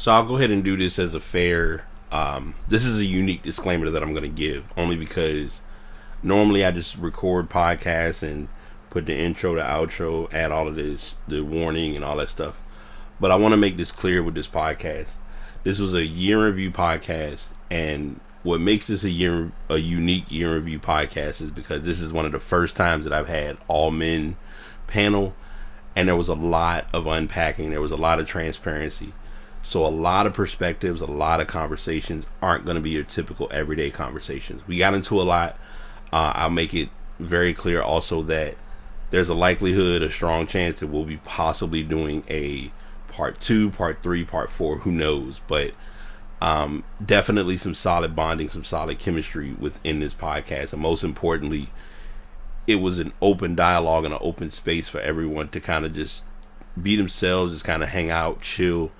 So I'll go ahead and do this as a fair. This is a unique disclaimer that I'm going to give, only because normally I just record podcasts and put the intro, the outro, add all of this, the warning and all that stuff. But I want to make this clear with this podcast. This was a year in review podcast, and what makes this a unique year in review podcast is because this is one of the first times that I've had all men panel, and there was a lot of unpacking. There was a lot of transparency. So a lot of perspectives, a lot of conversations aren't going to be your typical everyday conversations. We got into a lot. I'll make it very clear also that there's a likelihood, a strong chance that we'll be possibly doing a part 2, part 3, part 4, who knows. But definitely some solid bonding, some solid chemistry within this podcast. And most importantly, it was an open dialogue and an open space for everyone to kind of just be themselves, just kind of hang out, chill,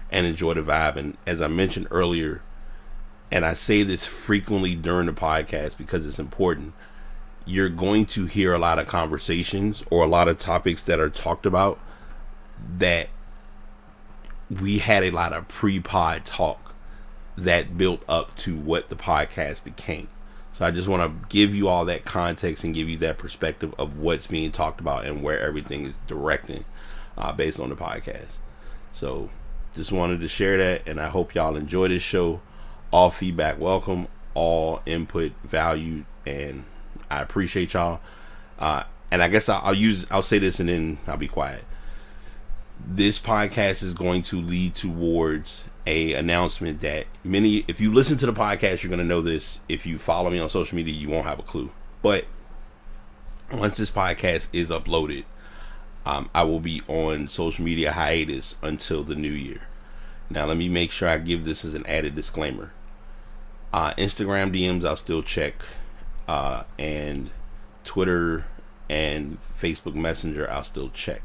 and enjoy the vibe. And as I mentioned earlier, and I say this frequently during the podcast because it's important, you're going to hear a lot of conversations or a lot of topics that are talked about that we had a lot of pre-pod talk that built up to what the podcast became. So I just want to give you all that context and give you that perspective of what's being talked about and where everything is directing based on the podcast. So just wanted to share that, and I hope y'all enjoy this show. All feedback welcome, all input valued, and I appreciate y'all. And I guess I'll say this and then I'll be quiet. This podcast is going to lead towards a announcement that if you listen to the podcast, you're going to know this. If you follow me on social media, you won't have a clue. But once this podcast is uploaded, I will be on social media hiatus until the new year. Now, let me make sure I give this as an added disclaimer. Instagram DMs, I'll still check. And Twitter and Facebook Messenger, I'll still check.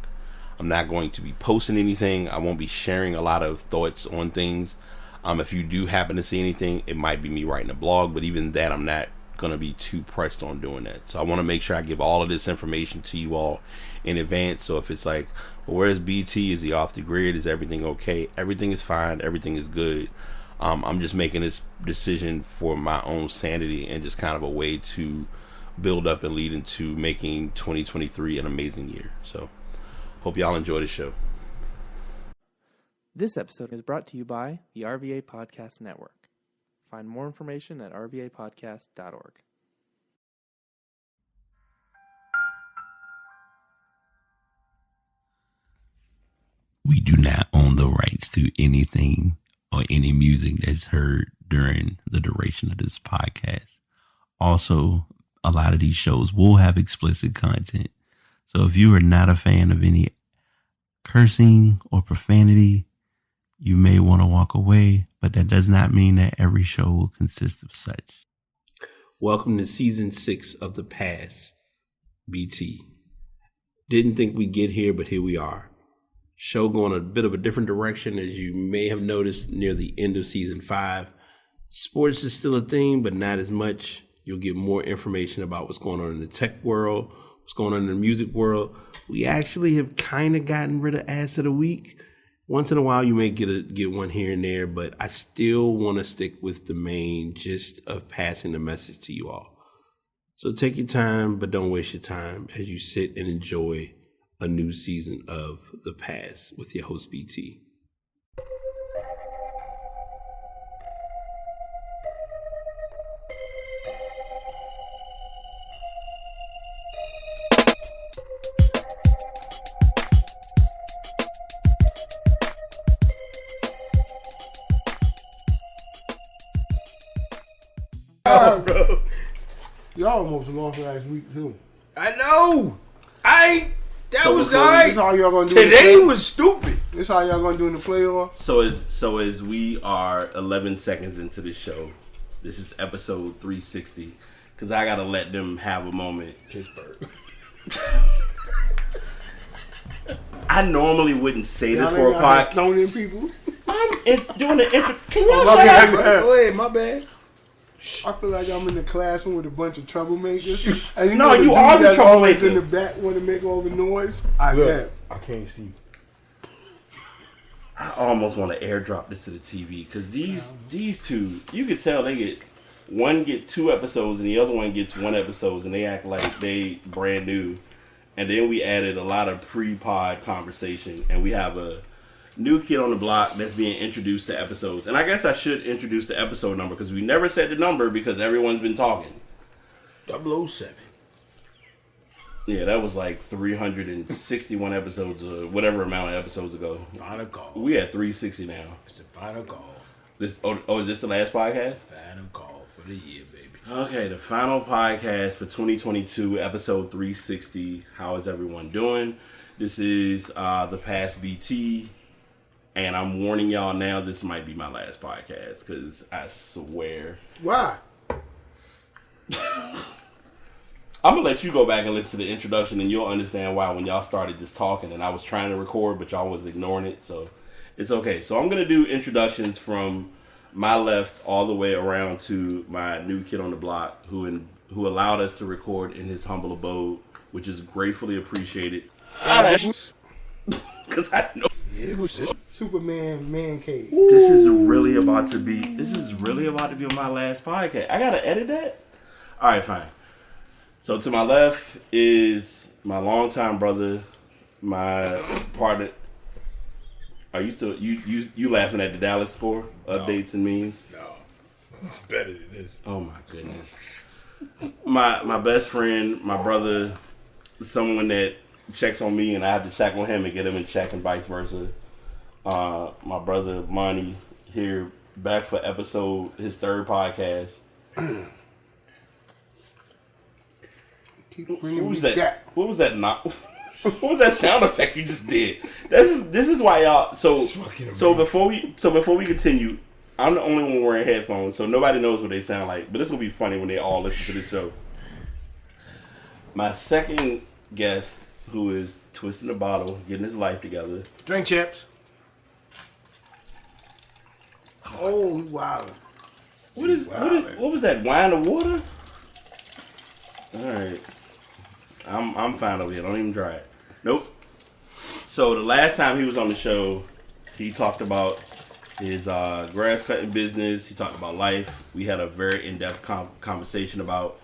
I'm not going to be posting anything. I won't be sharing a lot of thoughts on things. If you do happen to see anything, it might be me writing a blog, but even that, I'm not going to be too pressed on doing that. So I want to make sure I give all of this information to you all in advance. So if it's like, well, where's BT? Is he off the grid? Is everything okay? Everything is fine. Everything is good. I'm just making this decision for my own sanity and just kind of a way to build up and lead into making 2023 an amazing year. So hope y'all enjoy the show. This episode is brought to you by the RVA Podcast Network. Find more information at rvapodcast.org. We do not own the rights to anything or any music that's heard during the duration of this podcast. Also, a lot of these shows will have explicit content. So if you are not a fan of any cursing or profanity, you may want to walk away, but that does not mean that every show will consist of such. Welcome to season 6 of The Pass, BT. Didn't think we'd get here, but here we are. Show going a bit of a different direction, as you may have noticed near the end of season 5. Sports is still a thing, but not as much. You'll get more information about what's going on in the tech world, what's going on in the music world. We actually have kind of gotten rid of Ass of the Week. Once in a while, you may get one here and there, but I still want to stick with the main gist of passing the message to you all. So take your time, but don't waste your time as you sit and enjoy a new season of The Pass with your host, BT. Bro. Y'all almost lost last week too. I know. That was alright. This how y'all gonna do. Today was stupid. This how y'all gonna do in the playoff. So as we are 11 seconds into the show, this is episode 360. Because I gotta let them have a moment. Pittsburgh. I normally wouldn't say this y'all for a podcast. Stoning people. I'm doing the intro. Can y'all shut up? Go ahead, my bad. I feel like I'm in the classroom with a bunch of troublemakers. And no, you are the troublemaker. In the back want to make all the noise. I can't see. I almost want to airdrop this to the TV because these two, you could tell one get 2 episodes and the other one gets 1 episode, and they act like they brand new. And then we added a lot of pre-pod conversation, and we have a new kid on the block that's being introduced to episodes. And I guess I should introduce the episode number because we never said the number because everyone's been talking. 007. Yeah, that was like 361 episodes or whatever amount of episodes ago. Final call. We at 360 now. It's the final call. Is this the last podcast? Final call for the year, baby. Okay, the final podcast for 2022, episode 360. How is everyone doing? This is the past BT, and I'm warning y'all now, this might be my last podcast, because I swear. Why? I'm going to let you go back and listen to the introduction, and you'll understand why when y'all started just talking, and I was trying to record, but y'all was ignoring it, so it's okay. So I'm going to do introductions from my left all the way around to my new kid on the block who allowed us to record in his humble abode, which is gratefully appreciated. Because I know Superman Man Cave. this is really about to be my last podcast. I gotta edit that. All right, fine. So to my left is my longtime brother, my partner. Are you still you laughing at the Dallas score updates and memes? No, it's better than this. Oh my goodness. My best friend, my brother, someone that checks on me and I have to check on him and get him in check and vice versa. My brother Monty here back for his 3rd podcast. Keep bringing What was me that? back. What was that? What was that sound effect you just did? This is why y'all. So before we continue, I'm the only one wearing headphones, so nobody knows what they sound like. But this will be funny when they all listen to the show. My second guest, who is twisting the bottle, getting his life together. Drink champs. Oh, wow. What was that? Wine or water? All right, I'm fine over here. Don't even try it. Nope. So the last time he was on the show, he talked about his grass cutting business. He talked about life. We had a very in-depth conversation about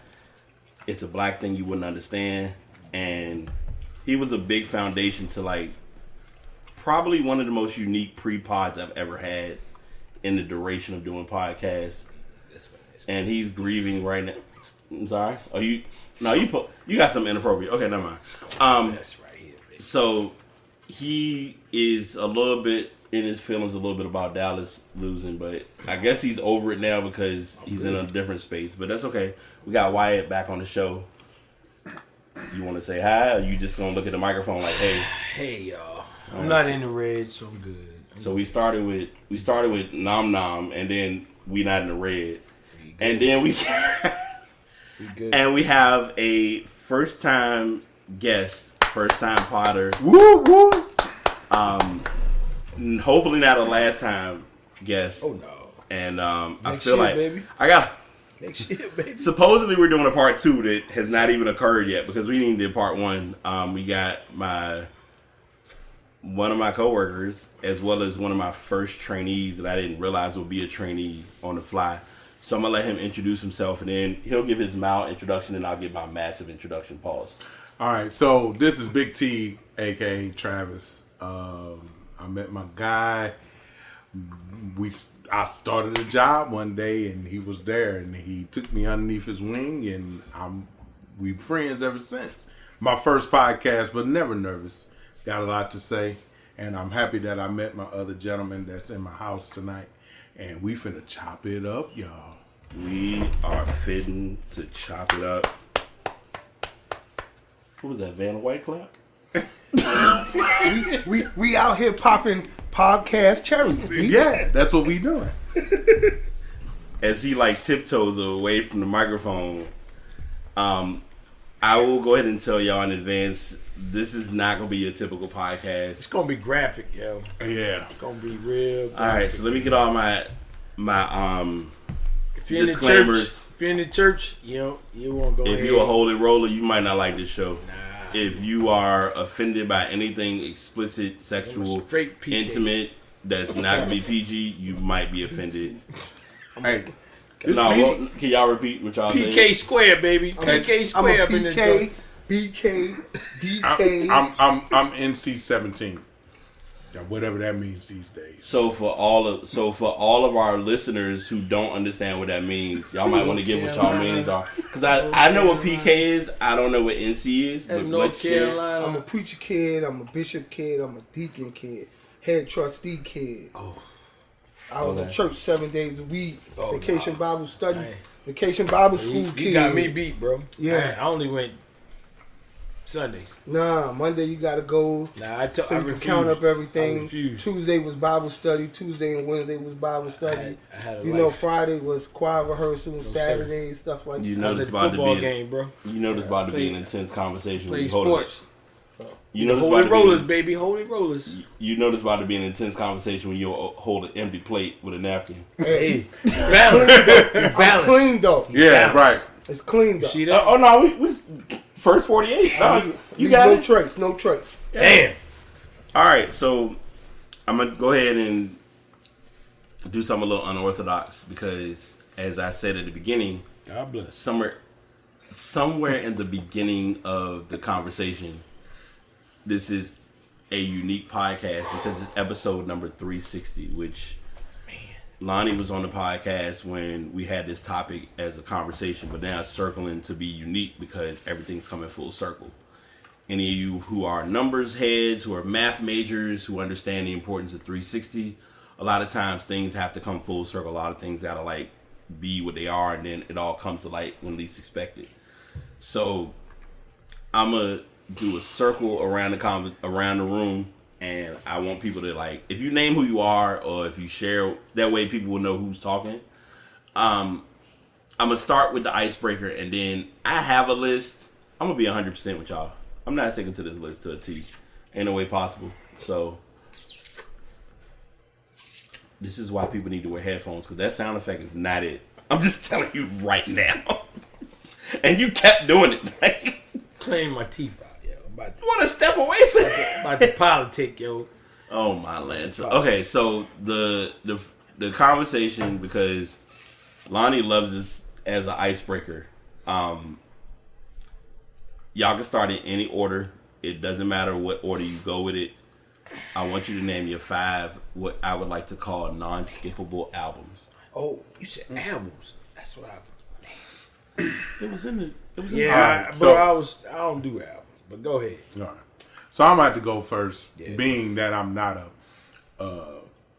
it's a black thing you wouldn't understand, and he was a big foundation to like probably one of the most unique pre-pods I've ever had in the duration of doing podcasts. And he's grieving right now. I'm sorry. Oh, you got something inappropriate. Okay, never mind. That's right here, baby. So he is a little bit in his feelings a little bit about Dallas losing, but I guess he's over it now because he's in a different space. But that's okay. We got Wyatt back on the show. You want to say hi, or you just gonna look at the microphone like, hey? Hey, y'all. I'm not in the red, so I'm good. So we started with Nom Nom, and then we not in the red, and then we and we have a first time guest, first time podder. Woo, woo. Hopefully not a last time guest. Oh no. And I Next feel year, like baby. I got. Next year, baby. Supposedly we're doing a part 2 that has not even occurred yet because we didn't do part 1. We got one of my coworkers as well as one of my first trainees that I didn't realize would be a trainee on the fly. So I'm gonna let him introduce himself and then he'll give his mild introduction and I'll give my massive introduction. Pause. All right, so this is Big T, aka Travis. I met my guy. I started a job one day and he was there and he took me underneath his wing and we've friends ever since. My first podcast, but never nervous. Got a lot to say, and I'm happy that I met my other gentleman that's in my house tonight, and we finna chop it up, y'all. We are fitting to chop it up. What was that, Vanna White clap? We out here popping podcast cherries. Yeah, that's what we doing. As he like tiptoes away from the microphone, I will go ahead and tell y'all in advance, this is not going to be your typical podcast. It's gonna be graphic, yo. Yeah. It's gonna be real graphic. Alright, so let me get all my if you're disclaimers. If you're in the church, you won't go If ahead. you're a holy roller, you might not like this show. Nah. If you are offended by anything explicit, sexual, Straight PK. intimate, that's not gonna be PG, you might be offended. Hey, Can y'all repeat what y'all PK saying? square, baby. PK square up in the joint. BK, DK. I'm NC 17. Whatever that means these days. So for all of our listeners who don't understand what that means, y'all might want to get what y'all meanings are. Because I know what PK is, I don't know what NC is. But North Carolina. I'm a preacher kid. I'm a bishop kid. I'm a deacon kid. Head trustee kid. Oh. I was in church 7 days a week. Oh, Vacation wow. Bible study. Dang. Vacation Bible school You kid. got me beat, bro. Yeah. I only went Sundays. Nah, Monday you gotta go. Nah, I So you can refused. count up I everything. refused. Tuesday was Bible study. Tuesday and Wednesday was Bible study. I had a You life. know, Friday was choir rehearsal. sir. Saturday, stuff like You that. know I was this at the about to football be game, bro. you know this about to be Play- an intense conversation. when Play you hold sports. You know this Holy about rollers, to baby. Holy rollers. be you know this about to be an intense conversation when you hold an empty plate with a napkin. Hey, balance. I'm Balance. clean though. Yeah, Balance. right. It's clean though. See that? Oh no, we first 48. No, you got no it. trace. No trace. Damn. All right, so I'm gonna go ahead and do something a little unorthodox because, as I said at the beginning, God bless. somewhere in the beginning of the conversation, this is a unique podcast because it's episode number 360, which Lonnie was on the podcast when we had this topic as a conversation, but now it's circling to be unique because everything's coming full circle. Any of you who are numbers heads, who are math majors, who understand the importance of 360, a lot of times things have to come full circle. A lot of things gotta like be what they are, and then it all comes to light when least expected. So I'm gonna do a circle around the room, and I want people to like, if you name who you are or if you share, that way people will know who's talking. I'm gonna start with the icebreaker, and then I have a list. I'm gonna be 100% with y'all. I'm not sticking to this list to a T. Ain't no way possible. So this is why people need to wear headphones, because that sound effect is not it. I'm just telling you right now. And you kept doing it. Clean my teeth out, yo. I'm about to, You want to step away from it? about to politic, yo. Oh my land. So, okay, so the conversation, because Lonnie loves this as an icebreaker. Y'all can start in any order. It doesn't matter what order you go with it. I want you to name your 5 what I would like to call non-skippable albums. Oh, you said albums. That's what I. It was in the. It was in Yeah, Alright, bro. so- I don't do albums, but go ahead. All right. So I'm about to go first, Yeah. being that I'm not a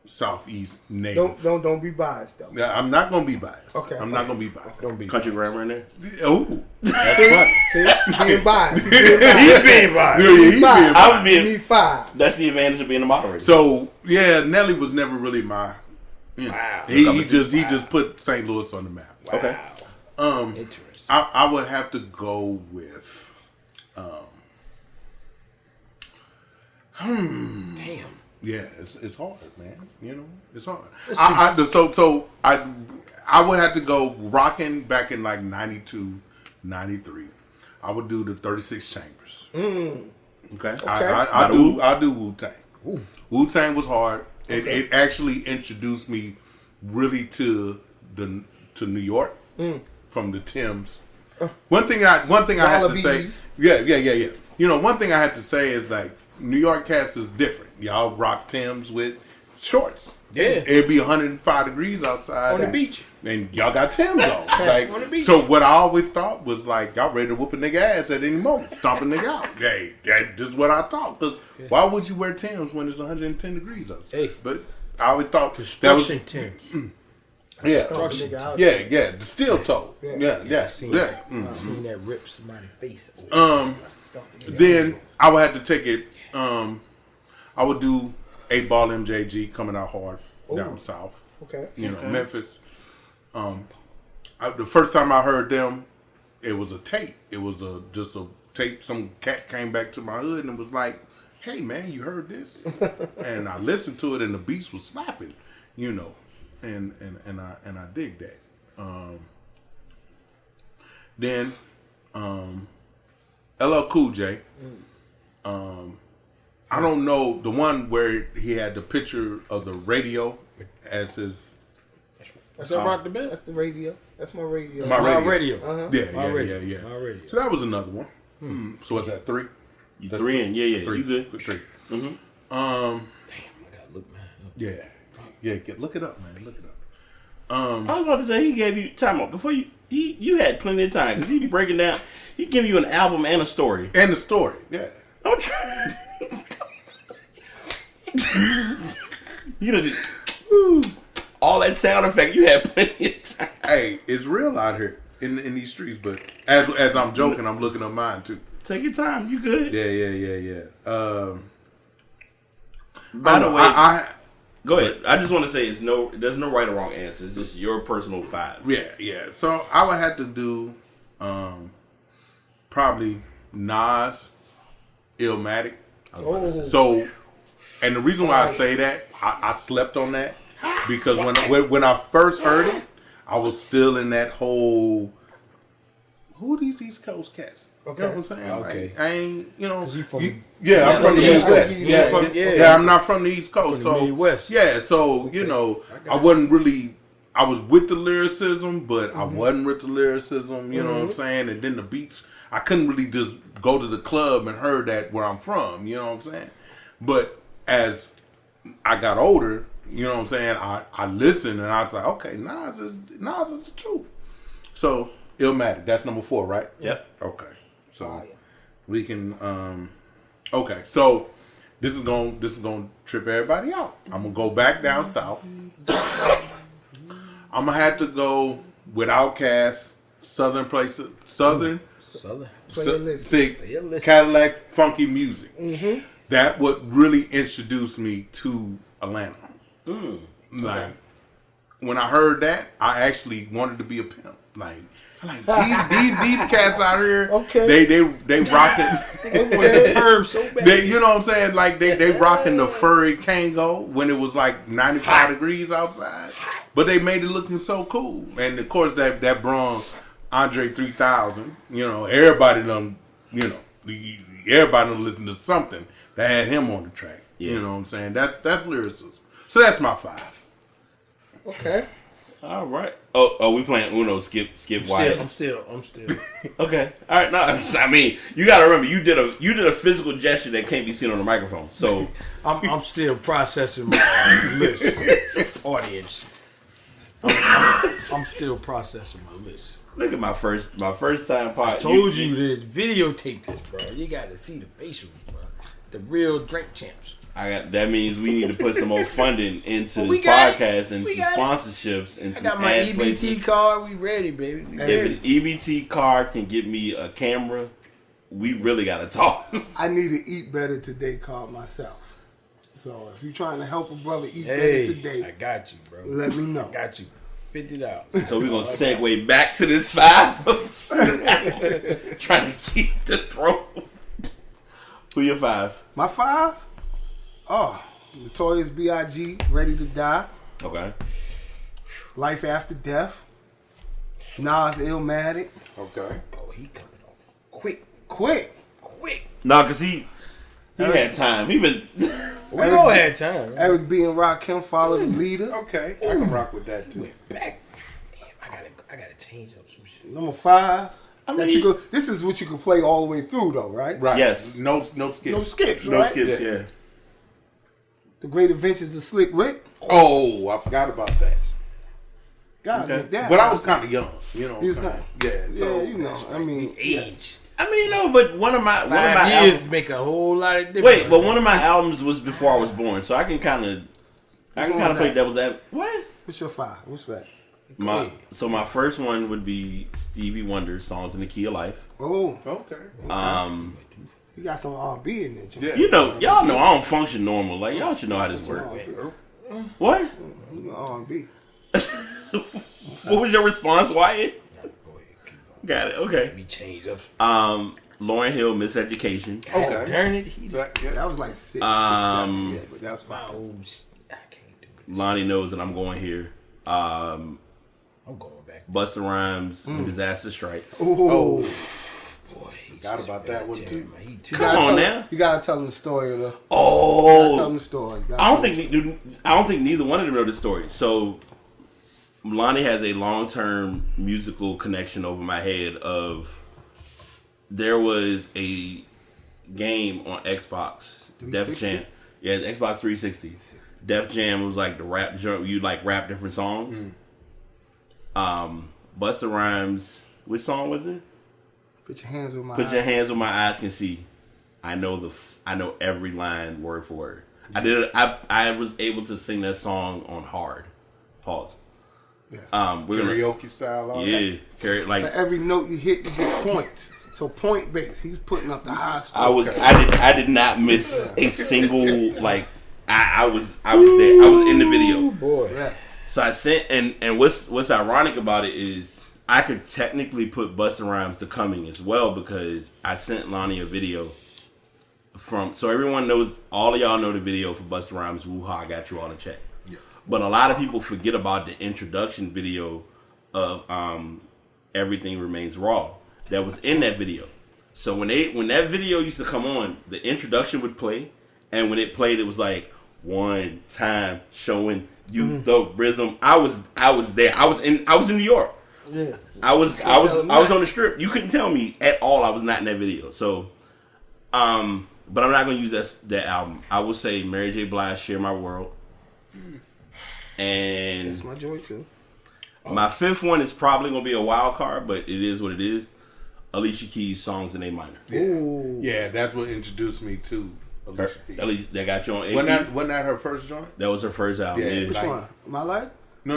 Southeast native. Don't be biased though. Yeah, I'm not gonna be biased. Okay. I'm not gonna be biased. Don't be. country grammar in there. Oh, that's funny. See, being biased. He's being biased. He's being right. Yeah, he's being Five. biased. I'm You being. need 5. That's the advantage of being a moderator. So yeah, Nelly was never really my. You know, Wow. he just put St. Louis on the map. Okay. Interesting. I would have to go with. Damn. Yeah, it's hard, man. You know, it's hard. I would have to go rocking back in like 92, 93. I would do the 36 Chambers. Okay. I do Wu Tang. Wu Tang was hard. It actually introduced me really to New York from the Thames. One thing I had to say. Yeah. You know, one thing I had to say is like New York cats is different. Y'all rock Timbs with shorts. Yeah. It'd be 105 degrees outside On the beach. and y'all got Timbs on. Like, On the beach. so what I always thought was like y'all ready to whoop a nigga ass at any moment, stomp a nigga out. Hey, that's just what I thought. Cause why would you wear Timbs when it's 110 degrees outside? Hey. But I always thought that was Construction Timbs. yeah, Nigga out. yeah, the steel toe. Yeah. I seen that. I seen that rip somebody's face. Then I would have to take it. I would do 8-Ball MJG coming out hard down south. Okay. You know, Memphis. The first time I heard them, it was a tape. It was just a tape. Some cat came back to my hood and was like, "Hey man, you heard this?" And I listened to it, and the beats was slapping. You know, and I dig that. Then LL Cool J. I don't know the one where he had the picture of the radio as his. What's that? Rock the Bell? That's the radio. That's my radio. My radio. Uh-huh. Yeah. My radio. So that was another one. So what's that? 3? You 3 and yeah, 3. you good. 3. Mm-hmm. Damn, I gotta look mine up. Yeah. Look it up, man. Look it up. I was about to say he gave you time out before you had plenty of time because he breaking down. He giving you an album and a story. And the story. Yeah. Don't try. You know, all that sound effect. You had plenty of time. Hey, it's real out here in these streets. But as I'm joking, I'm looking up mine too. Take your time. You good? Yeah. By the way, I go ahead. I just want to say there's no right or wrong answer. It's just your personal 5. Yeah. So I would have to do probably Nas, Illmatic. So, and the reason why I say that, I slept on that because when I first heard it, I was still in that whole, who are these East Coast cats? Okay. You know what I'm saying? Okay. Like, I ain't, you know. I'm from the the East West. West. Yeah, I'm not from the East Coast. From the So, Midwest. yeah, so, you know, I wasn't really, I was with the lyricism, but I wasn't with the lyricism, you know what I'm saying? And then the beats, I couldn't really just go to the club and heard that where I'm from, you know what I'm saying? But as I got older, you know what I'm saying, I listened and I was like, okay, Nas is the truth. So, Illmatic, that's number 4, right? Yep. Okay. So we can okay. So this is going to trip everybody out. I'm going to go back down south. I'm going to have to go with Outkast, Southern places, Southern Cadillac funky music. Mm-hmm. That would really introduce me to Atlanta. Like when I heard that, I actually wanted to be a pimp. Like these cats out here, okay. they rocking. They, you know what I'm saying? Like they rocking the furry Kango when it was like 95 degrees outside, but they made it looking so cool. And of course that bronze Andre 3000. You know, everybody done listen to something that had him on the track. Yeah. You know what I'm saying? That's lyricism. So that's my 5. Okay. All right. Oh, we playing Uno. Skip Wyatt. I'm still. Okay. All right. No, I mean, you got to remember, you did a physical gesture that can't be seen on the microphone. So I'm still processing my list. Audience. I'm still processing my list. Look at my first time podcast. I told you to videotape this, bro. You got to see the facials, bro. The real drink champs. That means we need to put some more funding into this got podcast and some sponsorships and I some got my ad EBT placement. card. We ready, baby. We If ready. an EBT card can get me a camera, we really gotta talk. I need to eat better today card myself. So if you're trying to help a brother eat Hey, better today, I got you, bro. let me know. I got you. $50. So we're gonna segue back to this 5. Trying to keep the throw. Who your 5? My 5? Oh, Notorious B.I.G. Ready to Die. Okay. Life After Death. Nas Illmatic. Okay. Oh, he coming off Quick. No, cause he had time. He been. We all had time. Eric B. and Rakim follow the leader. Okay. I can rock with that too. Went back. Damn, I gotta change up some shit. Number 5. I That mean- you go. This is what you can play all the way through, though, right? Right. Yes. No skips. No skips, No right? skips. Yeah. The Great Adventures of Slick Rick. Oh, I forgot about that. God, Okay. that. But I was kind of young. You know what He I'm was saying? kinda- Yeah. So, yeah, you know. I mean, Age. I mean, no, but one of my 5 years albums. make a whole lot of difference. Wait, but one of my albums was before I was born, so I can kind of play devil's advocate. What? what's your 5? What's that? My first one would be Stevie Wonder's "Songs in the Key of Life." Oh, okay. you got some R&B in there, Jim. Yeah. You know, y'all know I don't function normal. Like y'all should know how this works. What? R&B. What was your response, Wyatt? Got it. Okay. Let me change up. Lauryn Hill, Miseducation. Okay. Darn it. He That was like 6, 7, yeah, but that was my 5. old. I can't do it. Lonnie Knows That I'm Going Here. I'm going back. Busta Rhymes, When Disaster Strikes. Oh, Boy, he Forgot about that one too. Come on now. You gotta tell them the story of the. Oh, Tell them the story. I don't think neither one of them know the story. So Lonnie has a long-term musical connection over my head of there was a game on Xbox, Def Jam. Yeah, the Xbox 360. Def Jam was like the rap joint where you like rap different songs. Busta Rhymes, which song was it? Put your hands with my. Put your hands where my eyes can see. I know every line word for word. I was able to sing that song on hard. Pause. Yeah. We're Karaoke style. All yeah, carry like For every note you hit, you get points. So point based. He was putting up the high score. I did not miss a single like. I was there. I was in the video. Boy. Yeah. So I sent and what's ironic about it is I could technically put Busta Rhymes to Coming as well because I sent Lonnie a video from so everyone knows all of y'all know the video for Busta Rhymes Woo Ha I Got You All in Check. Yeah. But a lot of people forget about the introduction video of Everything Remains Raw that was in that video. So when that video used to come on, the introduction would play, and when it played, it was like one time showing you the rhythm. I was there. I was in New York. Yeah. I was on the strip. You couldn't tell me at all I was not in that video. So, but I'm not gonna use that album. I will say Mary J. Blige, Share My World, and That's my joy too. my fifth one is probably gonna be a wild card, but it is what it is. Alicia Keys' Songs in A minor. Yeah, that's what introduced me to Alicia Keys. That got you on A. Wasn't that her first joint? That was her first album. Yeah, Yeah. Which like- one? My life? No.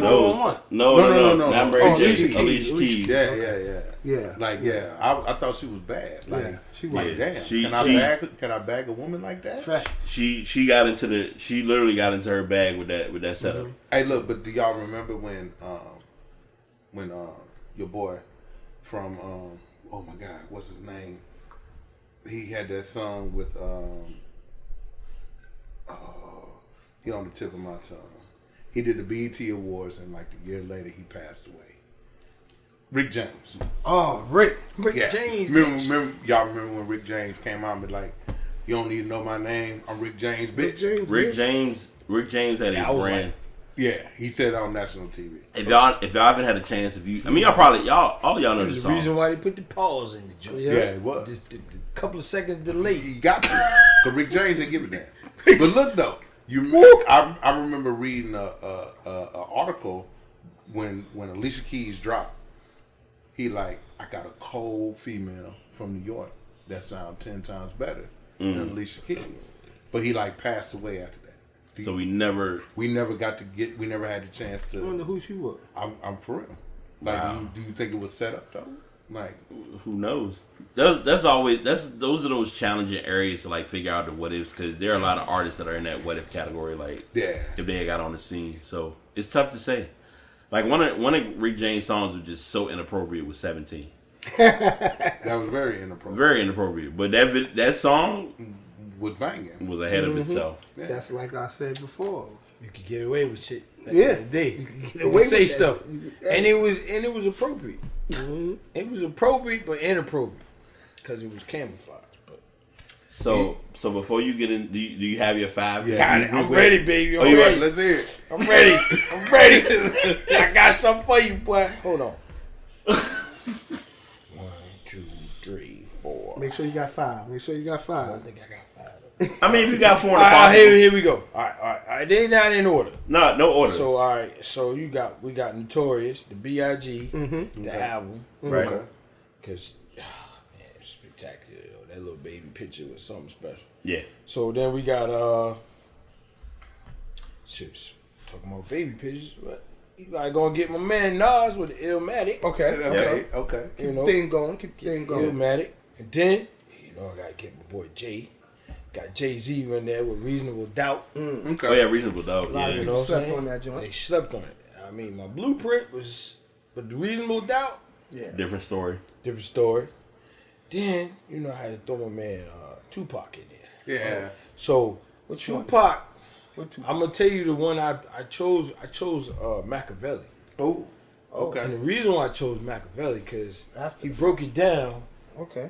No. No. Not Mary Oh, J. Alicia Keys. Alicia Keys. Yeah. Yeah. Like, I thought she was bad. Like, Yeah, she was. like, damn. She- can I bag a woman like that? Fact. She literally got into her bag with that setup. Hey, look, but do y'all remember when your boy from oh my God, what's his name? He had that song with he on the tip of my tongue. He did the BET Awards, and like a year later, he passed away. Rick James. Oh, Rick. James. Remember when Rick James came out and be like, "You don't need to know my name. I'm Rick James, bitch." Rick James had a brand. Yeah, he said it on national TV. If y'all haven't had a chance, all of y'all know There's this a song. reason why they put the pause in the joint. Yeah. Yeah, it was. Just the couple of seconds delay. He got to. Cause Rick James didn't give a damn. But look though, I remember reading a article when Alicia Keys dropped. He like, I got a cold female from New York that sound 10 times better than Alicia Keys, but he like passed away after that. So we never had the chance to. I wonder who she was. I'm for real. Like, Wow. do you think it was set up though? Like, who knows? Those are those challenging areas to like figure out the what ifs because there are a lot of artists that are in that what if category. Like, yeah, if they had got on the scene, so it's tough to say. Like one of Rick James' songs was just so inappropriate with 17. that was very inappropriate. Very inappropriate. But that song Was banging. was ahead of itself. Yeah. That's like I said before. You could get away with shit. Back Yeah. in the day. You could get They away would say with that. stuff, You could- and it was appropriate. It was appropriate, but inappropriate because it was camouflage. But So before you get in, do you have your five? Yeah. got it. I'm ready, baby. I'm you ready. Let's hear it. I'm ready. I'm ready. I got something for you, boy. Hold on. 1, 2, 3, 4. Make sure you got 5. I don't think I got 5. I mean, if you got 4 in All the right, possible. here we go. All right. They not in order. No order. So all right, so we got Notorious, the B.I.G., the album, Right. Because man, it's spectacular. That little baby picture was something special. Yeah. So then we got talking about baby pictures, but you gotta go and get my man Nas with the Illmatic. Okay. You Keep know, the thing going. Keep the thing going. Illmatic, and then I gotta get my boy Jay. Got Jay-Z in there with Reasonable Doubt. Okay. Oh yeah, reasonable doubt. A lot of Yeah. You know what I'm Slept saying? on that joint. They slept on it. I mean, my blueprint was, but the Reasonable Doubt, Yeah. Different story. different story. Then I had to throw my man Tupac in there. Yeah. So Which one? Tupac, What two? I'm gonna tell you the one I chose. I chose Machiavelli, Oh. Okay. and the reason why I chose Machiavelli because After. he broke it down Okay.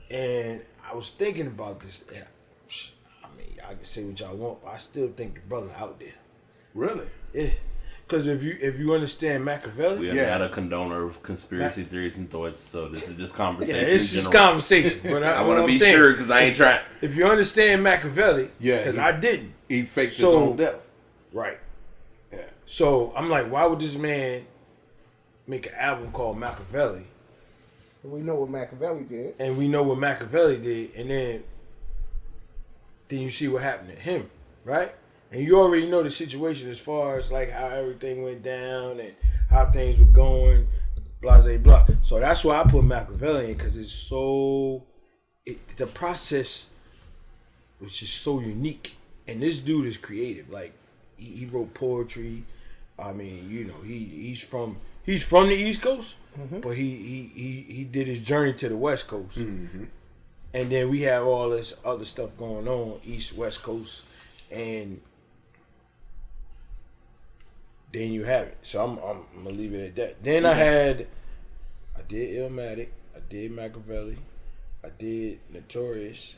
And I was thinking about this. And I mean, I can say what y'all want, but I still think the brother out there. Really? Yeah. Because if you understand Machiavelli, We are not a condoner of conspiracy theories and thoughts, so this is just conversation. yeah, it's in just general. conversation. But I want to be sure because I ain't trying. If you understand Machiavelli, Yeah, because I didn't. He faked his So- own death. Right. Yeah. So I'm like, why would this man make an album called Machiavelli? We know what Machiavelli did. And we know what Machiavelli did, and then you see what happened to him, right? And you already know the situation as far as like how everything went down and how things were going, blah, blah, blah. So that's why I put Machiavelli in, because it's so, the process was just so unique. And this dude is creative. Like, he wrote poetry. I mean, you know, he's from the East Coast, but he did his journey to the West Coast. Mm-hmm. And then we have all this other stuff going on, East, West Coast, and then you have it. So I'm gonna leave it at that. Then I did Illmatic, I did Machiavelli, I did Notorious,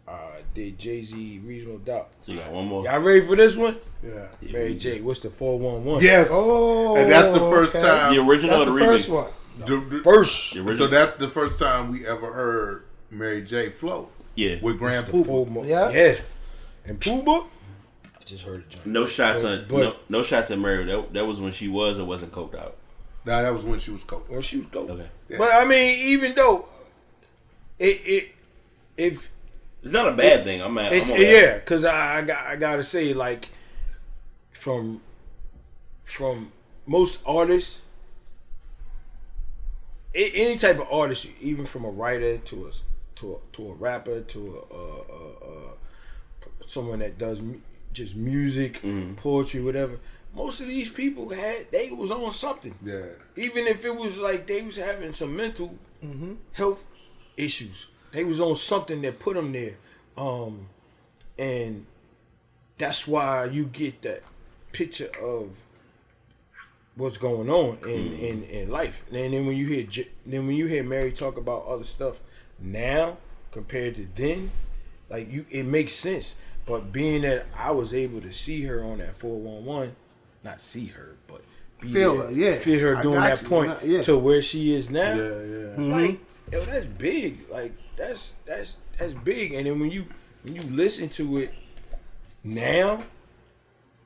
I did Jay-Z, Reasonable Doubt. So you got one more. Y'all ready for this one? Yeah. Mary J, what's the 411? Yes. Oh, and that's the first okay. time. The original or That's the the remix? first one. First. The original. So that's the first time we ever heard Mary J flow Yeah. with Grand The Poobah. Yeah. And Poobah, I just heard it. Johnny. No shots on But- no shots at Mary. That was when she was or wasn't coked out. Nah, that was when she was cold. Well, she was dope. Okay. Yeah. But I mean, even though if It's not a bad thing. I'm on that. yeah, because I gotta say, like, from most artists, any type of artist, even from a writer to a rapper to someone that does just music, poetry, whatever. Most of these people they was on something. Yeah. Even if it was like they was having some mental health issues, they was on something that put them there, and that's why you get that picture of what's going on in life. And then when you hear Mary talk about other stuff now compared to then, like it makes sense. But being that I was able to see her on that 411, not see her, but Feel her, yeah. feel her I doing got that you. point Yeah. to where she is now. Yeah. Like, yo, that's big. Like that's big. And then when you listen to it now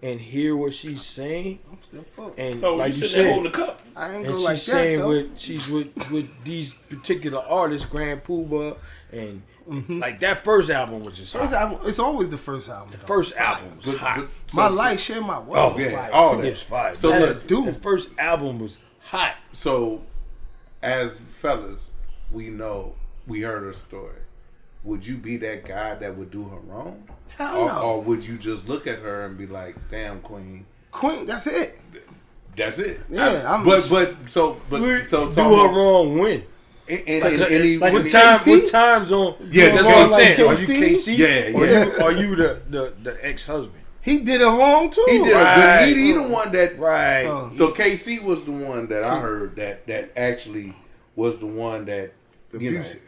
and hear what she's saying, I'm still fucked. and Oh, like you you sitting there said, holding the cup. I ain't and go she's like that saying though. she's with these particular artists, Grand Poobah, and like that first album was just First hot. album, it's always the first album. The first album was hot. My life, share my world. Oh, was yeah. like, All It that. was fire. So As let's a dude. The first album was hot. So, as fellas, we heard her story. Would you be that guy that would do her wrong? Hell no. Or would you just look at her and be like, "Damn, queen, Queen, that's it. that's it"? Yeah, do so her wrong when? What time zone? Yeah, that's like what I'm saying. Are you KC? KC? Yeah. Are you the ex-husband? He did it wrong too. He did, Right. but he the one that. Right. So KC was the one that I heard that actually was the one that abusive.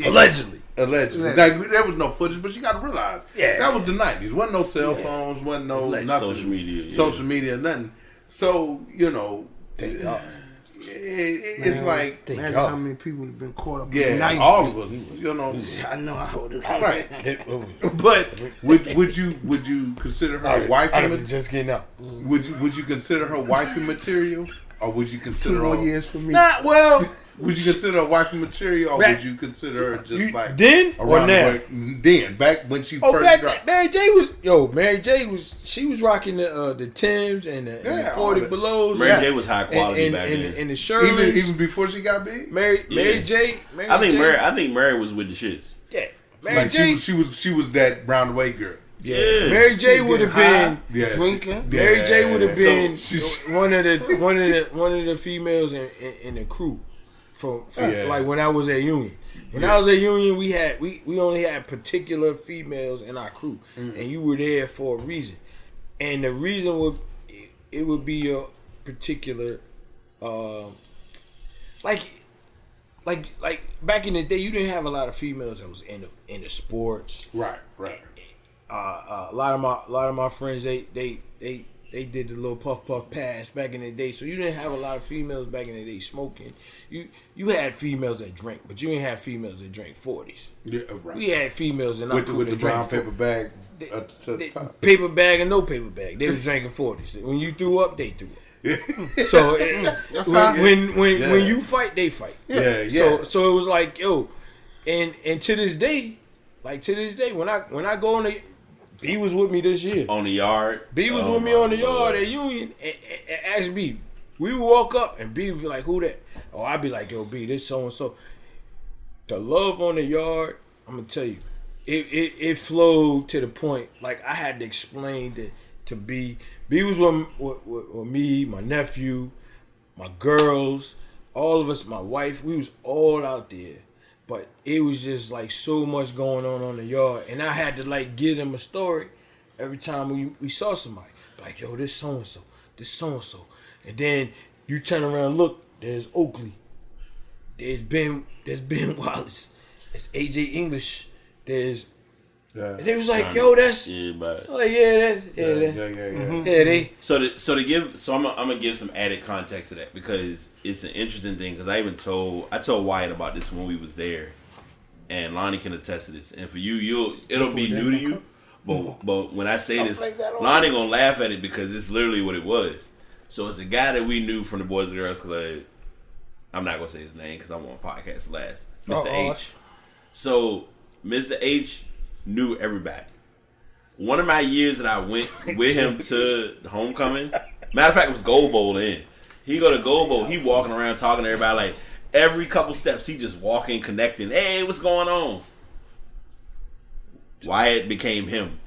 Allegedly. Allegedly. Like, there was no footage, but you got to realize, Yeah. that was the 90s. Wasn't no cell phones, wasn't no Alleged. nothing. Social media, yeah. Social media, nothing. So, Thank God. it's like, Thank Imagine God. how many people have been caught up in yeah, the 90s. all of us, I know I hold it. right. But would you consider her wifey? Just getting out. Would you consider her wifey material, or would you 2 consider more her? years for me. Not well. Would you consider her wifey material, or Back- would you consider her just like then or around now? the way? Then, back when she Oh, first back dropped. Mary J was rocking the Timbs and the Yeah, 40 all that. belows. Mary J was high quality back then. And the Shermans. Even before she got big, Mary Yeah. J. I think Mary was with the shits. Yeah. Mary like J. she was that round the way girl. Yeah. Mary J. She would have get been. Yeah, Drinking. Mary J. would have been she's one of the females in the crew from Yeah. like when I was at Union. When I was at Union, we only had particular females in our crew, and you were there for a reason, and the reason would be a particular like like back in the day, you didn't have a lot of females that was into sports. Right. A lot of my friends they did the little puff pass back in the day, so you didn't have a lot of females back in the day smoking. You had females that drank, but you didn't have females that drank 40s. Yeah, right. We had females in our With group the that brown drank paper bag They- to the top. paper bag and no paper bag. They was drinking 40s. When you threw up, they threw up. So when you fight, they fight. Yeah. So it was like, yo, and to this day, when I go on the, B was with me this year. On the yard. B was with me on the yard at Union and asked B. We would walk up and B would be like, who that? Oh, I'd be like, yo, B, this so and so. The love on the yard, I'm gonna tell you, it flowed to the point like I had to explain to B. B was with me, my nephew, my girls, all of us, my wife. We was all out there, but it was just like so much going on the yard, and I had to like give them a story every time we saw somebody. Like, yo, this so and so, this so and so, and then you turn around, and look, there's Oakley, there's Ben Wallace, there's AJ English, there's. Yeah. And they was like, "Yo, that's everybody." like, yeah, that's Yeah. yeah, they." So I'm gonna give some added context to that because it's an interesting thing. Because I told Wyatt about this when we was there, and Lonnie can attest to this. And for you, it'll be new to you, but when I say this, Lonnie gonna laugh at it because it's literally what it was. So it's a guy that we knew from the Boys and Girls Club. I'm not gonna say his name because I want podcast last. Mr. H. So Mr. H knew everybody. One of my years that I went with him to homecoming, matter of fact, it was Gold Bowl in. He go to Gold Bowl, he walking around talking to everybody like every couple steps he just walking, connecting. Hey, what's going on? Wyatt became him.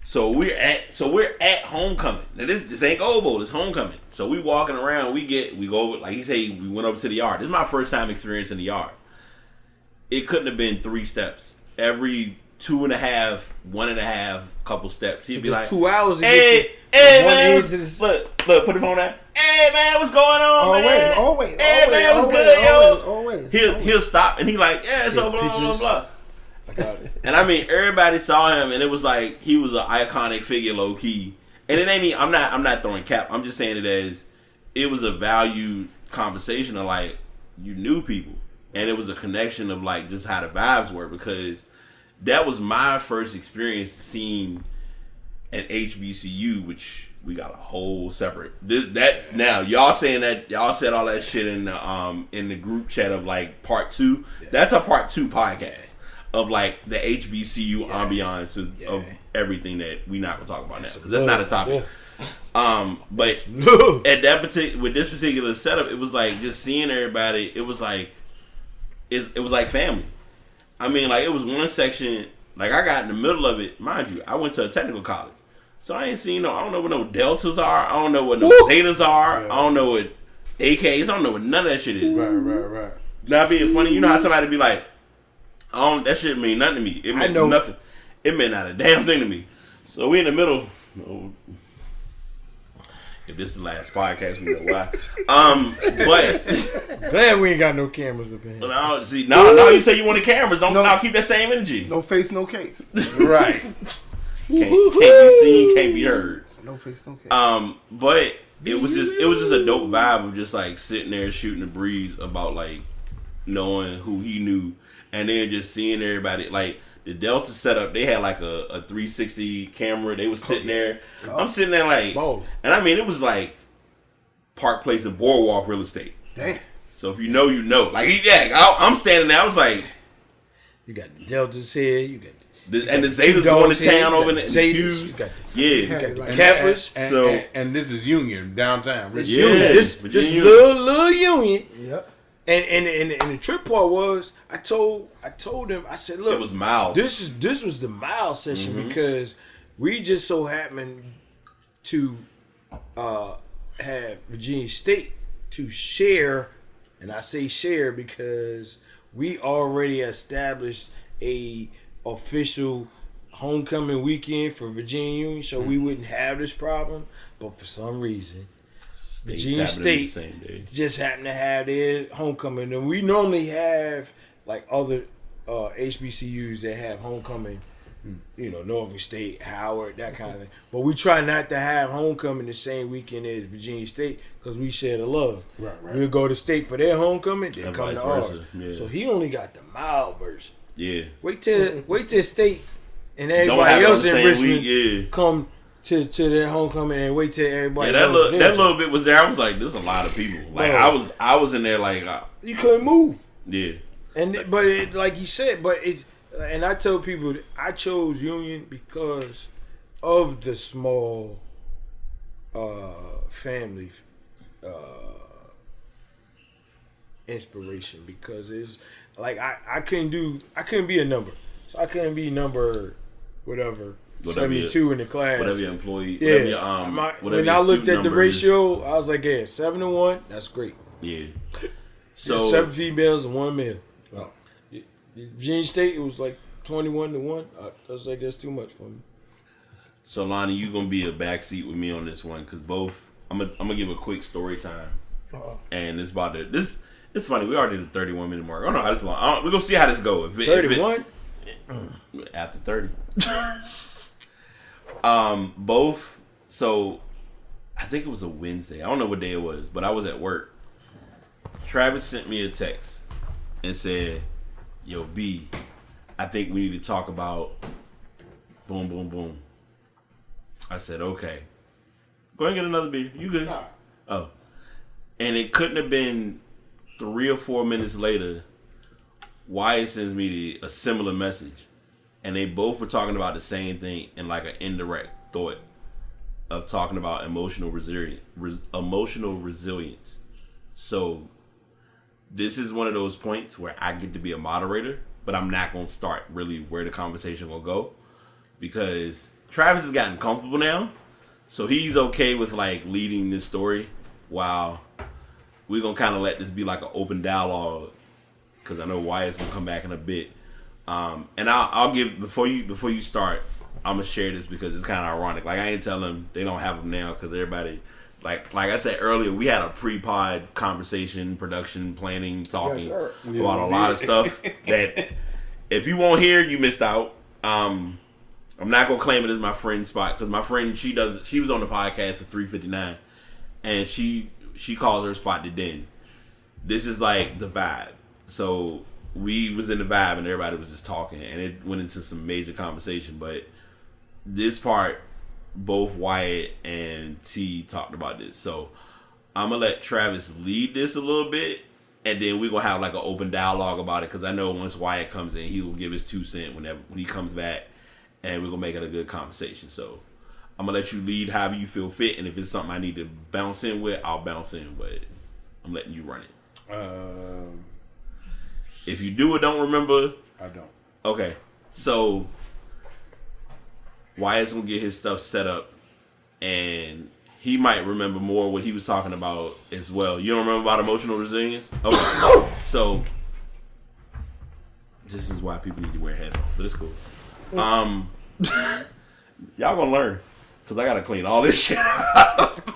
So we're at homecoming. Now this ain't Gold Bowl, it's homecoming. So we walking around, we go over, like he said, we went over to the yard. This is my first time experiencing the yard. It couldn't have been 3 steps. Every 2.5, 1.5 couple steps. He'd be like, 2 hours. Hey man, look, put the phone down. Hey man, what's going on, man? Always. Hey man, what's good, yo? Always. He'll stop and he like, yeah, so blah blah blah. I got it. And I mean, everybody saw him, and it was like he was an iconic figure, low key. And it ain't. I'm not throwing cap. I'm just saying it as it was a valued conversation of like you knew people, and it was a connection of like just how the vibes were because that was my first experience seeing an HBCU, which we got a whole separate. Now y'all saying that y'all said all that shit in the group chat of like part 2. That's a part 2 podcast. Of like the HBCU ambiance of everything that we not gonna talk about now because that's not a topic. Yeah. But at that with this particular setup, it was like just seeing everybody. It was like it was like family. I mean, like it was one section. Like I got in the middle of it, mind you. I went to a technical college, so I ain't seen I don't know what no deltas are. I don't know what no zetas are. Yeah. I don't know what AKs. I don't know what none of that shit is. Right. Not being funny, you know how somebody be like. That shit mean nothing to me. It meant nothing. It meant not a damn thing to me. So we in the middle. If this is the last podcast, we know why. But glad we ain't got no cameras up in here. No, you say you wanted cameras. Don't keep that same energy. No face, no case. Right. Can't be seen, can't be heard. No face, no case. But it was just a dope vibe of just like sitting there shooting the breeze about like knowing who he knew. And then just seeing everybody, like the Delta setup, they had like a 360 camera. They was sitting there. I'm sitting there like, and I mean, it was like Park Place and Boardwalk real estate. Damn. So if you know, you know. Like, I'm standing there. I was like, you got the Deltas here. You got the Zetas going to town over in the Qs. You got the Kappas. And this is Union downtown. Union. This little Union. Yep. And the trip part was I told him, I said, look, it was mild. This was the mild session because we just so happened to have Virginia State to share, and I say share because we already established a official homecoming weekend for Virginia Union, so we wouldn't have this problem. But for some reason, Virginia State same day. just happened to have their homecoming, and we normally have like other HBCUs that have homecoming. You know, Norfolk State, Howard, that kind of thing. But we try not to have homecoming the same weekend as Virginia State because we share the love. Right. We'll go to State for their homecoming, then And come vice to ours. versa, yeah. So he only got the mild version. Yeah. Wait till State and Don't have everybody it on else the in same Richmond week, yeah. come to their homecoming and wait till everybody. Yeah, that else there. little bit was there. I was like, "There's a lot of people." Like Bro. I was in there like, You couldn't move. yeah, But like he said, and I tell people that I chose Union because of the small family inspiration. Because it's like I couldn't be a number, so I couldn't be number whatever 72 in the class. whatever your employee, Yeah, whatever your, whatever when your I looked student at the number is. ratio, I was like, yeah, 7-1, that's great. Yeah. So So 7 females and 1 male. Virginia State, it was like 21-1. I was like, that's too much for me. So Lonnie, you gonna be a backseat with me on this one because both. I'm gonna give a quick story time, and it's about to this. It's funny. We already did the 31-minute mark. I don't know how this long. We're gonna see how this go. 31. After 30. Both. So I think it was a Wednesday. I don't know what day it was, but I was at work. Travis sent me a text and said, "Yo, B, I think we need to talk about boom, boom, boom." I said, "Okay. Go ahead and get another beer. You good?" Oh. And it couldn't have been 3 or 4 minutes later, Wyatt sends me a similar message. And they both were talking about the same thing in like an indirect thought of talking about emotional resilience. So this is one of those points where I get to be a moderator, but I'm not going to start really where the conversation will go because Travis has gotten comfortable now. So he's okay with like leading this story while we're going to kind of let this be like an open dialogue because I know Wyatt's going to come back in a bit. And I'll give before you start, I'm gonna share this because it's kind of ironic. Like I ain't tell them they don't have them now because everybody, like I said earlier, we had a pre-pod conversation, production, planning, talking about a lot of stuff that if you won't hear, you missed out. I'm not gonna claim it as my friend's spot because my friend she was on the podcast for 359, and she calls her spot the den. This is like the vibe. So we was in the vibe and everybody was just talking and it went into some major conversation. But this part, both Wyatt and T talked about this. So I'm going to let Travis lead this a little bit and then we're going to have like an open dialogue about it because I know once Wyatt comes in, he will give his 2 cents when he comes back and we're going to make it a good conversation. So I'm going to let you lead however you feel fit, and if it's something I need to bounce in with, I'll bounce in, but I'm letting you run it. If you do or don't remember... I don't. Okay. So, Wyatt's going to get his stuff set up, and he might remember more what he was talking about as well. You don't remember about emotional resilience? Okay. So, this is why people need to wear headphones, but it's cool. Y'all going to learn, because I got to clean all this shit up.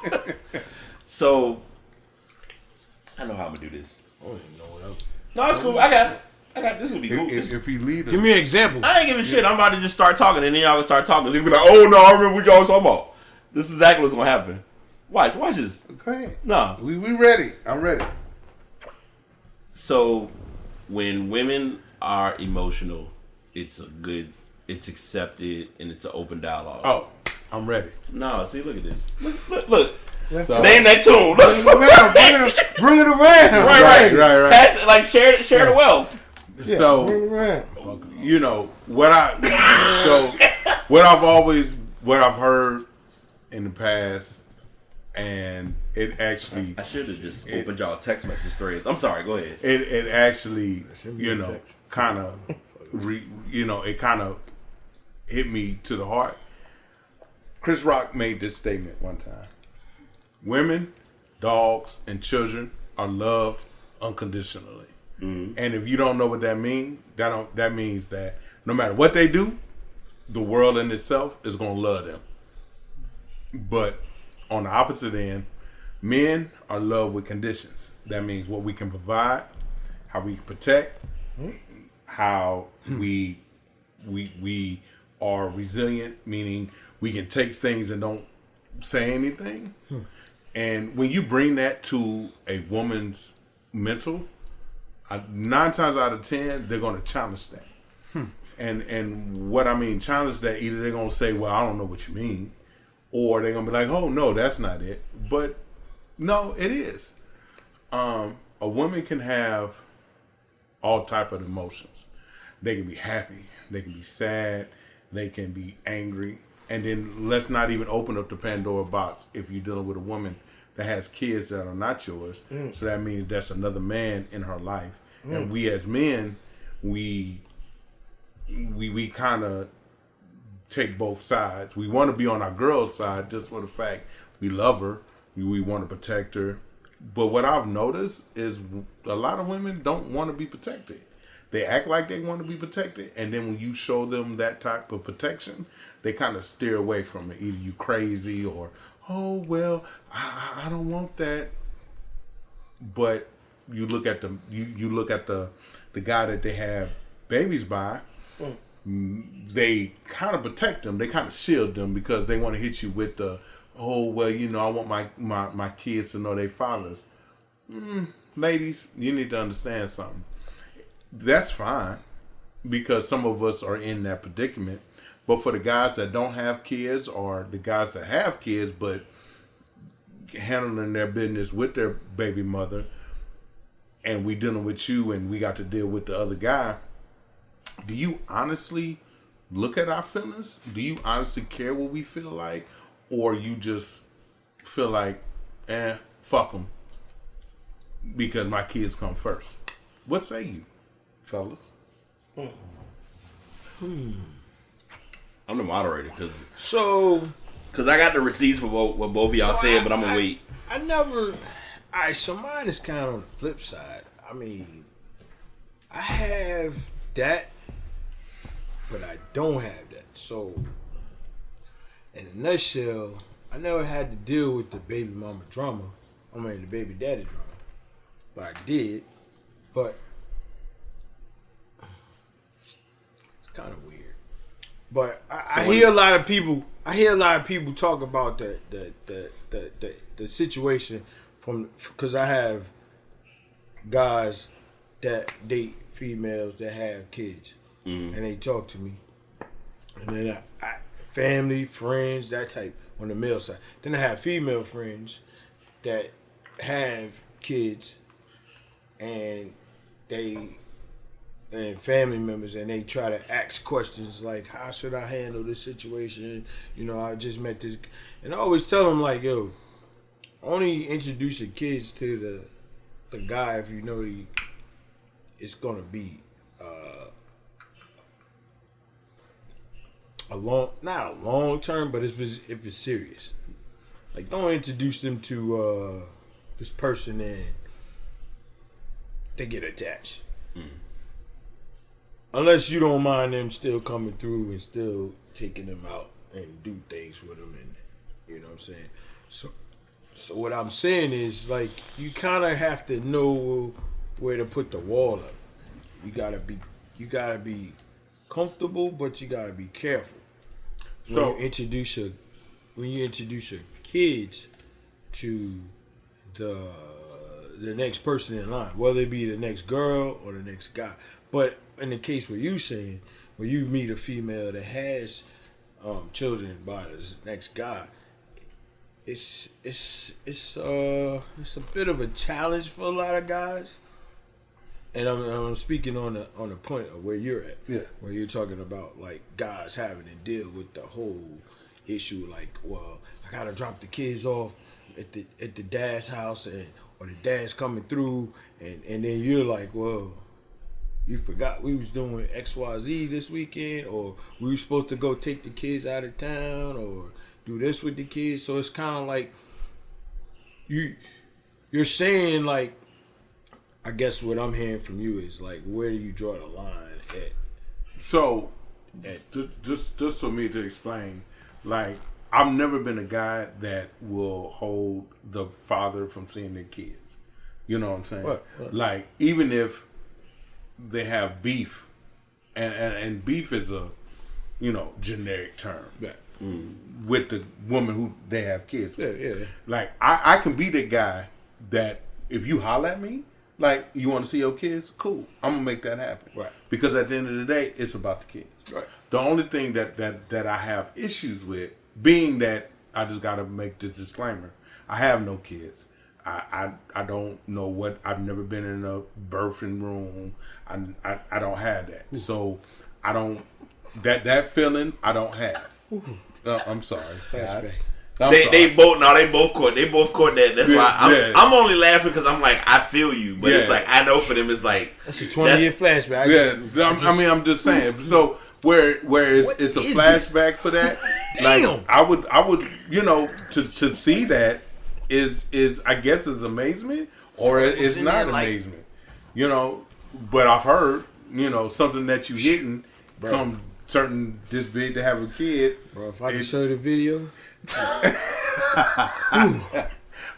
So, I know how I'm going to do this. I don't even know what else. No, it's cool. I got it. This will be cool. If he lead, Give me an example. I ain't giving shit. I'm about to just start talking, and then y'all gonna start talking. They'll be like, "Oh no, I remember what y'all was talking about." This is exactly what's gonna happen. Watch this. go ahead. No. We ready. I'm ready. So, when women are emotional, it's accepted, and it's an open dialogue. Oh, I'm ready. No, see, look at this. Look. So, Name that tune. Look. Bring it around. Right. Pass it, like share the wealth. So, Bring it around. you know what I've heard in the past, and it actually I should have just opened y'all text message threads. I'm sorry. Go ahead. it actually kind of it kind of hit me to the heart. Chris Rock made this statement one time: women, dogs, and children are loved unconditionally. Mm-hmm. And if you don't know what that means, that means that no matter what they do, the world in itself is going to love them. But on the opposite end, Men are loved with conditions. That means what we can provide, how we protect, how we are resilient, meaning we can take things and don't say anything. And when you bring that to a woman's mental, 9 times out of 10, they're going to challenge that. And what I mean, challenge that, either they're going to say, well, I don't know what you mean, or they're going to be like, oh, no, that's not it. But no, it is. A woman can have all type of emotions. They can be happy. They can be sad. They can be angry. And then let's not even open up the Pandora box if you're dealing with a woman that has kids that are not yours. So that means that's another man in her life. And we as men, we kind of take both sides. We want to be on our girl's side just for the fact we love her. We want to protect her. But what I've noticed is a lot of women don't want to be protected. They act like they want to be protected, and then when you show them that type of protection, they kind of steer away from it. Either you crazy or, oh, well, I don't want that. But you look at the guy that they have babies by, they kind of protect them. They kind of shield them because they want to hit you with the, oh, well, I want my kids to know their fathers. Ladies, you need to understand something. That's fine because some of us are in that predicament. But for the guys that don't have kids, or the guys that have kids but handling their business with their baby mother, and we dealing with you and we got to deal with the other guy, do you honestly look at our feelings? Do you honestly care what we feel like? Or you just feel like, fuck them because my kids come first? What say you, fellas? I'm the moderator because I got the receipts for what both of y'all said, but I'm gonna wait. I never. Alright, so mine is kind of on the flip side. I mean, I have that, but I don't have that. So, in a nutshell, I never had to deal with the baby mama drama. I mean, the baby daddy drama. But I did. But it's kind of weird. But I hear a lot of people. I hear a lot of people talk about the situation because I have guys that date females that have kids, and they talk to me, and then I family, friends, that type on the male side. Then I have female friends that have kids, and family members, and they try to ask questions like, how should I handle this situation? I just met this, and I always tell them like, yo, only introduce your kids to the guy if you know it's gonna be not a long term, but if it's serious. Like, don't introduce them to this person and they get attached. Unless you don't mind them still coming through and still taking them out and do things with them, and you know what I'm saying. So what I'm saying is, like, you kind of have to know where to put the wall up. You gotta be comfortable, but you gotta be careful. So when you introduce your kids to the next person in line, whether it be the next girl or the next guy. But in the case where you saying, where you meet a female that has children by the next guy, it's a bit of a challenge for a lot of guys. And I'm speaking on the point of where you're at, where you're talking about like guys having to deal with the whole issue, like, well, I gotta drop the kids off at the dad's house, or the dad's coming through, and then you're like, well, you forgot we was doing XYZ this weekend, or we were supposed to go take the kids out of town, or do this with the kids. So it's kind of like you're saying, like, I guess what I'm hearing from you is like, where do you draw the line at? So, just for me to explain, like, I've never been a guy that will hold the father from seeing their kids. You know what I'm saying? What? Like, even if they have beef, and beef is a, generic term. Yeah. With the woman who they have kids with. Yeah. Like, I can be the guy that if you holler at me, like, you want to see your kids, cool. I'm going to make that happen. Right. Because at the end of the day, it's about the kids. Right. The only thing that I have issues with, being that I just got to make this disclaimer, I have no kids. I don't know what, I've never been in a birthing room. I don't have that. So I don't, that feeling I don't have. I'm sorry. Flashback. They both caught that. That's why I'm only laughing because I'm like, I feel you, but it's like I know for them it's like that's a 20-year flashback. I'm just saying. So where it's a flashback for that. Like I would to see that is I guess is amazement or it's not amazement. But I've heard something that you hitting come certain this big to have a kid. Bro, if I can show you the video.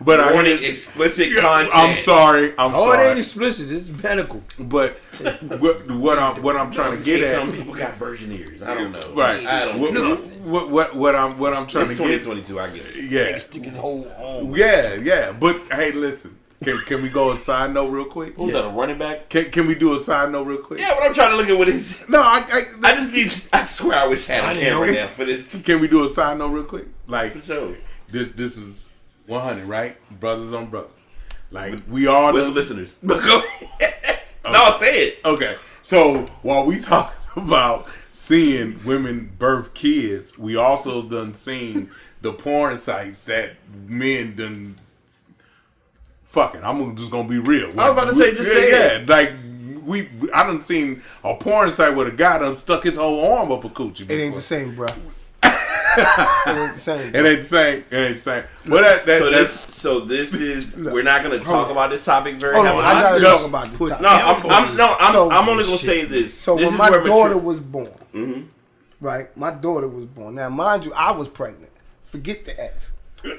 But warning, explicit content. I'm sorry. It ain't explicit. It's medical. But what I'm trying to get at. Some people got virgin ears. I don't know. Right. I don't know. What I'm trying to get. 2022. I get it. Yeah. Stick his whole arm. Yeah. But hey, listen. Can we go a side note real quick? Who's that, a running back? Can we do a side note real quick? Yeah, but I'm trying to look at what it's. No, I just need. I swear, I wish I had a camera now for this. Can we do a side note real quick? Like, for sure. This is 100, right? Brothers on brothers. Like we all with listeners. But go ahead. No, say it. Okay. So while we talk about seeing women birth kids, we also done seen the porn sites that men done. Fucking, I'm just gonna be real. I was about to say, just say it. Like I done seen a porn site where the guy done stuck his whole arm up a coochie. It ain't the same, bro. It ain't the same. It ain't the same. But so this is we're not gonna talk about this topic very heavily. I gotta talk about this topic. I'm only gonna say this. So this when my daughter was born, right? My daughter was born. Now, mind you, I was pregnant. Forget the ex.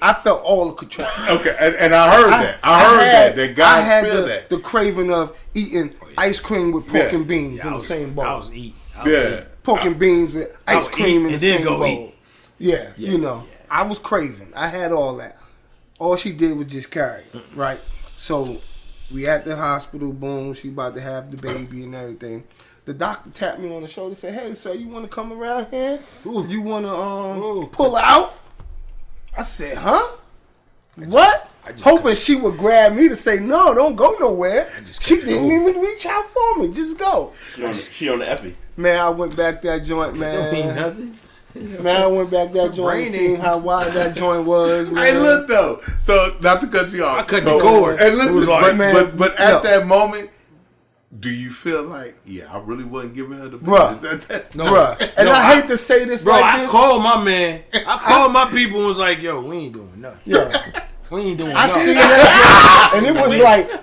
I felt all the control. Okay, and I heard that. I heard that guys feel that. The craving of eating ice cream with pork and beans in the same bowl. I was eating. Pork and beans with ice cream in the same bowl. Eat. Yeah, I was craving. I had all that. All she did was just carry, right? So we at the hospital. Boom, she about to have the baby and everything. The doctor tapped me on the shoulder, said, "Hey, sir, you want to come around here? You want to pull out?" I said, "Huh? What?" Hoping she would grab me to say, "No, don't go nowhere." She didn't even reach out for me. Just go. She on the epi. Man, I went back that joint, man. Don't mean nothing. Man, I went back that joint and seen how wide that joint was, man. Hey, look though. So not to cut you off. I cut the cord. And listen, like, but at that moment, do you feel like, I really wasn't giving her the business? Bruh. And I hate to say this, bro. like I called my man. I called my people and was like, "Yo, we ain't doing nothing. Yeah. We ain't doing I nothing." seen that, and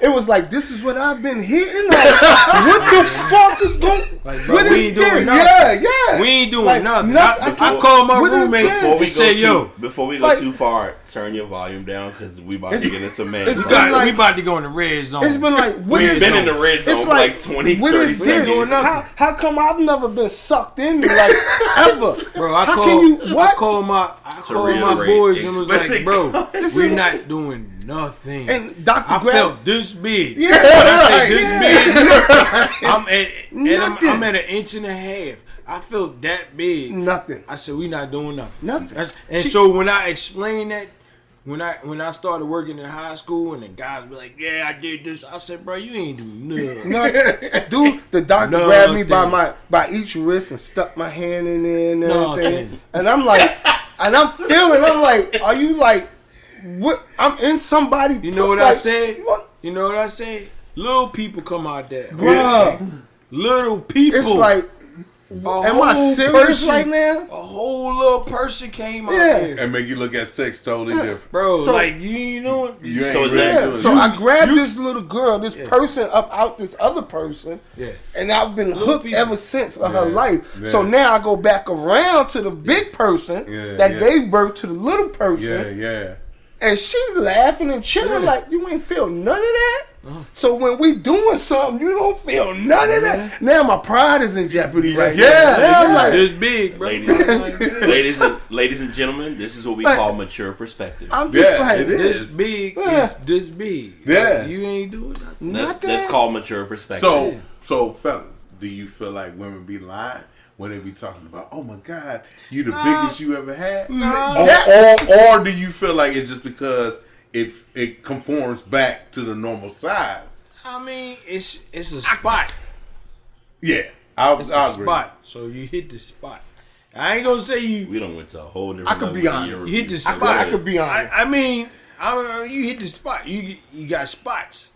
it was like, this is what I've been hitting. Like, what the fuck is going? Like, bro, what we is ain't doing this? nothing. Yeah. We ain't doing Like, nothing. I called my what is roommate this? Before we go too far, turn your volume down because we about to get into man. It's we been about to go in the red zone. It's been like, we've been in the red zone for like 20, what 30 is seconds. this? How come I've never been sucked in like ever? Bro, I called my boys and was like, "Bro, we're not doing nothing." And Dr. I felt this big. Yeah, when I say right. this big, I'm at an inch and a half. I felt that big. Nothing. I said, "We not doing nothing." Nothing. So when I explained that, when I started working in high school, and the guys be like, "Yeah, I did this," I said, "Bro, you ain't doing nothing." Dude, the doctor grabbed me by each wrist and stuck my hand in there and everything. And I'm like, I'm like, are you like, what? I'm in somebody. You know what I said? You know what I said? Little people come out there. Bruh. Little people. It's like, Am I serious right now? A whole little person came out Yeah. there. And make you look at sex totally different. Bro, So- like, you know what? You ain't So is really that- doing So it. I grabbed this little girl, this person up out this other person, Yeah. and I've been Little hooked people. ever since of her Yeah. life. Yeah. So now I go back around to the big person Yeah, that yeah. gave birth to the little person, Yeah. and she laughing and chilling like you ain't feel none of that. So when we doing something, you don't feel none of that. Now my pride is in jeopardy right now. Yeah, Now I'm yeah. like, This big, bro. Ladies and gentlemen, this is what we Like- call mature perspective. I'm just Yeah, like, it This is. big Yeah. is this big. Yeah. Like, you ain't doing nothing. That's called mature perspective. So fellas, do you feel like women be lying when they be talking about, oh my God, you the biggest you ever had? Or do you feel like it's just because it conforms back to the normal size? I mean, it's a spot. Yeah, I'll It's a agree. spot. So you hit the spot. I ain't gonna say you. We done went to a whole different I could be level. honest. You hit the I spot. could, I could be honest. I mean, you hit the spot. You got spots.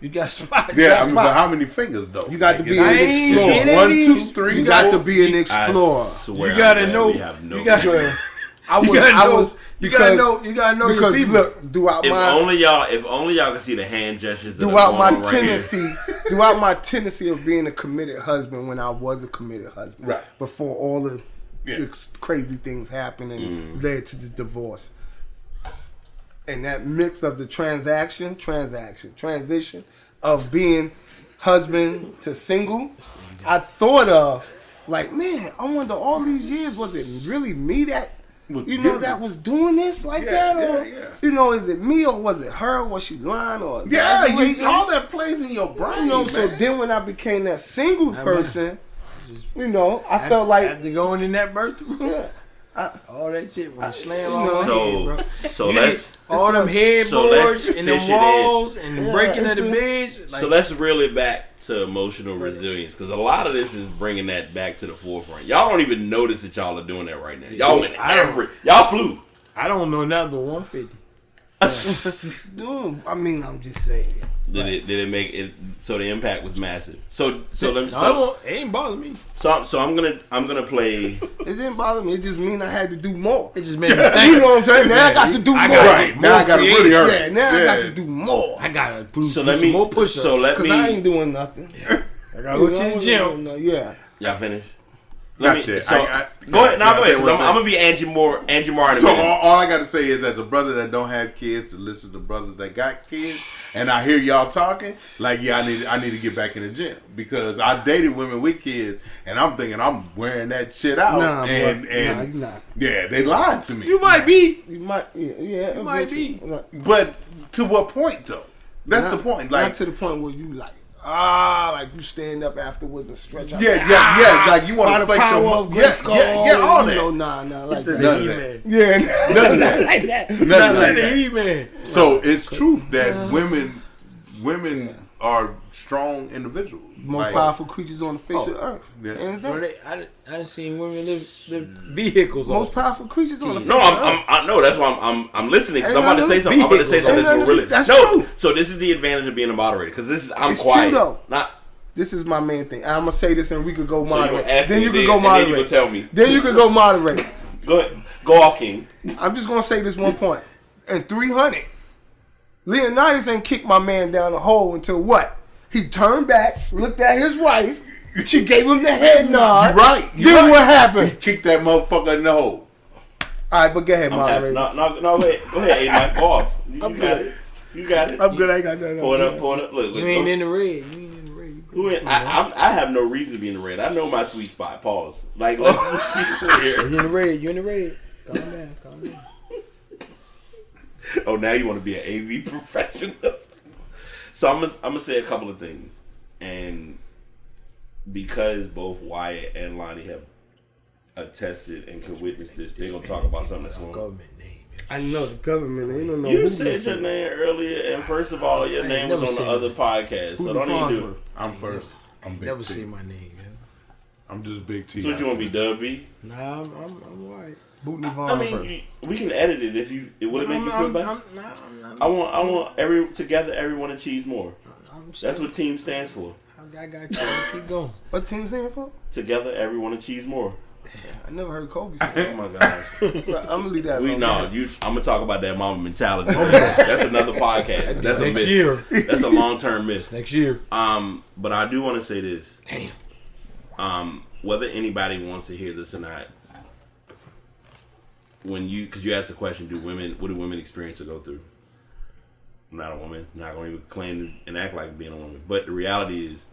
You got spots. Yeah, I mean, but how many fingers though? You got to be is an it explorer. getting 1, 2, these. 3, You got to 4? be an I explorer. swear You gotta I'm glad know. we have no You gotta. clue. I You was, gotta I know. was, You because, gotta know. You gotta know your because people. look, throughout If my only y'all can see the hand gestures that throughout are my going on right here. tendency, throughout my tendency of being a committed husband when I was a committed husband, Right. before all the Yeah. crazy things happened and led to the divorce, and that mix of the transition of being husband to single, I thought of like, man, I wonder all these years, was it really me that that was doing this like that, or is it me or was it her? Was she lying or Yeah, exaggerating? all that plays in your brain. So man. then when I became that single person, I felt like after going in that birth room, yeah, all that shit was slam you on know. my head, bro. So let's All them So headboards let's and them fish it walls and the Yeah, breaking of it's the a- beds. Like, so let's reel it back to emotional resilience, because a lot of this is bringing that back to the forefront. Y'all don't even notice that y'all are doing that right now. Y'all went y'all flew. I don't know nothing but 150. dude, I mean, I'm just saying. Did it make it? So the impact was massive. So let me. No, it ain't bother me. So I'm gonna play. It didn't bother me. It just mean I had to do more. It just made me think. You know what I'm saying? Now I got to do more. Right, now I got to really hurt. Yeah, now I got to do more. I gotta do So do let some me. more push-ups. So let Because I me. ain't doing nothing. I gotta go to the gym. Yeah. Y'all finish. Not yet. So I- go ahead. Now go ahead. I- 'Cause I'm gonna be Angie Moore in a So minute. all I got to say is, as a brother that don't have kids, to listen to brothers that got kids, and I hear y'all talking, like, yeah, I need to get back in the gym, because I dated women with kids, and I'm thinking I'm wearing that shit out, Nah, and bro. Nah, you not. yeah, they lied to me. You might be. You might, yeah. You might be. But to what point though? That's the point. Like, not to the point where you like you stand up afterwards and stretch out. yeah, like you want By to the flex power your of yeah, Grace Skull, all that. Nah, like that. None of that. Yeah, None of that. like that. None of Not like that. that. He-Man. So it's true that women are strong individuals. Most Like, powerful creatures on the face of the earth. Yeah. Hands Bro, down. I done seen women live vehicles Most off. powerful creatures on the face No, of the earth. I know. That's why I'm listening, because I'm Ain't about to say nothing something. I'm about to say Ain't something that's nothing really. That's no. true. So this is the advantage of being a moderator, because I'm It's quiet. true, though. Not. This is my main thing. I'm gonna say this and we could go So you moderate. gonna ask Then me you could then, go and then you moderate. gonna tell me. Then you could go moderate. Go ahead. Go off, King. I'm just gonna say this one point. In 300, Leonidas ain't kicked my man down the hole until what? He turned back, looked at his wife. She gave him the head nod. You're right. Then what happened? Kick that motherfucker in the hole. All right, but go ahead, I'm happy. moderator. No, go ahead, A-Mike. Go off. You got good. it. You got it. I'm good. I ain't got that. Pull it up. Pull it up. Look. You ain't in the red. You ain't in the red. Who in, I have no reason to be in the red. I know my sweet spot. Pause. Like, let's be clear. You in the red. You in the red. Calm down. Calm down. Oh, now you want to be an AV professional. So I'm gonna say a couple of things, and because both Wyatt and Lonnie have attested and could witness this, they're gonna talk about something that's going on. Government name. I know the government. They don't know You who said this your is. name earlier, and first of all, your name was never on the seen other podcast, so Who don't the even do Farnsworth? it. I'm first. I'm big Never T. seen my name. Man. I'm just big T. So what you want to be, Dub B? Nah, I'm white. Bootney I Vaughn. mean, we can edit it if you. Would it make you feel better? I want everyone to achieve more. That's what team stands for. I I got you. Keep going. What team stand for? Together, everyone achieves more. I never heard Kobe say that. Oh my gosh. I'm gonna leave that alone. I'm gonna talk about that mama mentality. That's another podcast. That's a Next myth. year. That's a long-term myth. Next year. But I do want to say this. Damn. Whether anybody wants to hear this or not, because you asked the question, what do women experience or go through? I'm not a woman. I'm not going to even claim and act like being a woman. But the reality is,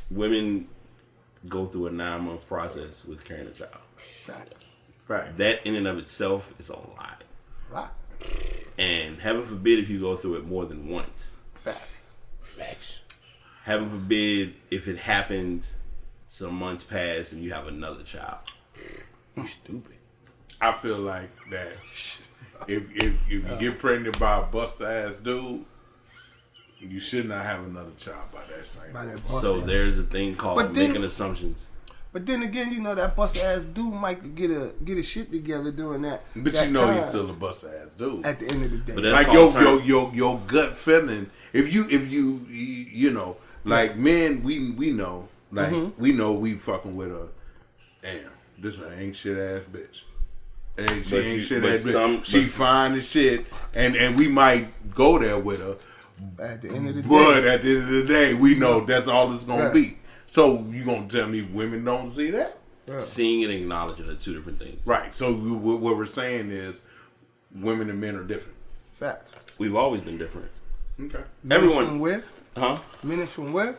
women go through a 9-month process with carrying a child. Right. That in and of itself is a lot. Right. And heaven forbid if you go through it more than once. Facts. Heaven forbid if it happens, some months pass and you have another child. You stupid. I feel like that if you get pregnant by a buster ass dude, you should not have another child by that same. So there's a thing called making assumptions. But then again, you know that buster ass dude might get a shit together doing that. But that you know time he's still a buster ass dude. at the end of the day. But that's Like your gut feeling. If you know, like men, we know, like we know we fucking with a damn. This ain't shit ass bitch. And she ain't shit ass bitch. She fine as shit, and we might go there with her. At the end of the day. But at the end of the day, we know that's all it's gonna be. So you gonna tell me women don't see that? Seeing and acknowledging are two different things. Right. So what we're saying is, women and men are different. Facts. We've always been different. Okay. Everyone. From where? Huh? Men is from where?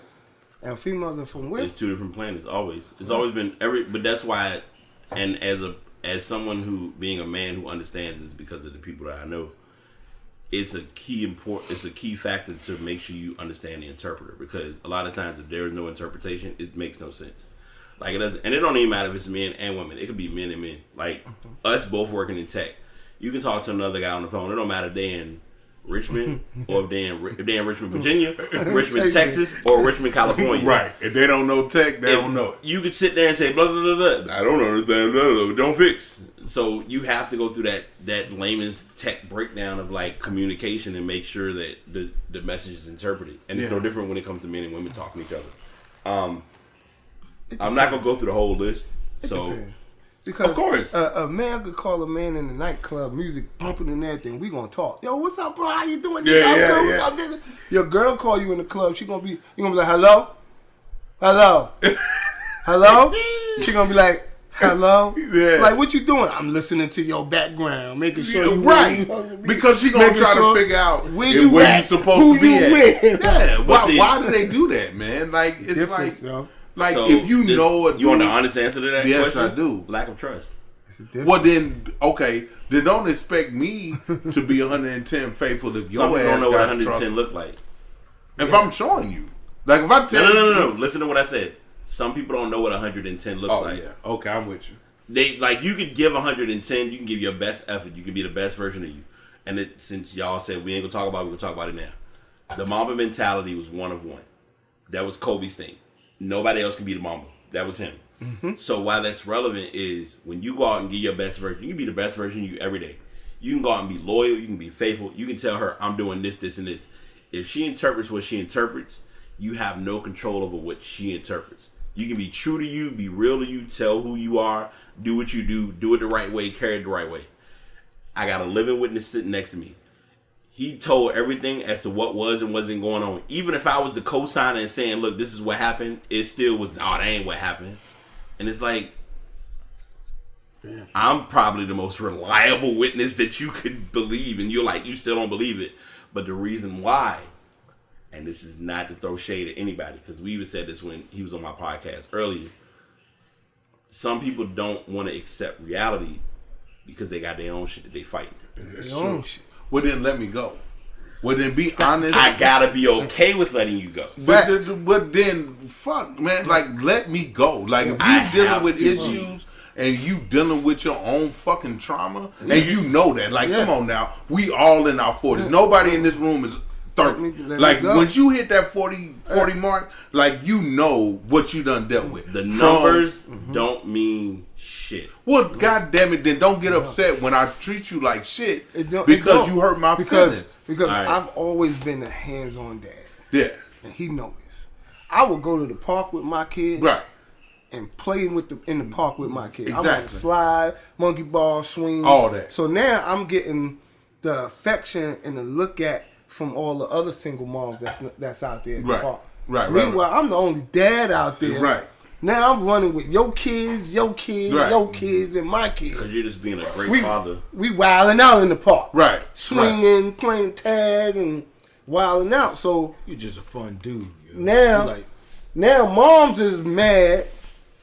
And females are from where? It's two different planets. Always. It's always been but that's why. And as someone who, being a man who understands this because of the people that I know, it's a key factor to make sure you understand the interpreter, because a lot of times if there is no interpretation, it makes no sense. Like it doesn't, and it don't even matter if it's men and women. It could be men and men. Like us both working in tech, you can talk to another guy on the phone. It don't matter if they in Richmond or if they in Richmond, Virginia, Richmond, Texas, or Richmond, California. Right. If they don't know tech, they don't know it. You could sit there and say blah blah blah blah. I don't understand. Blah, blah, blah, don't fix. So you have to go through that layman's tech breakdown of like communication and make sure that the message is interpreted. And it's no different when it comes to men and women talking to each other. I'm not gonna go through the whole list. Because of course, a man could call a man in the nightclub, music pumping and everything. We gonna talk. Yo, what's up, bro? How you doing? What's up, nigga? Your girl call you in the club. You gonna be like, hello, hello. She gonna be like, hello. Yeah. Like, what you doing? I'm listening to your background, making sure you right. Because she gonna try to figure out where you supposed to be at. Yeah. Why do they do that, man? Like it's difference, like. Yo. Like if you know a dude, you want the honest answer to that question? Yes, I do. Lack of trust. Well then, okay, then don't expect me to be 110 faithful if your Some people ass don't know what got 110 trust. look like. If I'm showing you, like if I tell no. Listen to what I said. Some people don't know what 110 looks like. Yeah, okay, I'm with you. They like you could give 110. You can give your best effort. You can be the best version of you. And since y'all said we ain't gonna talk about it, we're gonna talk about it now. The Mamba mentality was one of one. That was Kobe's thing. Nobody else can be the Mamba. That was him. Mm-hmm. So why that's relevant is when you go out and give your best version, you can be the best version of you every day. You can go out and be loyal. You can be faithful. You can tell her, I'm doing this, this, and this. If she interprets what she interprets, you have no control over what she interprets. You can be true to you, be real to you, tell who you are, do what you do it the right way, carry it the right way. I got a living witness sitting next to me. He told everything as to what was and wasn't going on. Even if I was the co-signer and saying, look, this is what happened, it still was, that ain't what happened. And it's like, I'm probably the most reliable witness that you could believe. And you're like, you still don't believe it. But the reason why, and this is not to throw shade at anybody, because we even said this when he was on my podcast earlier. Some people don't want to accept reality because they got their own shit that they fighting. Their own shit. Well, then let me go. Well, then be honest. I gotta be okay with letting you go. But then, fuck, man. Like, let me go. Like, if you dealing with issues and you dealing with your own fucking trauma, and you know that, like, come on now. We all in our 40s. Nobody in this room is 30. Like, once you hit that 40 mark, like, you know what you done dealt with. The numbers don't mean shit. Well, goddamn it, then don't get upset when I treat you like shit because you hurt my feelings. Because right. I've always been a hands-on dad. Yeah. And he knows this. I would go to the park with my kids. Right. And play in the park with my kids. Exactly. I want to slide, monkey ball, swing. All that. So now I'm getting the affection and the look at from all the other single moms that's out there in the park. Right. Meanwhile, I'm the only dad out there. Right. Now I'm running with your kids, your kids, and my kids. Because you're just being a great father. We wilding out in the park. Right. Swinging, playing tag, and wilding out. So You're just a fun dude. Now moms is mad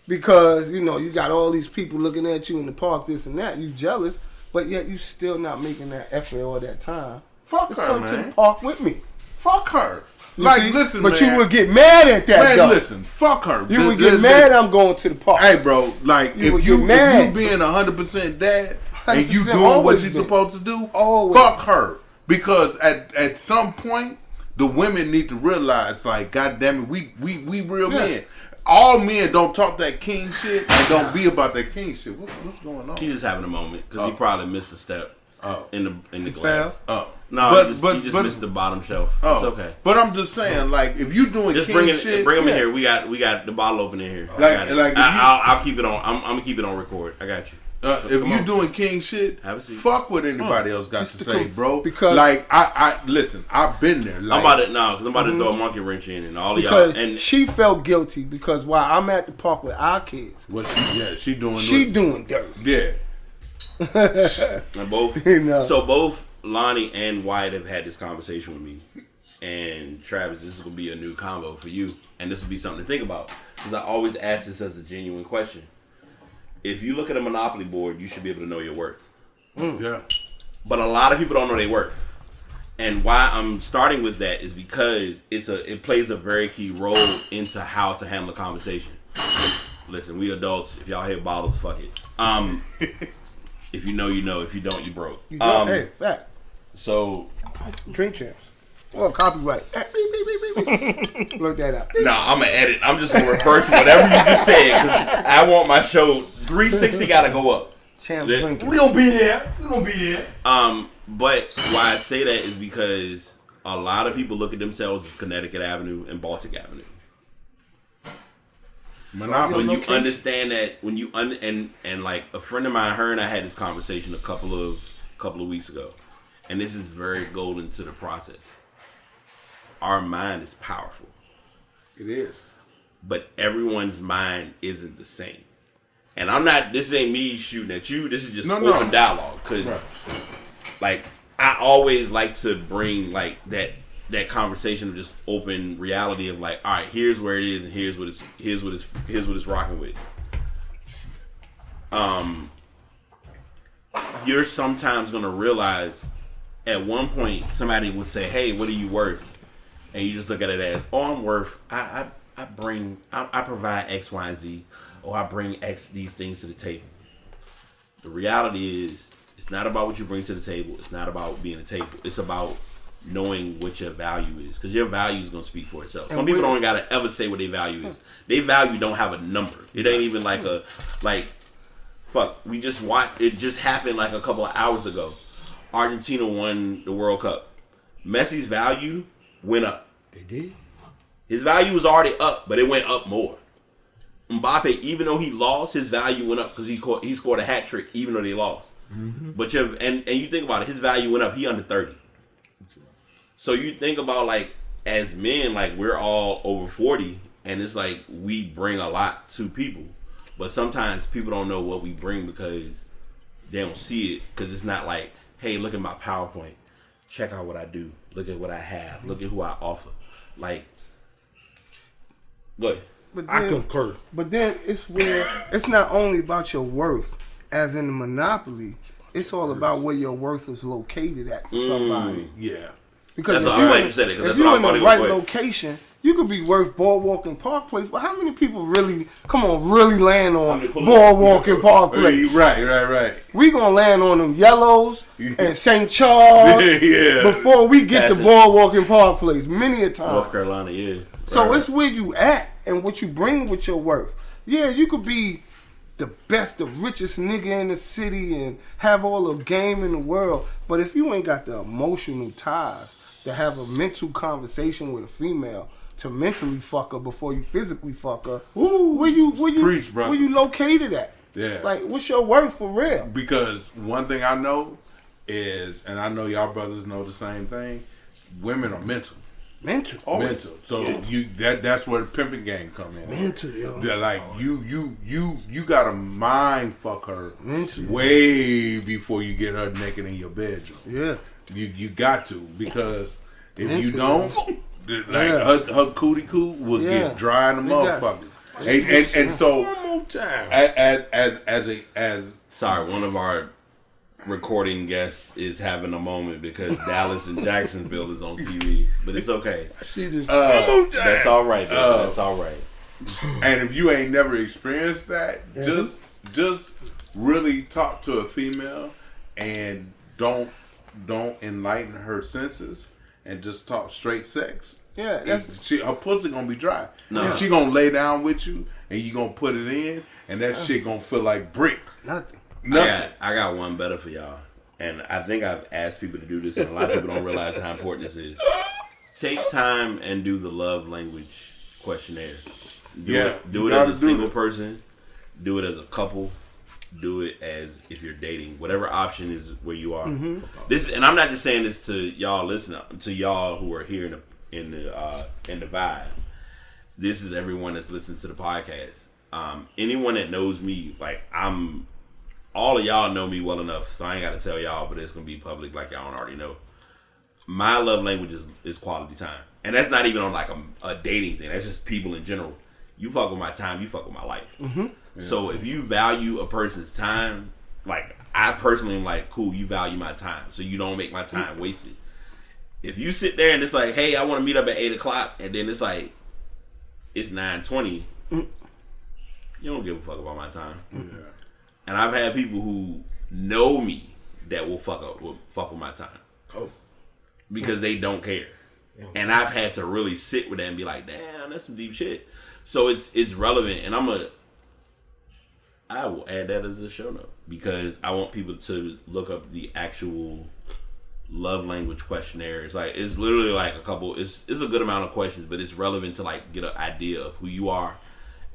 because, you know, you got all these people looking at you in the park, this and that. You jealous, but yet you still not making that effort all that time. Fuck to her, come man. to the park with me. Fuck her. See? Listen, but man. you would get mad at that, Man, though. listen. Fuck her. You would get mad I'm going to the park. Hey, bro. Like, You would if get you mad. being 100% dad and you 100% doing what always you're been. supposed to do, Always. fuck her. Because at some point, the women need to realize, like, God damn it, we real men. All men don't talk that king shit and don't be about that king shit. What's going on? He's just having a moment because he probably missed a step in the glass. Oh. No, he just missed the bottom shelf. It's okay. But I'm just saying, like, if you doing Just king bring shit, him in here. We got the bottle opener here. Like, I'll keep it on. I'm gonna keep it on record. I got you. if you doing king shit, Have a seat. fuck what anybody else got Just to to say, come- bro. because- like I listen, I've been there. Like, I'm about to throw a monkey wrench in and all of y'all. Because And she felt guilty because while I'm at the park with our kids, what she doing? she doing dirty. Yeah. and both. You know. So both Lonnie and Wyatt have had this conversation with me. And Travis, this is gonna be a new convo for you, and this will be something to think about because I always ask this as a genuine question. If you look at a Monopoly board, you should be able to know your worth. Yeah. But a lot of people don't know their worth. And why I'm starting with that is because it plays a very key role into how to handle a conversation. Listen, we adults. If y'all hit bottles, fuck it. If you know, you know. If you don't, you broke. You don't, hey, fact. So Drink champs. Oh, copyright. Look that up. no, I'm gonna edit. I'm just gonna reverse whatever you just said because I want my show 360 gotta go up. Champs Yeah. drinking. We gonna be there. We gonna be there. But why I say that is because a lot of people look at themselves as Connecticut Avenue and Baltic Avenue. Monopoly. When you location. understand that, when you and like a friend of mine, her and I had this conversation a couple of weeks ago, and this is very golden to the process. Our mind is powerful, It is. but everyone's mind isn't the same. And I'm not. This ain't me shooting at you. This is just open dialogue because, like, I always like to bring like that conversation of just open reality of like, all right, here's where it is, and here's what it's rocking with. You're sometimes gonna realize at one point somebody would say, "Hey, what are you worth?" And you just look at it as, "Oh, I'm worth. I provide X, Y, and Z, or I bring these things to the table." The reality is, it's not about what you bring to the table. It's not about being a table. It's about knowing what your value is, because your value is gonna speak for itself. Some people don't gotta ever say what their value is. Their value don't have a number. It ain't even like fuck. We just watched. It just happened like a couple of hours ago. Argentina won the World Cup. Messi's value went up. They did. His value was already up, but it went up more. Mbappe, even though he lost, his value went up because he scored a hat trick, even though they lost. Mm-hmm. But and you think about it, his value went up. He under 30. So you think about like as men, like we're all over 40, and it's like we bring a lot to people. But sometimes people don't know what we bring because they don't see it, because it's not like, hey, look at my PowerPoint. Check out what I do. Look at what I have. Look at who I offer. Like, go ahead. But I then, concur. But then it's where it's not only about your worth, as in the Monopoly. It's all about where your worth is located at to somebody. Yeah. Because That's if what I'm you're glad you said it, 'cause if that's you're what in I'm the about right to go with. location, you could be worth Boardwalk and Park Place. But how many people really land on Boardwalk and Park Place? Right. We gonna land on them Yellows and St. Charles Yeah. before we get to That's it. Boardwalk and Park Place many a time. North Carolina, yeah. So Right. it's where you at and what you bring with your worth. Yeah, you could be the best, the richest nigga in the city and have all the game in the world, but if you ain't got the emotional ties to have a mental conversation with a female, to mentally fuck her before you physically fuck her. Ooh, Where you preach, brother. where you located at? Yeah. Like, what's your worth for real? Because one thing I know is, and I know y'all brothers know the same thing, women are mental. Mental. Mental. So that's where the pimping game come in. Mental, yo. They're like you gotta mind fuck her Mental. way before you get her naked in your bedroom. Yeah. You got to, because if Mental, you don't, her cootie coo will get dry in the motherfucker. And so One more time. as Sorry, one of our recording guests is having a moment because Dallas and Jacksonville is on TV, but it's okay. That's all right. That's all right. and if you ain't never experienced that, just really talk to a female and don't enlighten her senses and just talk straight sex. Yeah, Her pussy gonna be dry. No. And she gonna lay down with you and you gonna put it in and that shit gonna feel like brick. nothing. I got one better for y'all. And I think I've asked people to do this, and a lot of people don't realize how important this is. Take time and do the love language questionnaire. Do it as a single person. Do it as a couple. Do it as if you're dating. Whatever option is where you are. This, and I'm not just saying this to y'all listening, to y'all who are here in the vibe. This is everyone that's listening to the podcast. Anyone that knows me, like all of y'all know me well enough, so I ain't got to tell y'all, but it's going to be public like y'all don't already know. My love language is quality time. And that's not even on like a dating thing. That's just people in general. You fuck with my time, you fuck with my life. Yeah. So if you value a person's time, like I personally am like, cool, you value my time, so you don't make my time wasted. If you sit there and it's like, hey, I want to meet up at 8 o'clock, and then it's like, it's 9:20, you don't give a fuck about my time. Yeah. And I've had people who know me that will fuck with my time. Oh. Because they don't care. And I've had to really sit with that and be like, damn, that's some deep shit. So it's relevant, and I will add that as a show note because I want people to look up the actual love language questionnaire. It's like, it's literally like it's a good amount of questions, but it's relevant to like get an idea of who you are,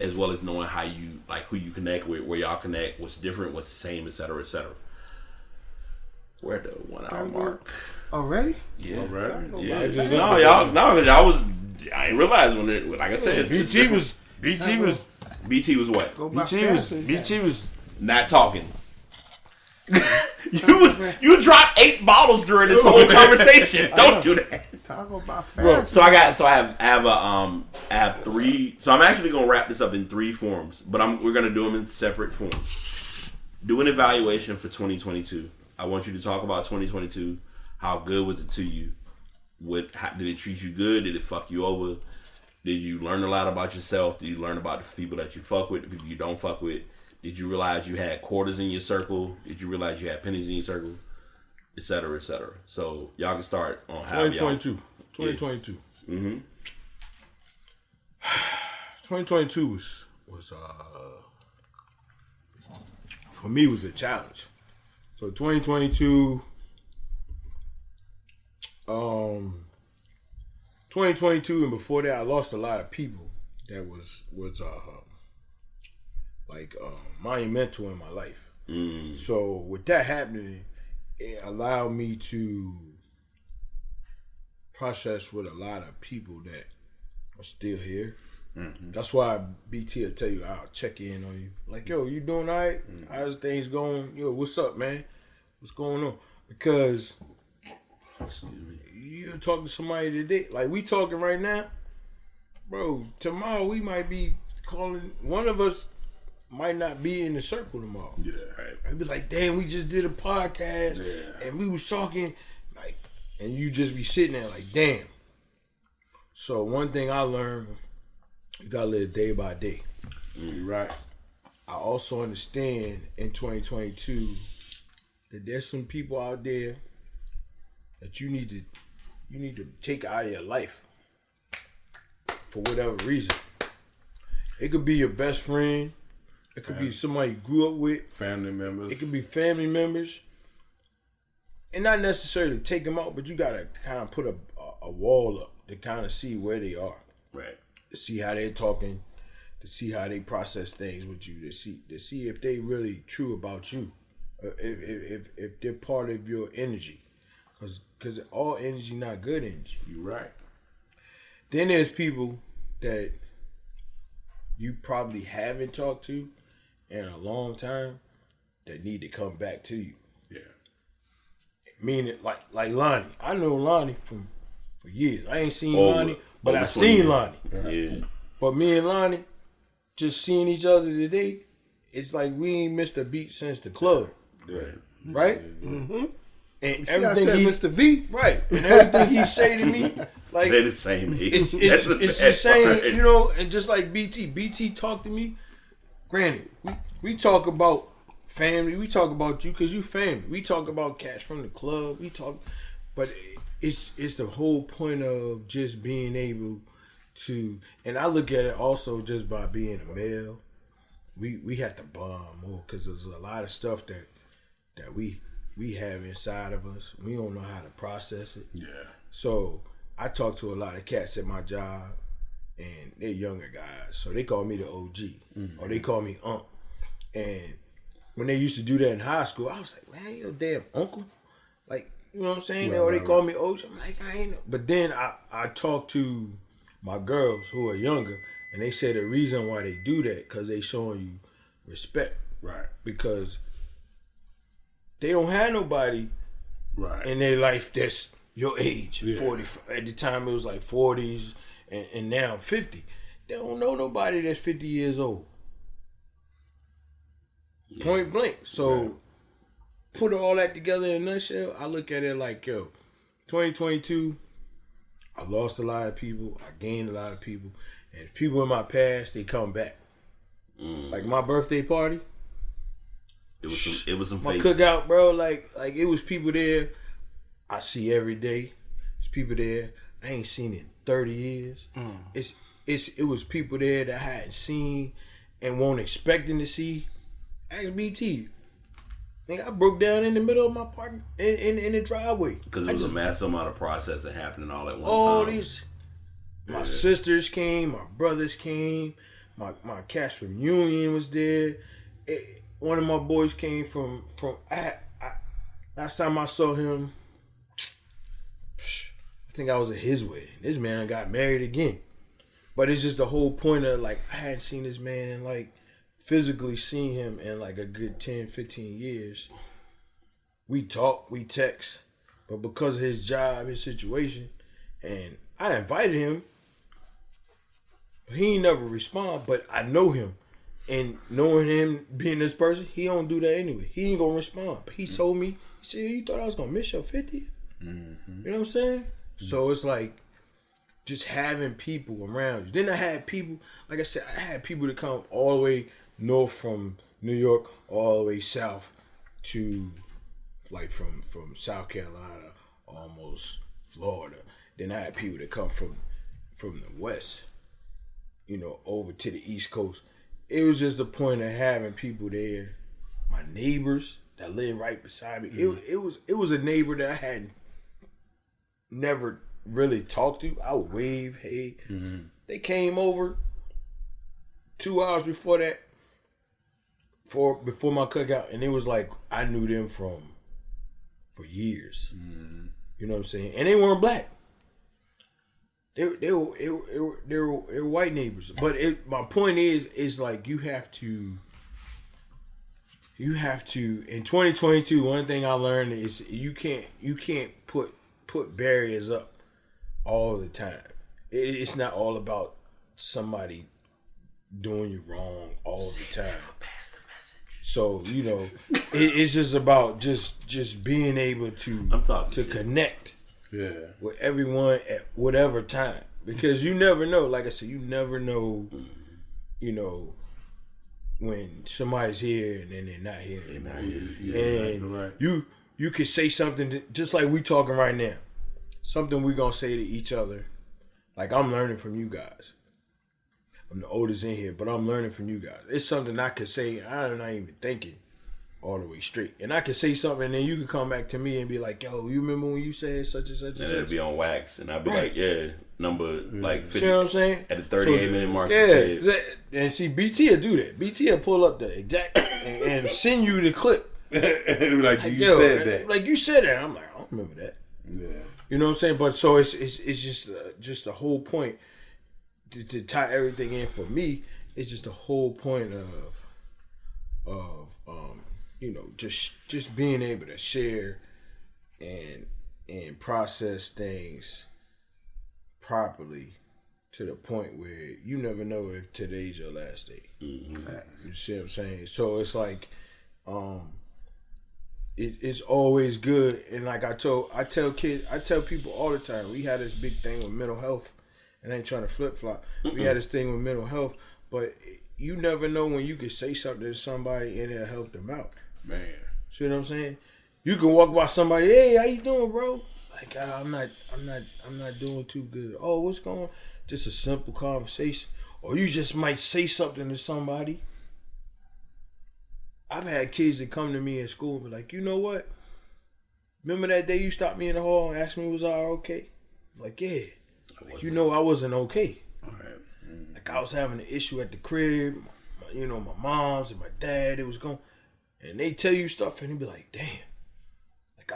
as well as knowing how you, like, who you connect with, where y'all connect, what's different, what's the same, etc., etc. We're at the 1 hour mark. Already? Yeah. Already? Yeah. Because I didn't realize when it, like I said, BT was what? BT was not talking. you dropped 8 bottles during this whole conversation. Don't do that. Talk about fast. So I have 3. So I'm actually gonna wrap this up in 3 forms, but we're gonna do them in separate forms. Do an evaluation for 2022. I want you to talk about 2022. How good was it to you? Did it treat you good? Did it fuck you over? Did you learn a lot about yourself? Did you learn about the people that you fuck with, the people you don't fuck with? Did you realize you had quarters in your circle? Did you realize you had pennies in your circle? Et cetera, et cetera. So y'all can start on how 2022. 2022. Yeah. Mm-hmm. 2022 was for me was a challenge. So 2022, 2022 and before that, I lost a lot of people that was monumental in my life. So with that happening, it allowed me to process with a lot of people that are still here. Mm-hmm. That's why BT will tell you, I'll check in on you. Like, yo, you doing all right? Mm-hmm. How's things going? Yo, what's up, man? What's going on? Because you talking to somebody today, like we talking right now, bro, tomorrow we might be calling, one of us might not be in the circle tomorrow. Yeah, right. I'd be like, damn, we just did a podcast and we was talking, like, and you just be sitting there like, damn. So one thing I learned, you gotta live day by day. You're right. I also understand in 2022 that there's some people out there that you need to take out of your life for whatever reason. It could be your best friend. It could be somebody you grew up with. Family members. It could be family members. And not necessarily take them out, but you gotta kind of put a wall up to kind of see where they are. Right. To see how they're talking, to see how they process things with you, to see if they really true about you, if they're part of your energy, because all energy not good energy. You're right. Then there's people that you probably haven't talked to in a long time that need to come back to you. Yeah. Meaning like Lonnie. I know Lonnie for years. I ain't seen Over- Lonnie, but over I 20 seen years. Lonnie. Yeah. But me and Lonnie, just seeing each other today, it's like we ain't missed a beat since the club. Right. Right? Mm-hmm. And See, I everything said he Mr. V. right. And everything he say to me, like They're the same age. it's the best same, part. you know, and just like BT talk to me, granted, we talk about family, we talk about you because you family. We talk about cash from the club, but it's the whole point of just being able to, and I look at it also just by being a male, we have to bond more because there's a lot of stuff that we have inside of us. We don't know how to process it. Yeah. So I talk to a lot of cats at my job, and they're younger guys, so they call me the OG, or they call me Unc. And when they used to do that in high school, I was like, man, you a damn uncle, like, you know what I'm saying? Or they call me OG. I'm like, I ain't know. But then I talked to my girls who are younger, and they said the reason why they do that because they showing you respect, Right. because they don't have nobody Right. in their life that's your age. Yeah. 40 at the time it was like 40s, and now 50. They don't know nobody that's 50 years old. Point blank. So put all that together in a nutshell, I look at it like, yo, 2022, I lost a lot of people, I gained a lot of people, and people in my past, they come back. Like my birthday party, It was some my faces. cookout, bro, like it was people there I see every day. There's people there I ain't seen in 30 years. It was people there that I hadn't seen and weren't expecting to see. Ask BT. Nigga, I broke down in the middle of my park in the driveway. Because it was a massive amount of processing happening all at one All time. these, my sisters came, my brothers came, my cats from Union was there. One of my boys came from last time I saw him, I think I was at his wedding. This man got married again. But it's just the whole point of, like, I hadn't seen this man and, like, physically seen him in, like, a good 10, 15 years. We talk, we text, but because of his job, his situation, and I invited him, but he ain't never respond, but I know him. And knowing him being this person, he don't do that anyway. He ain't gonna respond. But he told me, he said, you thought I was gonna miss your 50th? Mm-hmm. You know what I'm saying? Mm-hmm. So it's like just having people around you. Then I had people, like I said, I had people that come all the way north from New York, all the way south to like from South Carolina, almost Florida. Then I had people that come from the west, you know, over to the East Coast. It was just the point of having people there. My neighbors that live right beside me. Mm-hmm. It was a neighbor that I had never really talked to. I would wave, hey. Mm-hmm. They came over 2 hours before that, before my cookout, and it was like I knew them for years. Mm-hmm. You know what I'm saying? And they weren't black. They were white neighbors. But my point is like you have to in 2022, one thing I learned is you can't put barriers up all the time. It's not all about somebody doing you wrong all the time. So, you know, it's just about just being able to connect with everyone at whatever time. Because you never know, like I said, you never know, you know, when somebody's here and then they're not here anymore. And right. You could say something just like we talking right now. Something we gonna say to each other. Like I'm learning from you guys. I'm the oldest in here, but I'm learning from you guys. It's something I could say. I'm not even thinking all the way straight. And I can say something, and then you can come back to me and be like, yo, you remember when you said such and such and such? And it'll be on wax. And I'll be like, yeah, number like 50. You know what I'm saying? At the 38-minute mark. Yeah. And see, BT will do that. BT will pull up the exact and send you the clip. Like you said that. Like you said that. I'm like, I don't remember that. Yeah. You know what I'm saying? But so it's just the whole point to tie everything in for me. It's just the whole point of you know, just being able to share and process things properly to the point where you never know if today's your last day. Mm-hmm. You see what I'm saying? So it's like it's always good. And like I tell people all the time, we had this big thing with mental health, and I ain't trying to flip flop. We had this thing with mental health, but you never know when you can say something to somebody and it'll help them out. Man. See what I'm saying? You can walk by somebody, hey, how you doing, bro? Like, I'm not doing too good. Oh, what's going on? Just a simple conversation. Or you just might say something to somebody. I've had kids that come to me at school and be like, you know what? Remember that day you stopped me in the hall and asked me was I okay? I'm like, yeah. Like, you know I wasn't okay. Like, I was having an issue at the crib. You know, my mom's and my dad, it was going. And they tell you stuff and they be like, damn. Like,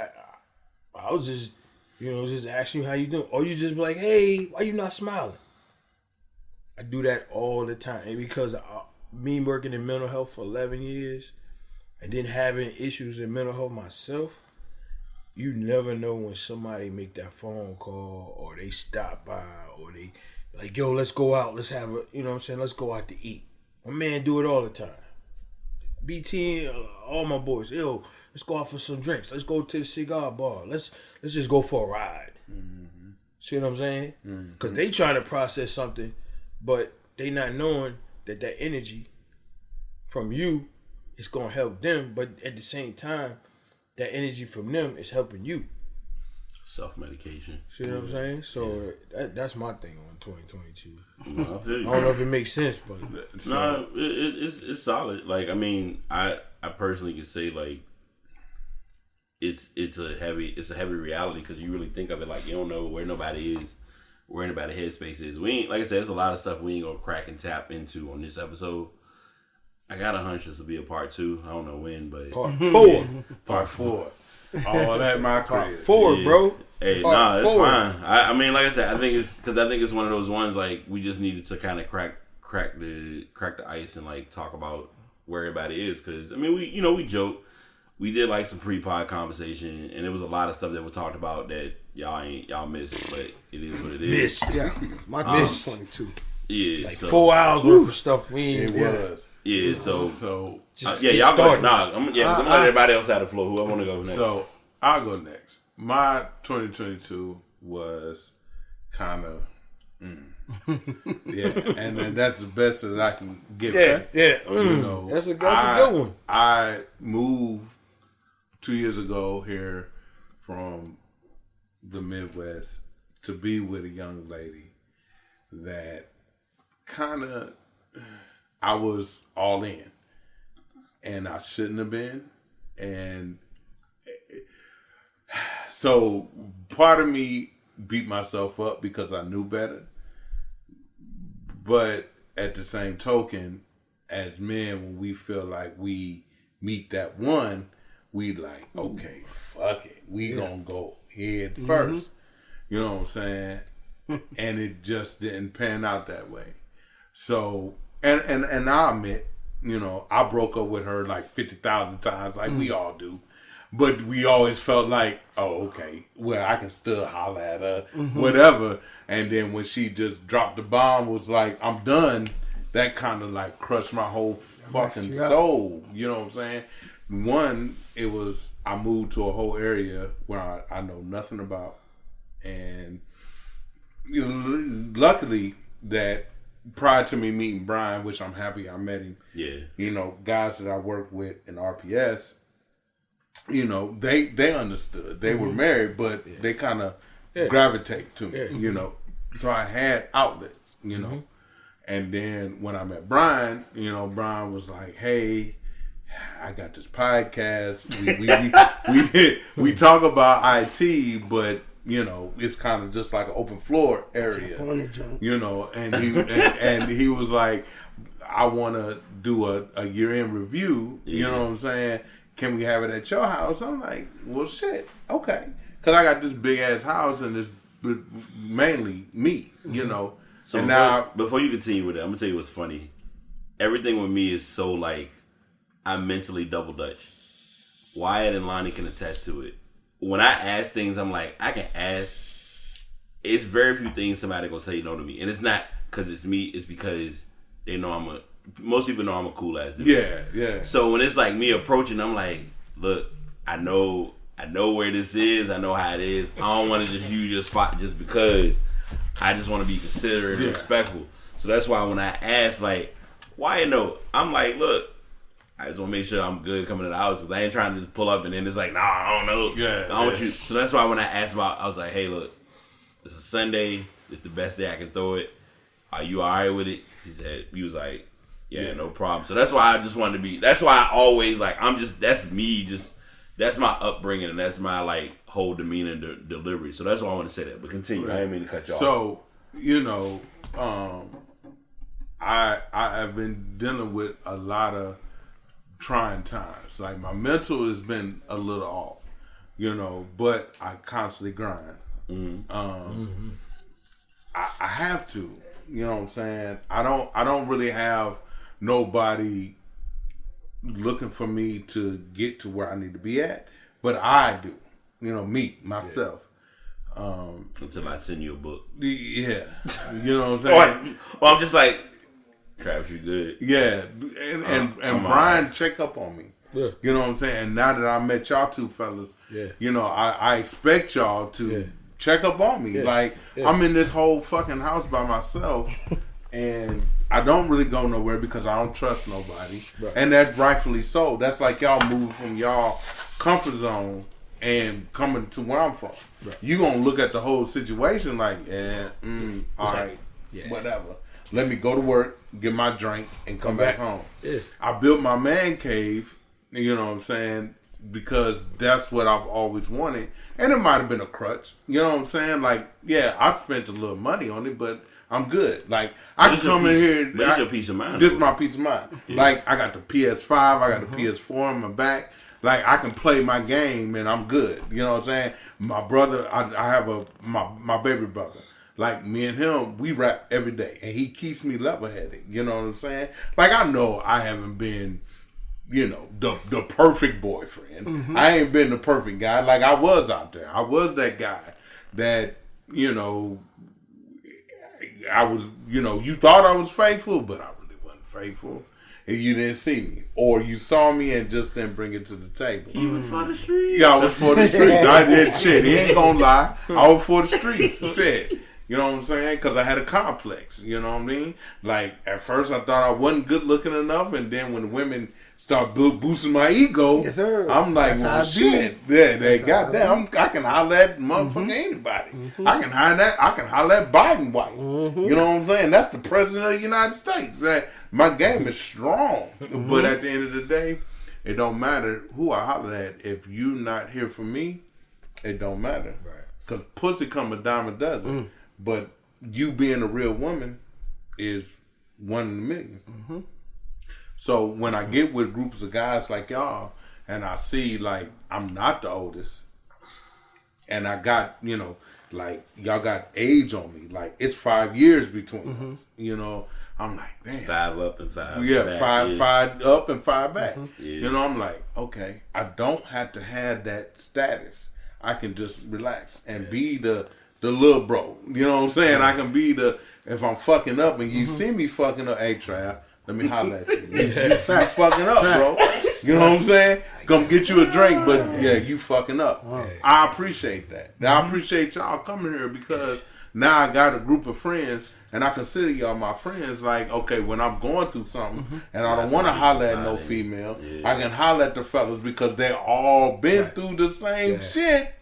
I was just, you know, just asking you how you doing. Or you just be like, hey, why you not smiling? I do that all the time. And because me working in mental health for 11 years and then having issues in mental health myself, you never know when somebody make that phone call or they stop by or they like, yo, let's go out. Let's have a, you know what I'm saying? Let's go out to eat. My man do it all the time. BT, all my boys, yo, let's go out for some drinks. Let's go to the cigar bar. Let's just go for a ride. Mm-hmm. See what I'm saying? Because they trying to process something, but they not knowing that energy from you is going to help them, but at the same time, that energy from them is helping you. Self-medication. See what I'm saying? So that's my thing on 2022. No, I don't know if it makes sense, but no, it's solid. Like, I mean, I personally can say like it's a heavy reality because you really think of it like you don't know where nobody is, where anybody's headspace is. We ain't, like I said, there's a lot of stuff we ain't gonna crack and tap into on this episode. I got a hunch this will be a part 2. I don't know when, but part 4. All that my part 4, bro. Hey, part it's fine. I mean, like I said, I think it's one of those ones like we just needed to kind of crack the ice and like talk about where everybody is because I mean we joke, we did like some pre-pod conversation and there was a lot of stuff that we talked about that y'all missed, but it is what it is. Yeah, my 22. Yeah, like 4 hours worth of stuff we ain't. It was. Yeah, so y'all go. I'm gonna let everybody else have the floor. Who I want to go next? So I'll go next. My 2022 was kind of, yeah, and then that's the best that I can give. Yeah. You know, that's a good one. I moved 2 years ago here from the Midwest to be with a young lady that kind of I was all in, and I shouldn't have been, and so part of me beat myself up because I knew better, but at the same token, as men, when we feel like we meet that one, we like, okay, fuck it, we gonna go head first. You know what I'm saying? And it just didn't pan out that way. So, and I admit, you know, I broke up with her like 50,000 times, like we all do. But we always felt like, oh, okay, well, I can still holler at her, whatever. And then when she just dropped the bomb, was like, I'm done. That kind of like crushed my whole fucking soul. You know what I'm saying? One, it was, I moved to a whole area where I know nothing about. And you know, luckily that prior to me meeting Brian, which I'm happy I met him. Yeah. You know, guys that I worked with in RPS, you know, they understood. They were married, but they kind of gravitate to me, you know. So I had outlets, you know. And then when I met Brian, you know, Brian was like, hey, I got this podcast. We talk about IT, but you know, it's kind of just like an open floor area. You know, and he was like, I want to do a year-end review. You know what I'm saying? Can we have it at your house? I'm like, well, shit, okay. Because I got this big-ass house and it's mainly me, you know. So and now, before you continue with it, I'm going to tell you what's funny. Everything with me is so, like, I'm mentally double Dutch. Wyatt and Lonnie can attest to it. When I ask things, I'm like, I can ask. It's very few things somebody going to say no to me. And it's not because it's me. It's because they know most people know I'm a cool ass dude. Yeah. So when it's like me approaching, I'm like, look, I know where this is. I know how it is. I don't want to just use your spot just because. I just want to be considerate and respectful. So that's why when I ask, like, why you know, I'm like, look, I just want to make sure I'm good coming to the house because I ain't trying to just pull up and then it's like, nah, I don't know. I don't want you. So that's why when I asked about, I was like, hey, look, it's a Sunday. It's the best day I can throw it. Are you all right with it? He was like, yeah, no problem. So that's why I just wanted to be. That's why I always like. That's me. That's my upbringing and that's my like whole demeanor and delivery. So that's why I want to say that. But continue. I didn't mean to cut you off. So you know, I have been dealing with a lot of trying times. Like my mental has been a little off, you know, but I constantly grind. I have to. You know what I'm saying? I don't really have nobody looking for me to get to where I need to be at, but I do. You know, myself. Until I send you a book. Yeah. You know what I'm saying? Well, I'm just like, Travis, you good? Yeah. And Brian check up on me. Yeah. You know what I'm saying? And now that I met y'all two fellas, you know, I expect y'all to check up on me. Like, I'm in this whole fucking house by myself, and I don't really go nowhere because I don't trust nobody. Right. And that's rightfully so. That's like y'all moving from y'all comfort zone and coming to where I'm from. Right. You gonna look at the whole situation like, all right, whatever. Let me go to work, get my drink, and come back home. Yeah. I built my man cave, you know what I'm saying, because that's what I've always wanted. And it might have been a crutch. You know what I'm saying? Like, yeah, I spent a little money on it, but I'm good. Like, I can come in here. But it's your peace of mind. This is my peace of mind. Yeah. Like, I got the PS5, I got the PS4 in my back. Like, I can play my game and I'm good. You know what I'm saying? My brother, I have my baby brother. Like, me and him, we rap every day. And he keeps me level-headed. You know what I'm saying? Like, I know I haven't been, you know, the perfect boyfriend. Mm-hmm. I ain't been the perfect guy. Like, I was out there. I was that guy that, you know, I was, you know, you thought I was faithful, but I really wasn't faithful. And you didn't see me. Or you saw me and just didn't bring it to the table. He was for the streets. Yeah, I was for the streets. I did shit. He ain't gonna lie. I was for the streets. Shit. You know what I'm saying? Because I had a complex. You know what I mean? Like, at first I thought I wasn't good looking enough. And then when women start boosting my ego, yes, sir. I'm like, well, shit. Yeah, they goddamn. I can holler at motherfucking anybody. Mm-hmm. I can holler at Biden wife. Mm-hmm. You know what I'm saying? That's the president of the United States. My game is strong. Mm-hmm. But at the end of the day, it don't matter who I holler at. If you not here for me, it don't matter. Right. Because pussy come a dime a dozen. But you being a real woman is 1 in a million. Mm-hmm. So when I get with groups of guys like y'all, and I see like I'm not the oldest, and I got, you know, like y'all got age on me, like it's 5 years between us, you know, I'm like, damn. 5 up and 5 back. Five up and 5 back. Mm-hmm. Yeah. You know, I'm like, okay, I don't have to have that status. I can just relax and be the little bro. You know what I'm saying? I can be if I'm fucking up and you see me fucking up, hey, Trav, let me holler at you. You fucking up, bro. You know what I'm saying? Come get you a drink, but yeah, you fucking up. I appreciate that. Now, I appreciate y'all coming here because now I got a group of friends and I consider y'all my friends. Like, okay, when I'm going through something and I don't want to holler at no female, I can holler at the fellas because they all been through the same shit.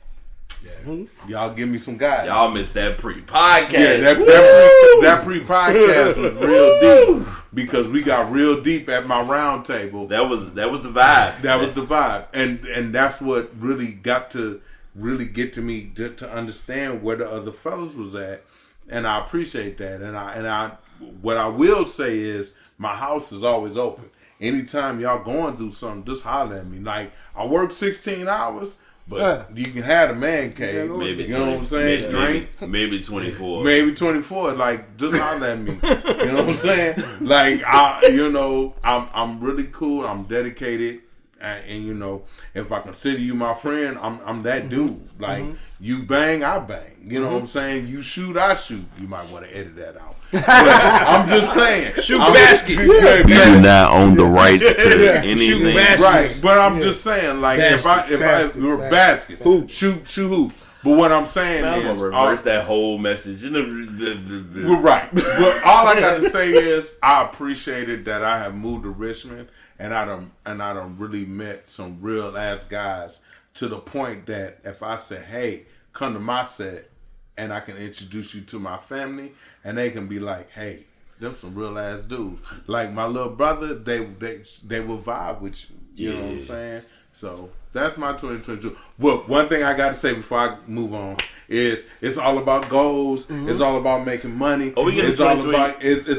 Y'all give me some guys. Y'all missed that pre-podcast. Yeah, that pre-podcast was real deep because we got real deep at my round table. That was the vibe. That was the vibe, and that's what really got to really get to me to understand where the other fellas was at, and I appreciate that. And I what I will say is my house is always open. Anytime y'all going through something, just holler at me. Like I work 16 hours. But you can have a man cave. Maybe you know what I'm saying? Maybe 24. Maybe 24. Like, just holler at me. You know what I'm saying? Like, I'm really cool. I'm dedicated. And you know, if I consider you my friend, I'm that dude. Like, you bang, I bang. You know what I'm saying? You shoot, I shoot. You might want to edit that out. But I'm just saying. Shoot basket. You do not own the rights to anything. Right. But I'm just saying, like, if I were basket, shoot who? But what I'm saying I'm is, gonna reverse that whole message. We're right. But all I got to say is, I appreciated that I have moved to Richmond, and I done really met some real ass guys to the point that if I say, hey, come to my set, and I can introduce you to my family, and they can be like, hey, them some real ass dudes. Like my little brother, they will vibe with you. You know what I'm saying? So that's my 2022. Well, one thing I got to say before I move on is it's all about goals. It's all about making money. It's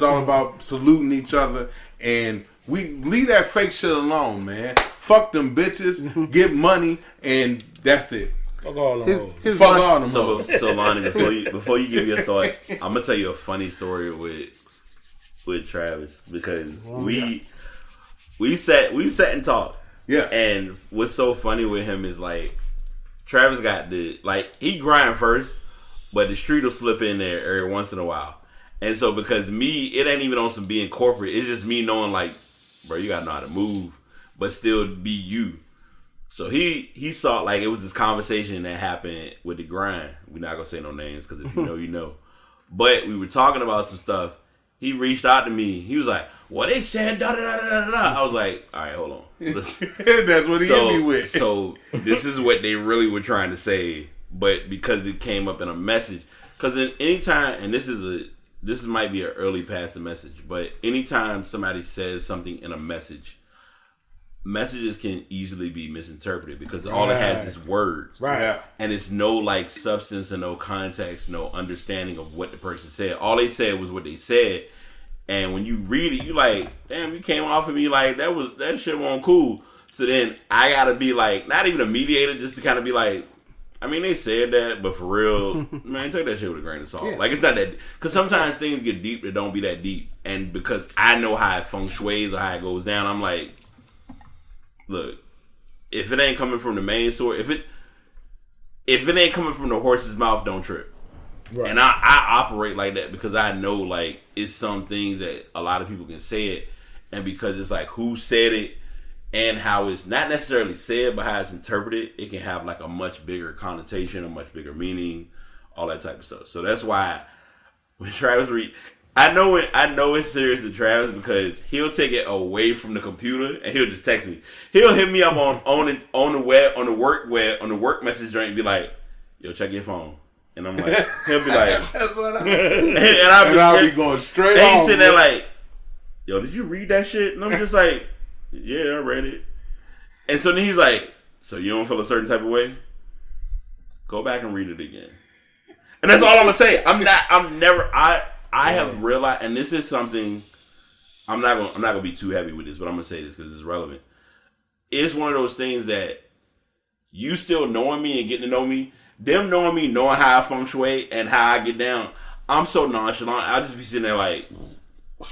all about saluting each other, and we leave that fake shit alone, man. Fuck them bitches, get money, and that's it. Fuck all the hoes. Fuck all them hoes. So Lonnie, before you give your thought, I'm gonna tell you a funny story with Travis because we sat and talked. Yeah. And what's so funny with him is like Travis got he grind first, but the street will slip in there every once in a while. And so because it ain't even on some being corporate. It's just me knowing like, bro, you gotta know how to move, but still be you. So he saw like it was this conversation that happened with the grind. We're not gonna say no names because if you know, you know. But we were talking about some stuff. He reached out to me. He was like, "Well, they said da da da da da." I was like, "All right, hold on." That's what he hit me with. So this is what they really were trying to say, but because it came up in a message, because anytime, and this might be an early passing message, but anytime somebody says something in a message, messages can easily be misinterpreted because all it has is words, right? And it's no like substance and no context, no understanding of what the person said. All they said was what they said, and when you read it, you like, damn, you came off of me like that shit wasn't cool. So then I gotta be like, not even a mediator, just to kind of be like, I mean, they said that, but for real, man, take that shit with a grain of salt. Yeah. Like, it's not that, because sometimes things get deep that don't be that deep, and because I know how it feng shuis or how it goes down, I'm like, look, if it ain't coming from the main source, if it ain't coming from the horse's mouth, don't trip. Right. And I operate like that because I know like it's some things that a lot of people can say it, and because it's like who said it and how it's not necessarily said, but how it's interpreted, it can have like a much bigger connotation, a much bigger meaning, all that type of stuff. So that's why when Travis read, I know it's serious with Travis because he'll take it away from the computer and he'll just text me. He'll hit me up on the web, on the work message joint and be like, "Yo, check your phone." And I'm like, he'll be like, "That's what I." and I'll be going straight. And he's sitting there like, "Yo, did you read that shit?" And I'm just like, "Yeah, I read it." And so then he's like, "So you don't feel a certain type of way? Go back and read it again." And that's all I'm gonna say. I have realized, and this is something I'm not gonna be too heavy with this, but I'm gonna say this because it's relevant. It's one of those things that you still knowing me and getting to know me, them knowing me, knowing how I feng shui and how I get down. I'm so nonchalant. I'll just be sitting there like,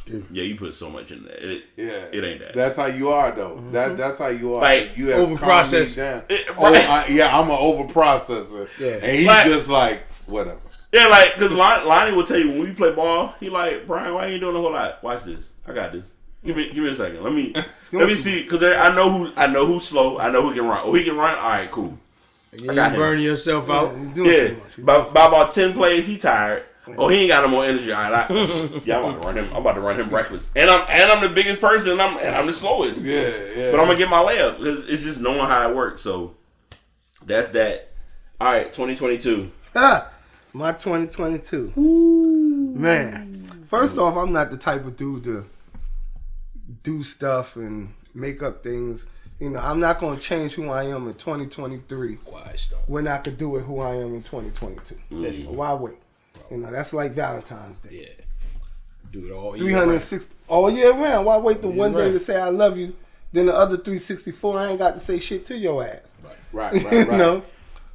yeah, you put so much in there. It ain't that. That's how you are, though. Mm-hmm. That's how you are. Like, you have overprocessed. I'm an overprocessor. Yeah. And he's just like, whatever. Yeah, like, because Lonnie will tell you when we play ball, he like, "Brian, why you doing a whole lot? Watch this. I got this. Give me a second. Let me see, because I know who's slow. I know who can run. Oh, he can run. All right, cool. You burning yourself out. Yeah, by about 10 plays, he tired. Oh, he ain't got no more energy. All right, I'm about to run him reckless, and I'm the biggest person, and I'm the slowest. Yeah. But I'm gonna get my layup because it's just knowing how it works. So that's that. All right, 2022. My 2022. Ooh. Man, first off, I'm not the type of dude to do stuff and make up things. You know, I'm not going to change who I am in 2023 when I could do it who I am in 2022. Why wait? You know, that's like Valentine's Day. Yeah. Do it all 360 all year round. Why wait the one day to say I love you? Then the other 364, I ain't got to say shit to your ass. Right. You know?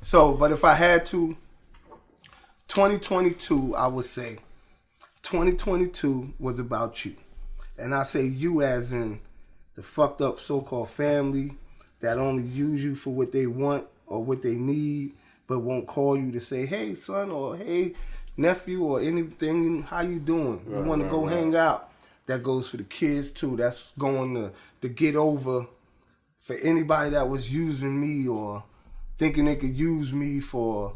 So, but if I had to, 2022, I would say 2022 was about you. And I say you as in the fucked up so-called family that only use you for what they want or what they need, but won't call you to say, hey, son, or hey, nephew, or anything, how you doing? You want to go hang out? That goes for the kids, too. That's going to get over for anybody that was using me or thinking they could use me for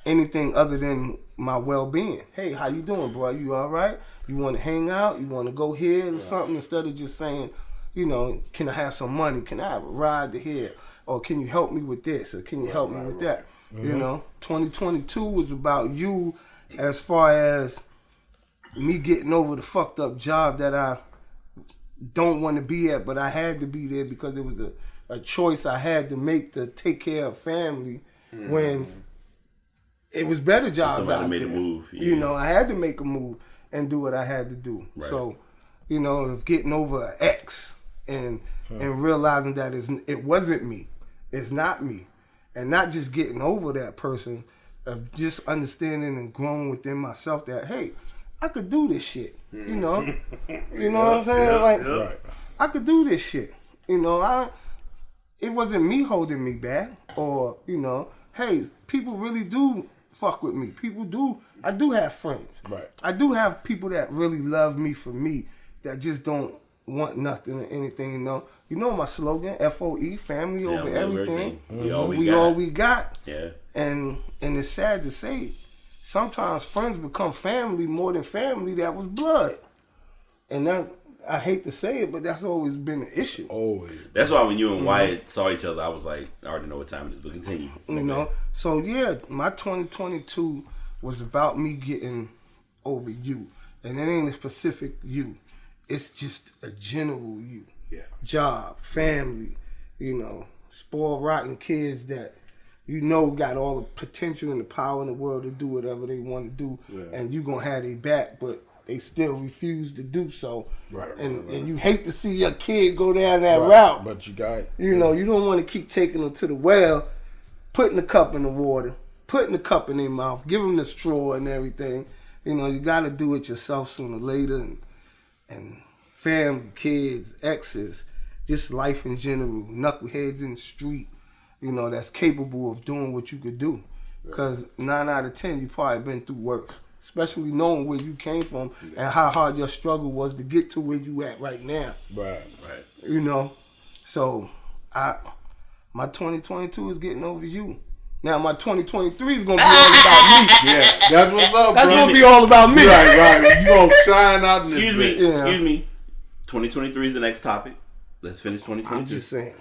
anything other than my well-being. Hey, how you doing, bro? You all right? You want to hang out? You want to go here or something? Instead of just saying, you know, can I have some money? Can I have a ride to here? Or can you help me with this? Or can you help me with that? Mm-hmm. You know, 2022 was about you as far as me getting over the fucked up job that I don't want to be at, but I had to be there because it was a choice I had to make to take care of family when it was better jobs Somebody out made there. a move. Yeah. You know, I had to make a move and do what I had to do. Right. So, you know, of getting over an ex and realizing that it wasn't me. It's not me. And not just getting over that person, of just understanding and growing within myself that, hey, I could do this shit. You know? You know what I'm saying? I could do this shit. You know, it wasn't me holding me back. Or, you know, hey, people really do fuck with me. People do. I do have friends. Right. I do have people that really love me for me, that just don't want nothing or anything, you know. You know my slogan, FOE, family over everything. We all we got. Yeah. And it's sad to say, sometimes friends become family more than family that was blood. And that, I hate to say it, but that's always been an issue. Always. That's why when you and Wyatt saw each other, I was like, I already know what time it is, but continue. You know? So yeah, my 2022 was about me getting over you. And it ain't a specific you. It's just a general you. Yeah. Job, family, you know, spoiled, rotten kids that you know got all the potential and the power in the world to do whatever they want to do, and you gonna have their back, but they still refuse to do so. Right. And you hate to see your kid go down that route. But you got You know, you don't want to keep taking them to the well, putting the cup in the water, putting the cup in their mouth, give them the straw and everything. You know, you got to do it yourself sooner or later. And family, kids, exes, just life in general, knuckleheads in the street, you know, that's capable of doing what you could do. Because 9 out of 10, you probably been through work, especially knowing where you came from and how hard your struggle was to get to where you at right now. right. You know, so my 2022 is getting over you. Now my 2023 is gonna be all about me. Yeah, that's what's up, That's bro. gonna be all about me. Right. You gonna shine out in this Excuse me. bitch. Excuse me. 2023 is the next topic. Let's finish 2022. I'm just saying.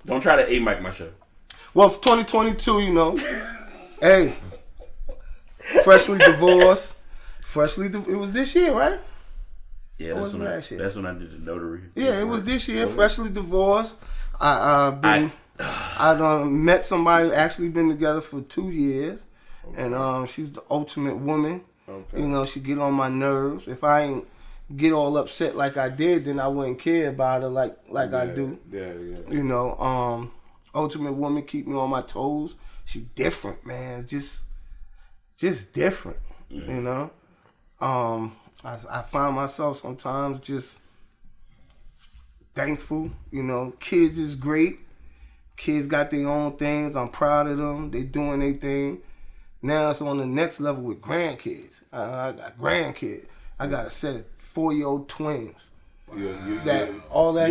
Don't try to A-mic my show. Well, for 2022, you know, hey, freshly divorced. It was this year, right? Yeah, was last year? That's when I did the notary. Yeah, it was this year. Freshly divorced. I met somebody, actually been together for 2 years, and she's the ultimate woman. Okay. You know, she get on my nerves. If I ain't get all upset like I did, then I wouldn't care about her like I do. Yeah. You know, ultimate woman, keep me on my toes. She different, man. Just different. Mm-hmm. You know. I find myself sometimes just thankful. You know, kids is great. Kids got their own things. I'm proud of them. They doing their thing. Now it's on the next level with grandkids. I got grandkids. I got a set of 4-year-old twins. Your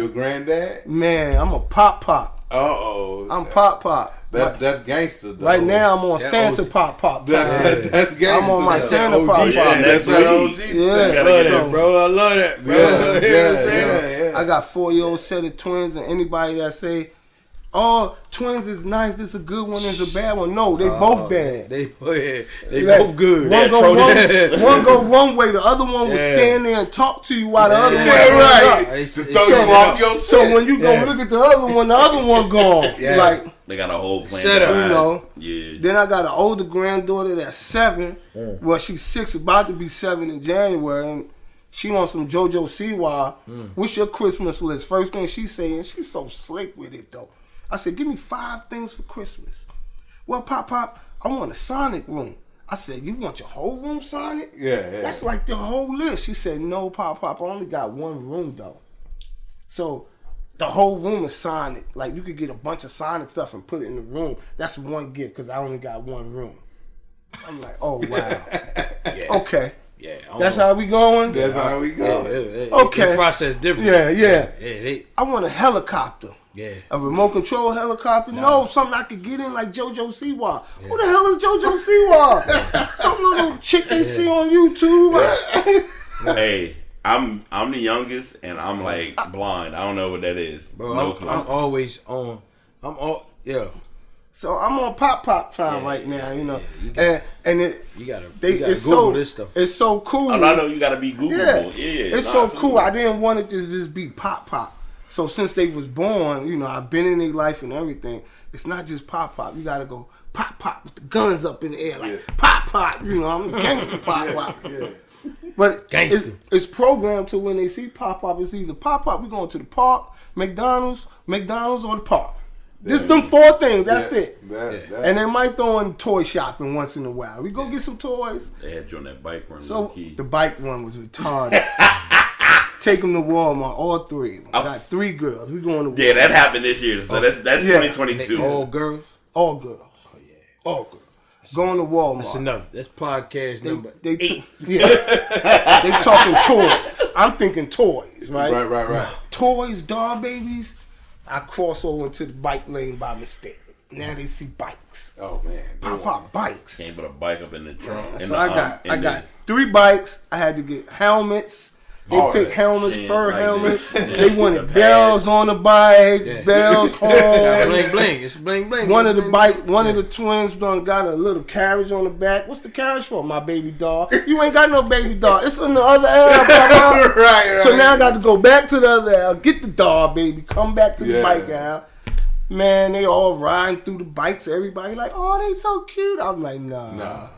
granddad? Man, I'm a pop. Uh-oh. I'm pop. That's gangster, though. Right now I'm on Santa pop. That's gangster. I'm on my That's Santa that pop. OG shit. That's that OG shit. Yeah, I love that, bro. I love that, bro. Yeah. I got 4-year-old set of twins, and anybody that say oh, twins is nice. This is a good one. This is a bad one. No, they both bad. They Like, both good. One go one way. The other one will stand there and talk to you while the other one right. goes To throw you off your So when you go look at the other one gone. Yeah. Like, They got a whole plan. Shut up. you know. Yeah. Then I got an older granddaughter that's 7. Well, she's 6, about to be 7 in January, and she wants some JoJo Siwa. What's your Christmas list? First thing she's saying, she's so slick with it though. I said, give me 5 things for Christmas. Well, Pop, I want a Sonic room. I said, you want your whole room Sonic? Yeah. That's like the whole list. She said, no, Pop, I only got one room though. So the whole room is Sonic. Like, you could get a bunch of Sonic stuff and put it in the room. That's one gift because I only got one room. I'm like, oh, wow. Okay. Yeah, That's how we going? That's how we go. Okay. The process different. Yeah. I want a helicopter. Yeah. A remote control helicopter? No, something I could get in like JoJo Siwa. Who the hell is JoJo Siwa? Some little chick they see on YouTube. Hey, I'm the youngest, and I'm like blind. I don't know what that is. Bro, No clue. I'm always on. So I'm on pop time right now, you know. And it You gotta it's Google so this stuff. it's so cool. I know you gotta be Googleable. Yeah. It's so cool. I didn't want it to just be pop. So since they was born, you know, I've been in their life and everything. It's not just pop. You gotta go pop with the guns up in the air, like pop. You know, I'm gangster pop. But it's programmed to when they see pop, it's either pop. We going to the park, McDonald's, or the park. Just them 4 things. That's it. And they might throw in toy shopping once in a while. We go get some toys. They had you on that bike run. So the bike one was retarded. Take them to Walmart, all 3. I got 3 girls. We going to Walmart. Yeah, that happened this year. So that's 2022. All girls. All girls. Oh yeah. All girls. Going to Walmart. That's enough. That's podcast number. They talking toys. I'm thinking toys, right? Right. Toys, doll babies. I cross over into the bike lane by mistake. Now they see bikes. Oh man. Pop bikes. Can't put a bike up in the trunk. So I got 3 bikes. I had to get helmets. They picked helmets, fur helmets. They wanted bells on the bike, bells, horns. Bling bling. It's bling bling. One of the twins done got a little carriage on the back. What's the carriage for? My baby doll. You ain't got no baby doll. It's in the other aisle. right. So now I got to go back to the other aisle, get the doll, baby, come back to the bike aisle. Man, they all riding through the bikes. Everybody like, oh, they so cute. I'm like, nah.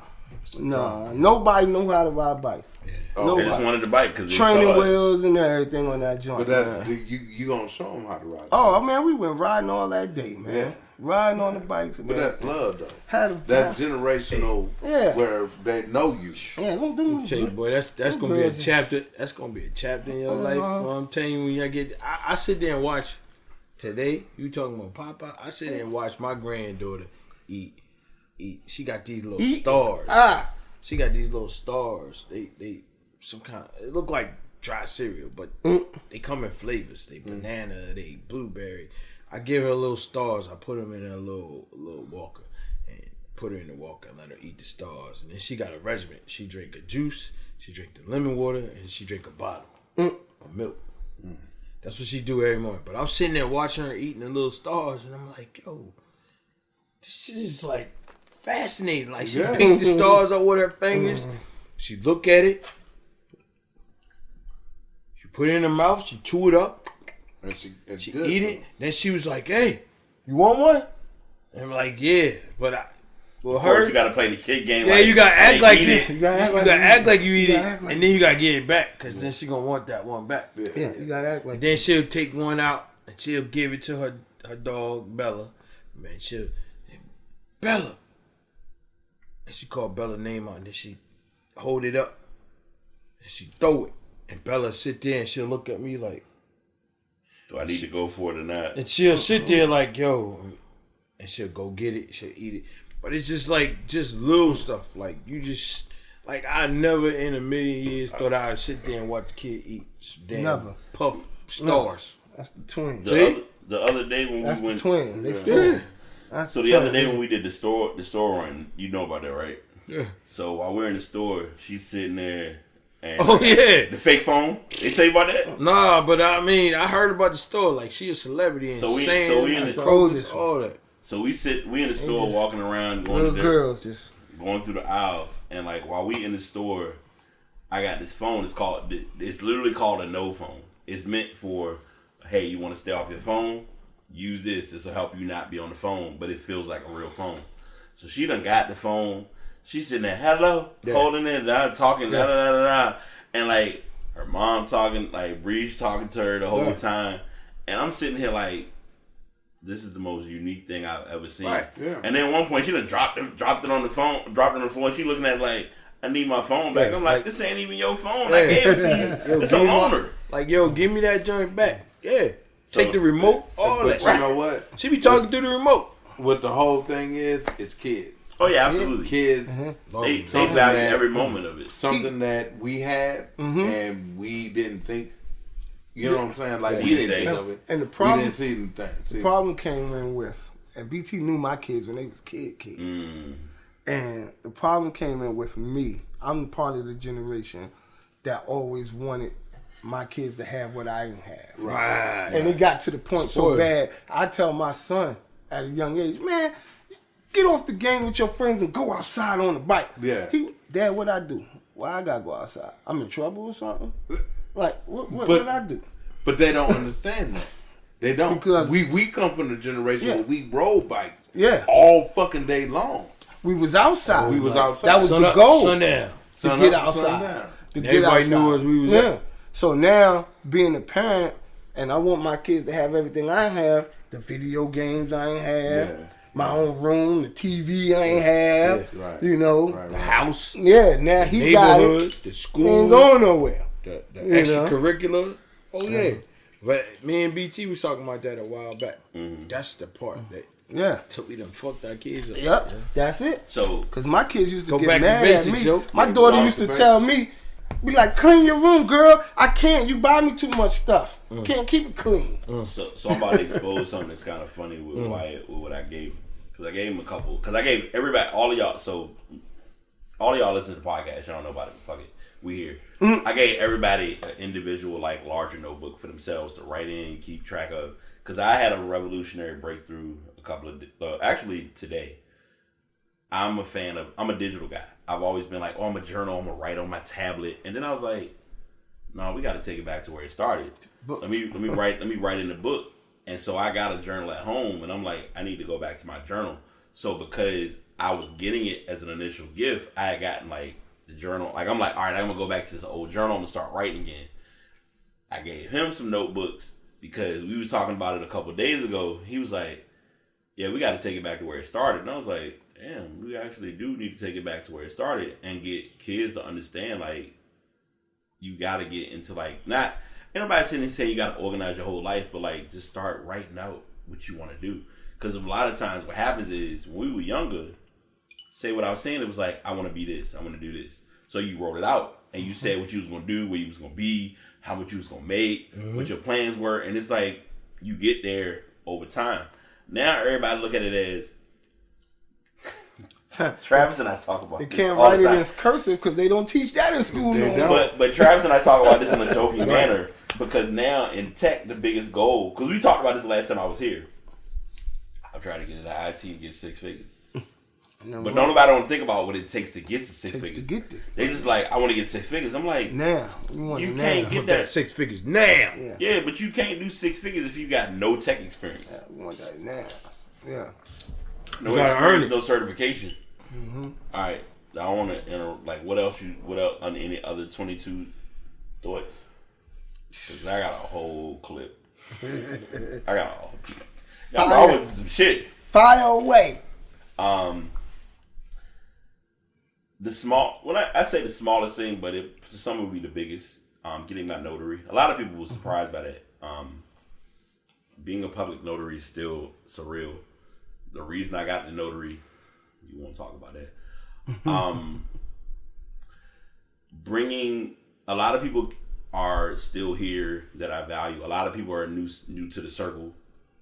Nobody know how to ride bikes. They just wanted the bike because training wheels and everything on that joint. But you gonna show them how to ride. Oh man, we went riding all that day, man. Yeah. Riding on the bikes. And but that's love though. That's generational. Where they know you. Yeah, I'm tell you, boy, that's gonna be a chapter. That's gonna be a chapter in your life. Well, I'm telling you, when I get, I sit there and watch. Today, you talking about Papa? I sit there and watch my granddaughter eat. She got these little stars. She got these little stars. They some kind. It look like dry cereal, but they come in flavors. They banana, they blueberry. I give her little stars. I put them in a little walker and put her in the walker and let her eat the stars. And then she got a regimen. She drink a juice. She drink the lemon water, and she drink a bottle of milk. That's what she do every morning. But I'm sitting there watching her eating the little stars, and I'm like, yo, this shit is like fascinating. Like she picked the stars up with her fingers. She look at it. She put it in her mouth. She chew it up. And she eat it. Then she was like, hey, you want one? And I'm like, yeah. But her, you got to play the kid game. Yeah, like, you got to act like you gotta act like you eat it. And then you got to get it back. Because then she going to want that one back. Yeah, you got to act like Then she'll take one out. And she'll give it to her dog, Bella. Man, she'll, Bella. And she called Bella's name out. And then she hold it up. And she throw it. And Bella sit there and she'll look at me like, do I need to go for it or not? And she'll sit there like, yo. And she'll go get it. She'll eat it. But it's just like, just little stuff. Like, you just, like, I never in a million years thought I'd sit there and watch the kid eat damn puff stars. That's the twins. The other day when that's we went. The twins. They full. So the other day when we did the store run, you know about that, right? Yeah. So while we're in the store, she's sitting there And yeah, the fake phone. They tell you about that? Nah, but I mean, I heard about the store. Like, she a celebrity and So we in the oldest all that. So we in the store walking around, little girls just going through the aisles, and like while we in the store, I got this phone. It's literally called a no phone. It's meant for, hey, you want to stay off your phone? Use this. This will help you not be on the phone, but it feels like a real phone. So she done got the phone. She's sitting there, hello, holding it, talking, and like her mom talking, like Breeze talking to her the whole time, and I'm sitting here like, this is the most unique thing I've ever seen. Right, yeah. And then at one point she done dropped it on the phone. She looking at it like, I need my phone back. I'm like, this ain't even your phone. I gave it to you. It's a loaner. Like, yo, give me that joint back. Yeah. Take the remote, all But that. you know what? She be talking through the remote. What the whole thing is, it's kids. Oh yeah, absolutely. Kids, They value every moment of it. something that we had and we didn't think. You know what I'm saying? Like, we didn't think of it. and the We problem didn't see anything. the problem came in with, and BT knew my kids when they was kids. And the problem came in with me. I'm part of the generation that always wanted my kids to have what I didn't have. Right. And it got to the point so bad, I tell my son at a young age, man, get off the game with your friends and go outside on the bike. Yeah. Dad, what I do? Why I gotta go outside? I'm in trouble or something? Like, what did I do? But they don't understand that. They don't. Because we come from the generation where we rode bikes all fucking day long. We was outside. We was outside. That was Sun the up, goal. sundown. To Sun get up, outside. sundown. To get Everybody outside. knew us. We was up. So now, being a parent, and I want my kids to have everything I have, the video games I ain't have, my own room, the TV I ain't have, you know. The house. Yeah, now he got it. The He school. ain't going nowhere. The You know? extracurricular. Oh, yeah. But me and BT was talking about that a while back. That's the part that we done fucked our kids up. Yep, that's it. So, Because my kids used to Go get back to mad basics, at me. yo. My daughter used to tell me, be like, clean your room, girl. I can't. You buy me too much stuff. Can't keep it clean. so I'm about to expose something that's kind of funny with Wyatt, with what I gave him. Because I gave him a couple. Because I gave everybody, all of y'all, so all of y'all listen to the podcast. Y'all don't know about it. Fuck it. We here. I gave everybody an individual, like, larger notebook for themselves to write in, keep track of. Because I had a revolutionary breakthrough a couple of, actually today. I'm a digital guy. I've always been like, I'm a journal, I'm gonna write on my tablet. And then I was like, no, we got to take it back to where it started. Let me write in the book. And so I got a journal at home, and I'm like, I need to go back to my journal. So because I was getting it as an initial gift, I had gotten like the journal. Like, I'm like, all right, I'm gonna go back to this old journal. I'm gonna start writing again. I gave him some notebooks because we was talking about it a couple of days ago. He was like, yeah, we got to take it back to where it started. And I was like, damn, we actually do need to take it back to where it started and get kids to understand, like, you got to get into, like, not, ain't nobody sitting there saying you got to organize your whole life, but, like, just start writing out what you want to do. Because a lot of times what happens is when we were younger, say what I was saying, it was like, I want to be this, I want to do this. So you wrote it out and you said what you was going to do, where you was going to be, how much you was going to make, what your plans were. And it's like, you get there over time. Now everybody look at it as, Travis and I talk about They this can't all write the it time. in cursive because they don't teach that in school no don't. more. But Travis and I talk about this in a joking manner because now in tech, the biggest goal, because we talked about this last time I was here. I'm trying to get into IT and get 6 figures. But nobody don't think about what it takes to get to six figures. To get there. They just like, I want to get 6 figures. I'm like, Now. We you now. can't get That that. 6 figures now. Yeah, but you can't do 6 figures if you got no tech experience. Yeah, we want that now. Yeah. No You gotta earn experience, it. no certification. All right, I want to like what else on any other 22 thoughts? Because I got a whole clip. I got a whole. Y'all always some shit. Fire away. The small, when I say the smallest thing, but it to some would be the biggest. Getting my notary. A lot of people were surprised by that. Being a public notary is still surreal. The reason I got the notary, you won't talk about that. Bringing a lot of people are still here that I value. A lot of people are new to the circle.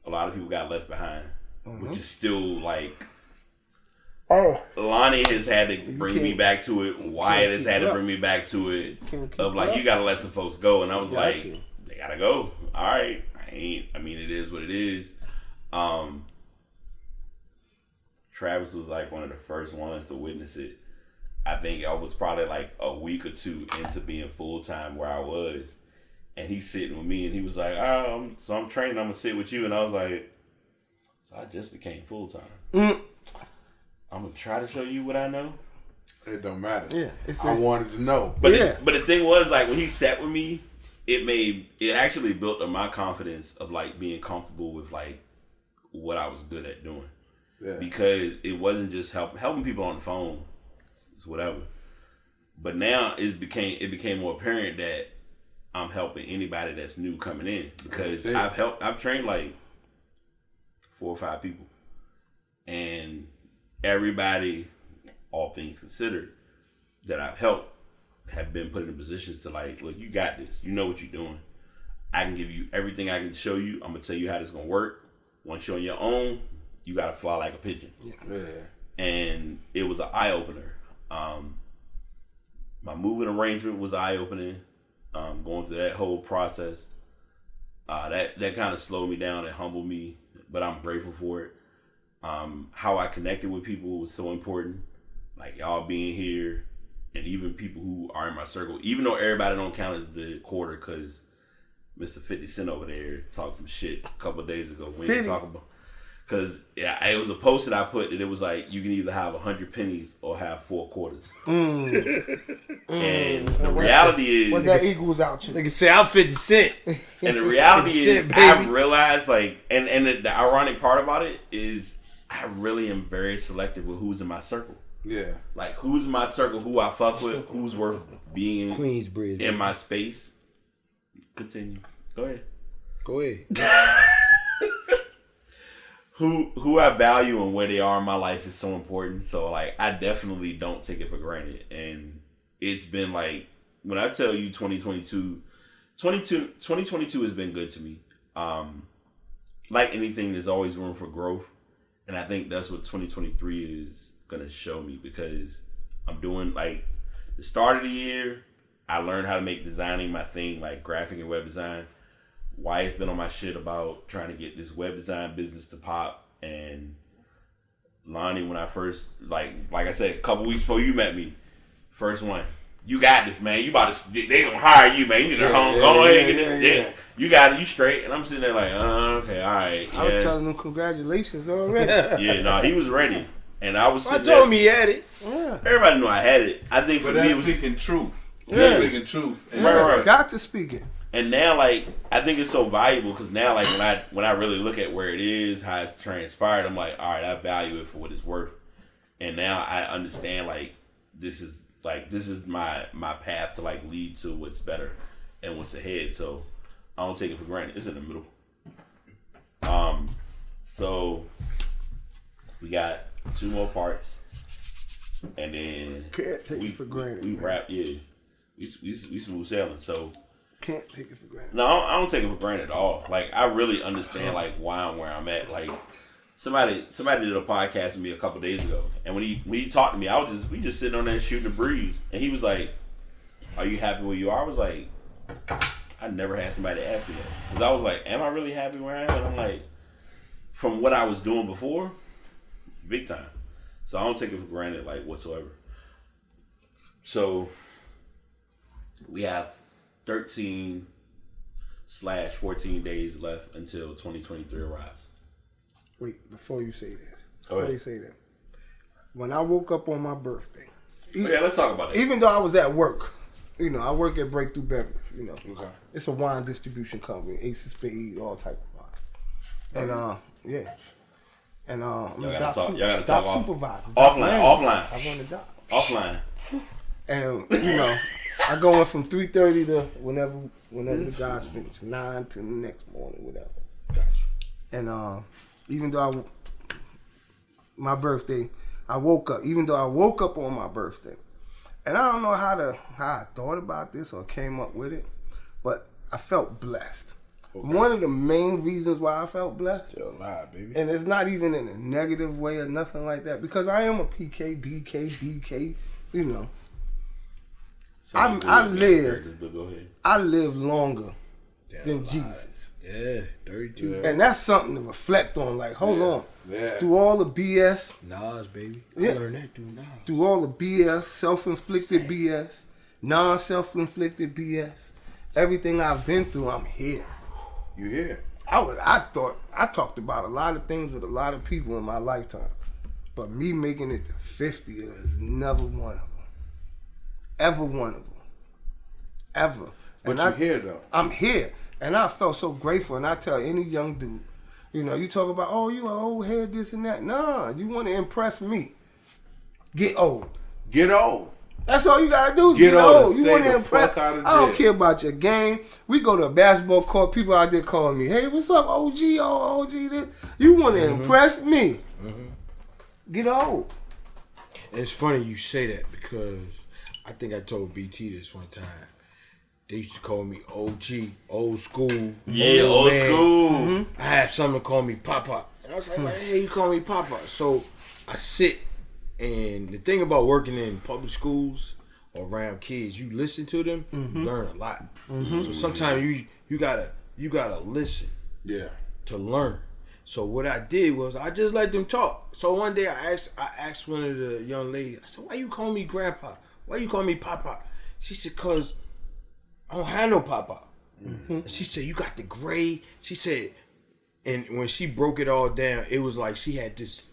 A lot of people got left behind, which is still like Oh, Lonnie has had to bring me can't- back to it. Wyatt has keep had it to up. bring me back to it. Can't keep Of like, it up. you gotta let some folks go, and I was Got like, you. they gotta go. All right, I mean, it is what it is. Travis was like one of the first ones to witness it. I think I was probably like a week or two into being full time where I was, and he's sitting with me, and he was like, so I'm training. I'm gonna sit with you, and I was like, so I just became full time. I'm gonna try to show you what I know. It don't matter. Yeah, it's I the- wanted to know. But Yeah. but the thing was, like, when he sat with me, it actually built up my confidence of like being comfortable with like what I was good at doing. Yeah. Because it wasn't just helping people on the phone, it's whatever. But now it became more apparent that I'm helping anybody that's new coming in, because That's it. I've trained like 4 or 5 people, and everybody, all things considered, that I've helped have been put in positions to like, look, you got this. You know what you're doing. I can give you everything I can show you. I'm gonna tell you how this is gonna work. Once you're on your own, you gotta fly like a pigeon. Yeah. And it was an eye opener. My moving arrangement was eye opening. Going through that whole process, that kind of slowed me down and humbled me, but I'm grateful for it. How I connected with people was so important. Like y'all being here, and even people who are in my circle, even though everybody don't count as the quarter, because Mr. 50 Cent over there talked some shit a couple of days ago. We didn't 50. talk about, because it was a post that I put, and it was like, you can either have 100 pennies or have 4 quarters. And the reality What that is, equals out to? Nigga say I'm 50 Cent. and the reality is, 50 Cent, I baby. realized, like, and the ironic part about it is, I really am very selective with who's in my circle. Yeah. Like, who's in my circle, who I fuck with, who's worth being Queensbridge. in my space. Continue. Go ahead. Go ahead. Who I value and where they are in my life is so important. So, like, I definitely don't take it for granted. And it's been, like, when I tell you 2022 has been good to me. Like anything, there's always room for growth. And I think that's what 2023 is going to show me, because I'm doing, like, the start of the year, I learned how to make designing my thing, like graphic and web design. Wyatt's been on my shit about trying to get this web design business to pop. And Lonnie, when I first, like I said, a couple weeks before you met me, first one, you got this, man. You about to, they gonna hire you, man. You need to go ahead and get it. Yeah. You got it, you straight. And I'm sitting there like, okay, all right. I was telling them congratulations already. Yeah, no, he was ready. And I was I sitting told there. me he had it. Yeah. Everybody knew I had it. I think for But me that's it was, speaking truth. Yeah. That's speaking truth. And Right. Got to speak it. and now, like, I think it's so valuable, because now, like, when I really look at where it is, how it's transpired, I'm like, all right, I value it for what it's worth. And now I understand, like, this is my path to, like, lead to what's better and what's ahead. So I don't take it for granted. It's in the middle. So we got 2 more parts, and then Can't take it for granted. we man. wrap. Yeah, we smooth sailing. So. Can't take it for granted. No, I don't take it for granted at all. Like, I really understand, like, why I'm where I'm at. Like, somebody did a podcast with me a couple days ago, and when he talked to me, we just sitting on there shooting the breeze, and he was like, "Are you happy where you are?" I was like, I never had somebody ask me that, because I was like, "Am I really happy where I am?" And I'm like, from what I was doing before, big time. So I don't take it for granted, like, whatsoever. So we have 13/14 days left until 2023 arrives. Wait, before you say this. Go Before ahead. you say that. When I woke up on my birthday, Yeah, let's talk about it. even though I was at work, I work at Breakthrough Beverage, Okay. It's a wine distribution company, Ace of Spades, all type of wine. And yeah. And Y'all gotta talk off- supervisor. offline. I run the doc. Offline. And I go in from 3:30 to whenever the guys finish, 9 to the next morning, whatever. Gotcha. And even though my birthday, I woke up. Even though I woke up on my birthday, and I don't know how I thought about this or came up with it, but I felt blessed. One of the main reasons why I felt blessed, Still alive, baby. and it's not even in a negative way or nothing like that, because I am a PK, BK, DK, you know. I live longer than Jesus. Yeah, 32. And that's something to reflect on. Like, hold on. Yeah. Through all the BS. Nas, baby. Yeah. I learned that through Nas. Through all the BS, self-inflicted BS, non-self-inflicted BS, everything I've been through, I'm here. You here? I talked about a lot of things with a lot of people in my lifetime. But me making it to 50 is never one of them. Ever one of them. Ever. But And you're here, though. I'm here. And I felt so grateful. And I tell any young dude, you know, you talk about, oh, you an old head, this and that. Nah, you want to impress me. Get old. Get old. That's all you got to do is Get get old. old. You Stay want to the impress. fuck out of I don't jail. care about your game. We go to a basketball court, people out there calling me, hey, what's up, OG, oh, OG, this. You want to impress me. Get old. And it's funny you say that because I think I told BT this one time. They used to call me OG, old school. Yeah, old man. school. I had someone call me Papa. And I was like, why the hell you call me Papa? So I sit, and the thing about working in public schools or around kids, you listen to them, you learn a lot. So sometimes you gotta listen Yeah. to learn. So what I did was I just let them talk. So one day I asked one of the young ladies, I said, why you call me Grandpa? Why you call me Papa? She said, cause I don't have no Papa. And she said, you got the gray. She said, and when she broke it all down, it was like she had this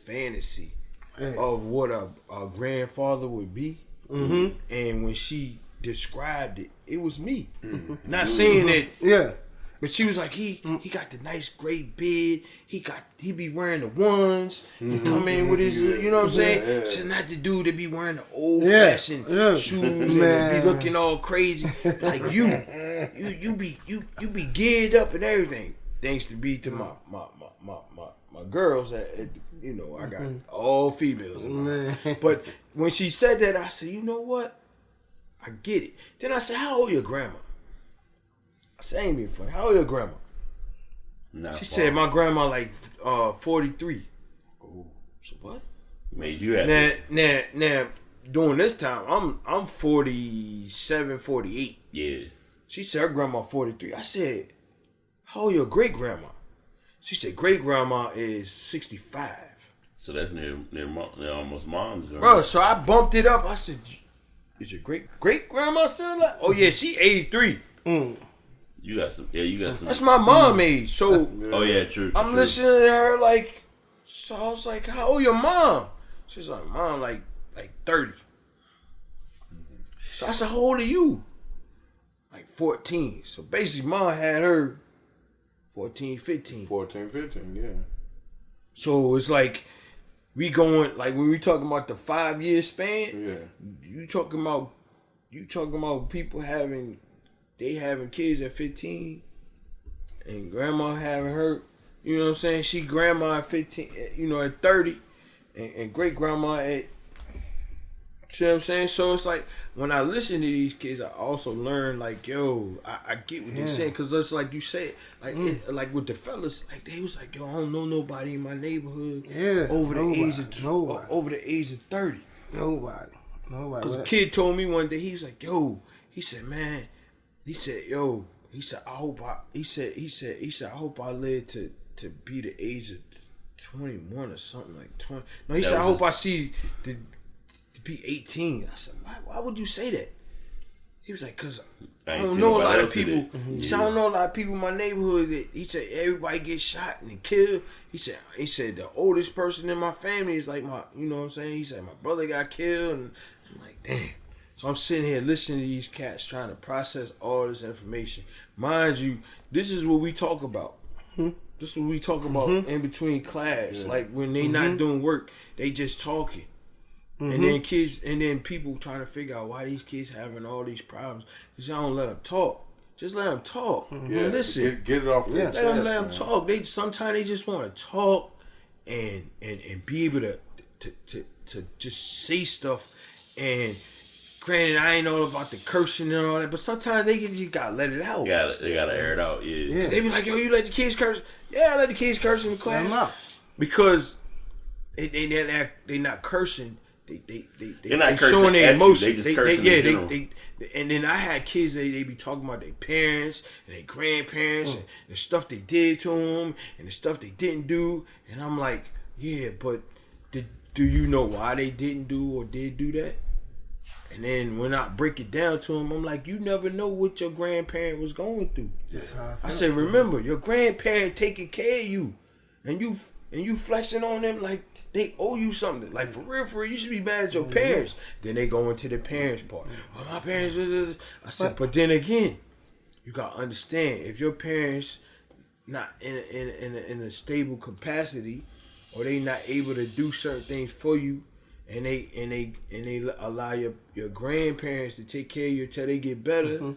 fantasy of what a grandfather would be. And when she described it, it was me. Not saying that. Yeah. But she was like, he got the nice gray beard. He be wearing the ones. He come in with his, you know what I'm saying? She's not the dude that be wearing the old fashioned shoes and be looking all crazy. Like you be geared up and everything. Thanks to be to my girls at you know, I got all females in mine. But when she said that, I said, you know what? I get it. Then I said, how old your grandma? I said, ain't even funny. How old your grandma? She said, my grandma like 43. Oh, so what? Made you happy. Now, during this time, I'm 47, 48. Yeah. She said her grandma 43. I said, how old your great grandma? She said great grandma is 65. So that's near almost mom's. Right? Bro, so I bumped it up. I said, is your great grandma still alive? Oh yeah, she 83. You got some. Yeah, you got some. That's my mom age. So Oh yeah, true. I'm listening to her like. So I was like, how old your mom? She's like, mom, like 30. So I said, how old are you? Like 14. So basically, mom had her 14, 15. 14, 15, yeah. So it's like we going like when we talking about the 5-year span. Yeah. You talking about people having kids at 15, and grandma having her. You know what I'm saying? She grandma at 15, you know, at 30, and great grandma at. See what I'm saying? So it's like when I listen to these kids, I also learn like, yo, I get what they're saying, because it's like you said, like like with the fellas, like they was like, yo, I don't know nobody in my neighborhood over the age of 30. Nobody. Because a kid told me one day, he was like, yo, he said, man, he said, I hope I live to be the age of 21 or something like 20. No, he said, I hope I see to be 18. I said, why would you say that? He was like, cause I don't know a lot of people. He said, I don't know a lot of people in my neighborhood that he said everybody gets shot and killed. He said the oldest person in my family is like my, you know what I'm saying? He said my brother got killed, and I'm like, damn. So I'm sitting here listening to these cats trying to process all this information. Mind you, this is what we talk about. This is what we talk about in between class. Like when they not doing work, they just talking. And then people trying to figure out why these kids having all these problems. Because y'all don't let them talk. Just let them talk. Yeah, listen. Get it off their chest. Let them talk. Sometimes they just want to talk and be able to just say stuff and granted, I ain't all about the cursing and all that, but sometimes you gotta let it out. They gotta air it out. Yeah. They be like, yo, you let the kids curse? Yeah, I let the kids curse in the Let 'em class out. because they not cursing. They're not cursing showing their at you, emotion. they just cursing in general. And then I had kids they be talking about their parents and their grandparents and the stuff they did to them and the stuff they didn't do. And I'm like, yeah, but do you know why they didn't do or did do that? And then when I break it down to them, I'm like, you never know what your grandparent was going through. That's how I I feel. said, remember, your grandparent taking care of you, and you flexing on them like they owe you something. Like for real, you should be mad at your parents. Then they go into the parents part. Oh, my parents. I said, but then again, you gotta understand if your parents not in a stable capacity, or they not able to do certain things for you, and they allow your grandparents to take care of you until they get better.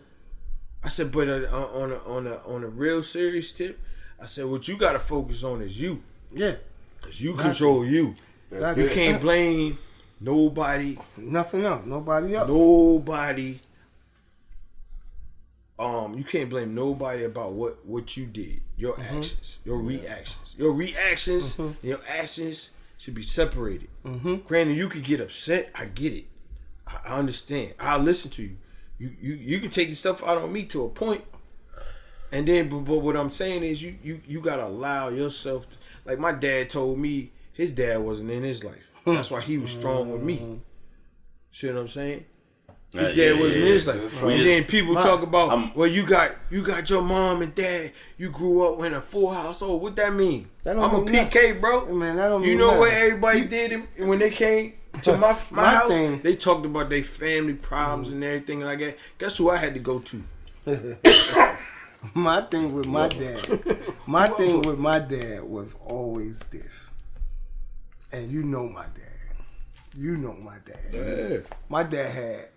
I said, but on a real serious tip, I said, what you got to focus on is you. Yeah. Because you control you. That's You it. can't blame nobody. Nothing else. Nobody else. Nobody. You can't blame nobody about what you did. Your actions. Your reactions. Your reactions and your actions should be separated. Granted, you could get upset. I get it. I understand. I'll listen to you. You can take the stuff out on me to a point. And then, but what I'm saying is you gotta allow yourself to, like my dad told me, his dad wasn't in his life. That's why he was strong with me. See what I'm saying? His dad wasn't in his life. And then people talk about, well, you got your mom and dad, you grew up in a full household. What that mean? That I'm don't a mean PK, bro. Man, that don't mean You know nothing. what everybody did when they came to my My house? thing- They talked about their family problems and everything like that. Guess who I had to go to? My thing with my dad was always this. And you know my dad. You know my dad. Yeah. My dad had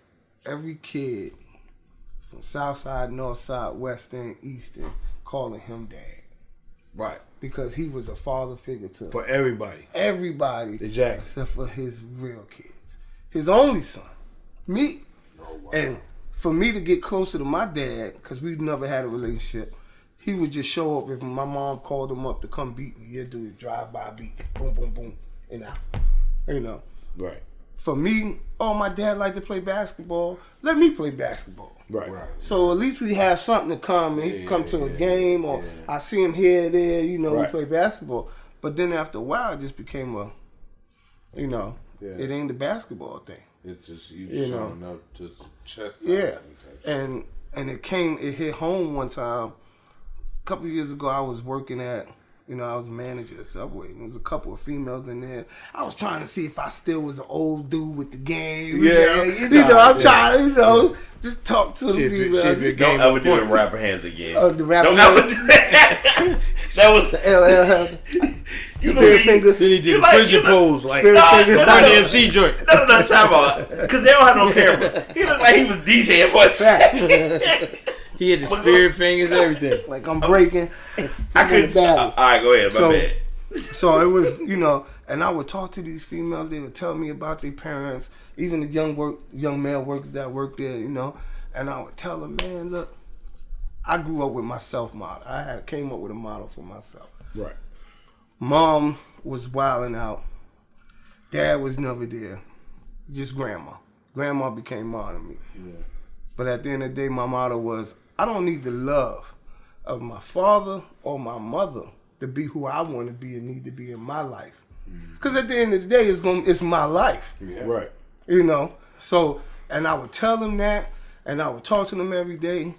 every kid from South Side, North Side, West End, East End calling him dad. Right. Because he was a father figure to For everybody. everybody. Exactly. Except for his real kids. His only son. Me. And for me to get closer to my dad, because we've never had a relationship, he would just show up if my mom called him up to come beat me. He'd do a drive-by beat. Boom, boom, boom. And out. You know. Right. For me, my dad liked to play basketball. Let me play basketball. Right. So at least we have something to come. And he can come to a game, or I see him here, there. You know, we Right. play basketball. But then after a while, it just became it ain't the basketball thing. It's just You showing up just chest out. Yeah, and it hit home one time. A couple years ago, I was working at, I was a manager at Subway, and there was a couple of females in there. I was trying to see if I still was an old dude with the game. I'm trying, just talk to the females. See if your game Don't ever do them rapper hands again. The rapper Don't ever do that. That was Spirit fingers. Then he did You a like- prison you look- pose like Spirit fingers. Run the MC joint. no time out because they don't have no camera. He looked like he was DJing for a second. He had the spirit fingers, everything. Like I'm breaking. I couldn't. All right, go ahead. My bad. So it was, and I would talk to these females. They would tell me about their parents, even the young male workers that worked there, And I would tell them, man, look, I grew up with my self model. I came up with a model for myself. Right. Mom was wilding out. Dad was never there. Just grandma. Grandma became mom to me. Yeah. But at the end of the day, my motto was, I don't need the love of my father or my mother to be who I want to be and need to be in my life. Because at the end of the day, it's my life. Yeah. Right. So, and I would tell them that, and I would talk to them every day.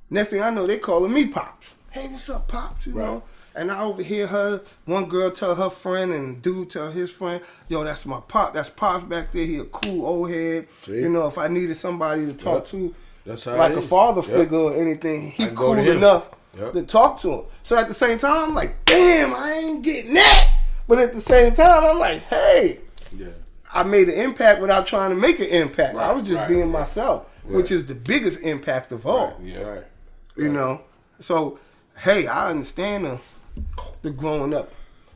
Next thing I know, they calling me Pops. Hey, what's up, Pops? You know? And I overhear one girl tell her friend, and dude tell his friend, yo, that's my Pop. That's Pops back there. He a cool old head. See? If I needed somebody to talk to, That's how like it a is. father figure or anything, he can go cool to him. enough Yep. to talk to him. So at the same time, I'm like, damn, I ain't getting that. But at the same time, I'm like, hey, Yeah. I made an impact without trying to make an impact. I Right, was just right, being right. myself, which is the biggest impact of all. Yeah. Right. So, hey, I understand the growing up,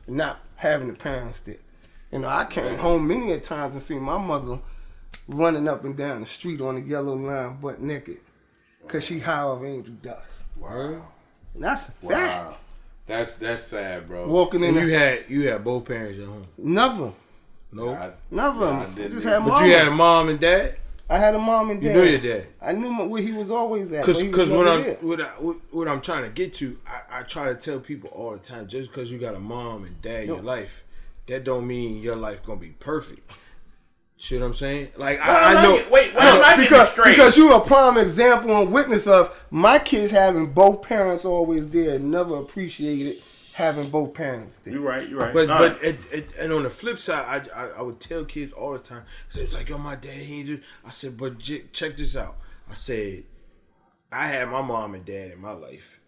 and not having the parents that, I came home many a times and seen my mother running up and down the street on the yellow line butt naked. Because she high off angel dust. Word. And that's a fact. Wow. That's sad, bro. Walking in You had both parents at home. Never. No. Never. I I didn't just either. had mom. But you had a mom and dad? I had a mom and dad. You knew your dad? I knew where he was always at. but he was Because never there. what I'm trying to get to, I try to tell people all the time, just because you got a mom and dad in your life, that don't mean your life gonna be perfect. See what I'm saying? Like I know. Wait, I'm not getting this straight. Because you're a prime example and witness of my kids having both parents always there and never appreciated having both parents there. You're right. But and on the flip side, I would tell kids all the time. So it's like, yo, my dad, he do. I said, but check this out. I said, I had my mom and dad in my life,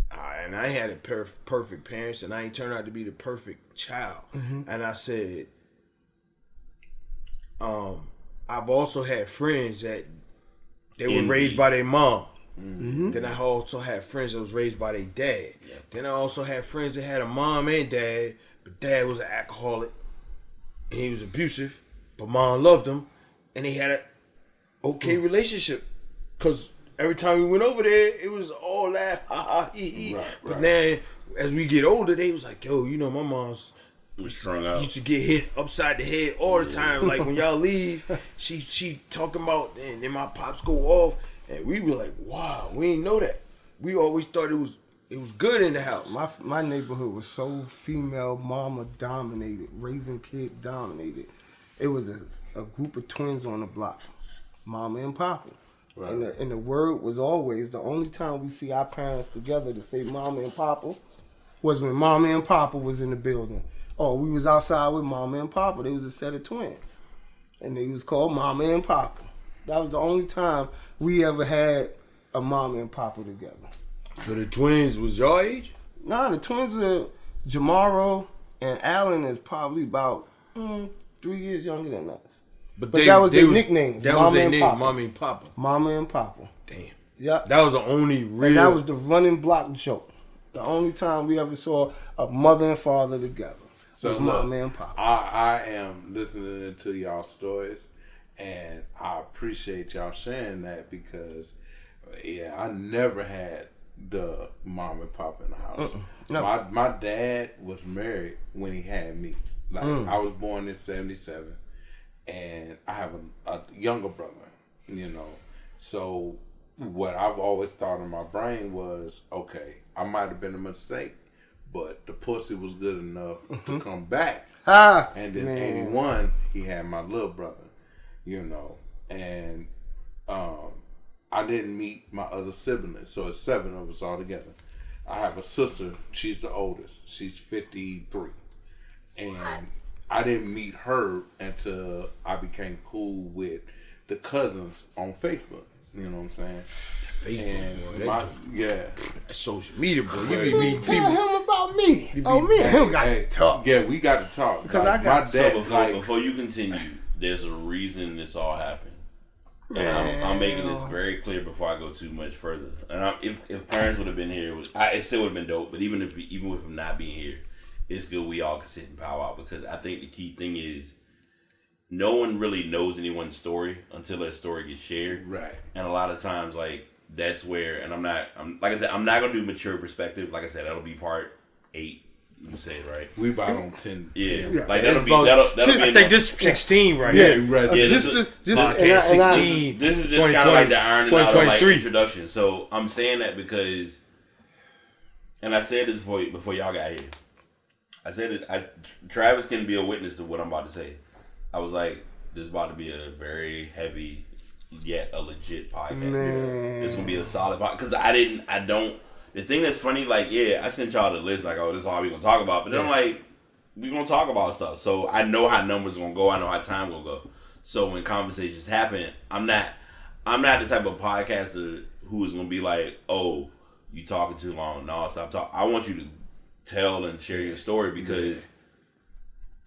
and I had a perfect parents, and I ain't turned out to be the perfect child. Mm-hmm. And I said, I've also had friends that they were raised by their mom. Mm-hmm. Then I also had friends that was raised by their dad. Yep. Then I also had friends that had a mom and dad, but dad was an alcoholic and he was abusive, but mom loved him, and they had a okay relationship. Cause every time we went over there, it was all laugh, ha ha, he he. But then as we get older, they was like, yo, you know, my mom's strung out. Used to get hit upside the head all the time. Like when y'all leave, she talking about, and then my pops go off. And we were like, wow, we didn't know that. We always thought it was good in the house. My neighborhood was so female mama dominated, raising kids dominated. It was a group of twins on the block, mama and papa. Right. And the word was always, the only time we see our parents together to say mama and papa was when mama and papa was in the building. Or we was outside with mama and papa. They was a set of twins. And they was called mama and papa. That was the only time we ever had a mama and papa together. So the twins was your age? Nah, the twins were Jamaro and Alan is probably about 3 years younger than us. But that was their nickname. That was their name, Mama and Papa. Mama and Papa. Damn. Yeah. That was the only real. And that was the running block joke. The only time we ever saw a mother and father together. So was Mama and Papa. I am listening to y'all stories. And I appreciate y'all sharing that because, I never had the mom and pop in the house. No. My dad was married when he had me. Like I was born in 1977, and I have a younger brother. You know, so what I've always thought in my brain was, okay, I might have been a mistake, but the pussy was good enough to come back. And in '81, he had my little brother. You know, and I didn't meet my other siblings, so it's 7 of us all together. I have a sister, she's the oldest, she's 53, and I didn't meet her until I became cool with the cousins on Facebook. You know what I'm saying? Facebook, that's social media, boy. You be meeting people. Tell him about me. Me and him got to talk. Yeah, we got to talk. Because like, I got my dad. Before you continue, there's a reason this all happened. And I'm making this very clear before I go too much further. And if parents would have been here, it still would have been dope. But even with him not being here, it's good we all can sit and pow out, because I think the key thing is no one really knows anyone's story until that story gets shared. Right. And a lot of times, like, that's where, and I'm like I said, I'm not gonna do mature perspective. Like I said, that'll be part 8. You say it right. We about on 10. Yeah. 10. Like that'll be I think this 16 right here. Right. Yeah, This is just kind of like the ironing out of like introduction. So I'm saying that because, and I said this before y'all got here. I said that Travis can be a witness to what I'm about to say. I was like, this is about to be a very heavy, yet a legit podcast. Man. It's gonna be a solid podcast because I don't. The thing that's funny, like, I sent y'all the list, like, oh, this is all we gonna talk about. But then I'm like, we gonna talk about stuff. So I know how numbers gonna go. I know how time gonna go. So when conversations happen, I'm not the type of podcaster who is gonna be like, oh, you talking too long. No, stop talking. I want you to tell and share your story because,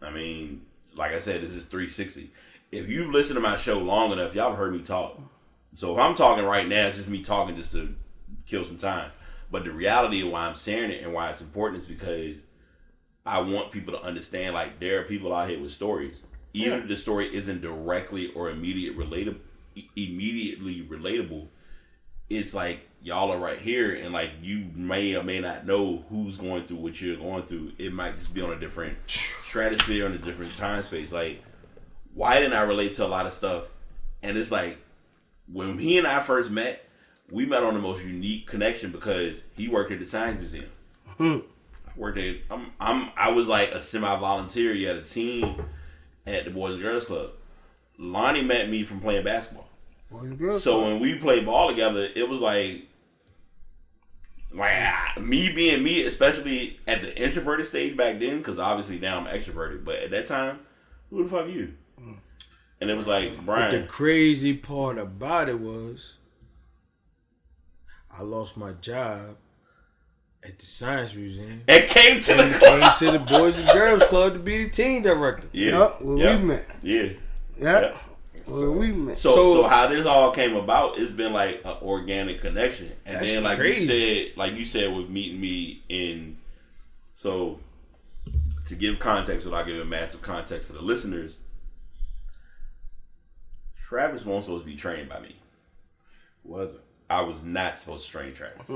I mean, like I said, this is 360. If you listen to my show long enough, y'all have heard me talk. So if I'm talking right now, it's just me talking just to kill some time. But the reality of why I'm sharing it and why it's important is because I want people to understand, like, there are people out here with stories. even if the story isn't directly or immediately relatable, it's like y'all are right here, and like you may or may not know who's going through what you're going through. It might just be on a different stratosphere, on a different time space. Like, why didn't I relate to a lot of stuff? And it's like, when he and I first met, we met on the most unique connection because he worked at the Science Museum. I worked at, I was like a semi-volunteer. You had a team at the Boys and Girls Club. Lonnie met me from playing basketball. So when we played ball together, it was like me being me, especially at the introverted stage back then, because obviously now I'm extroverted. But at that time, who the fuck are you? And it was like, Brian. But the crazy part about it was, I lost my job at the Science Museum. It came to the club. Came to the Boys and Girls Club to be the team director. Yeah. Yep, we met. Yeah. Yep. Well, we met. So how this all came about, it's been like an organic connection. And then like crazy. you said with meeting me in, so to give context without giving massive context to the listeners, Travis wasn't supposed to be trained by me. Wasn't. I was not supposed to train Travis.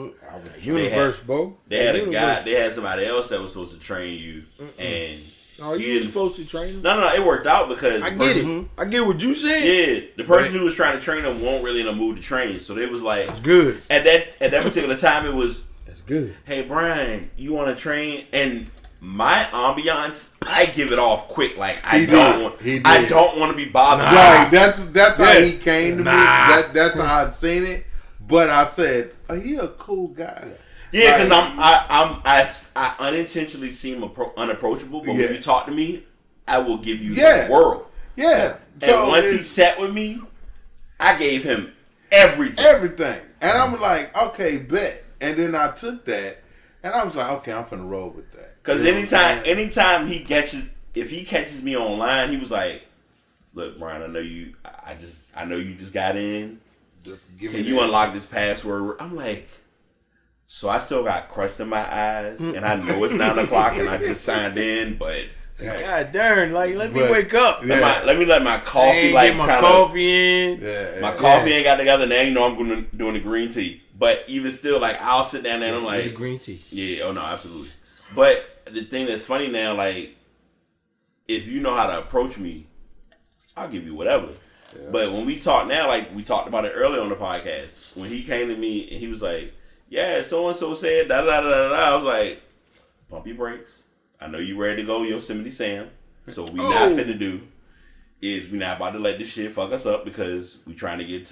Universe, bro. They had a guy, they had somebody else that was supposed to train you, and no, you were supposed to train him. No, it worked out because I get it. I get what you said. Yeah, the person who was trying to train him won't really in a mood to train, so it was like it's good. At that particular time, it was that's good. Hey Brian, you want to train? And my ambiance, I give it off quick. Like I don't want to be bothered. Right, that's how he came to me. That's how I'd seen it. But I said, he a cool guy. Yeah, because I unintentionally seem unapproachable, but when you talk to me, I will give you the world. Yeah. And so once he sat with me, I gave him everything. And I'm like, okay, bet. And then I took that, and I was like, okay, I'm finna roll with that. Because anytime if he catches me online, he was like, look, Brian, I know you just got in. Can you unlock this password? I'm like, so I still got crust in my eyes, and I know it's 9 o'clock, and I just signed in, but God darn, like let me wake up. Let me let my coffee get my coffee in. My coffee ain't got together. Now you know I'm doing the green tea, but even still, like I'll sit down there and I'm like, the green tea. Yeah, oh no, absolutely. But the thing that's funny now, like if you know how to approach me, I'll give you whatever. Yeah. But when we talk now, like we talked about it earlier on the podcast, when he came to me and he was like, yeah, so-and-so said da-da-da-da-da. I was like, pump your brakes. I know you ready to go Yosemite Sam. So we not finna do is we not about to let this shit fuck us up because we trying to get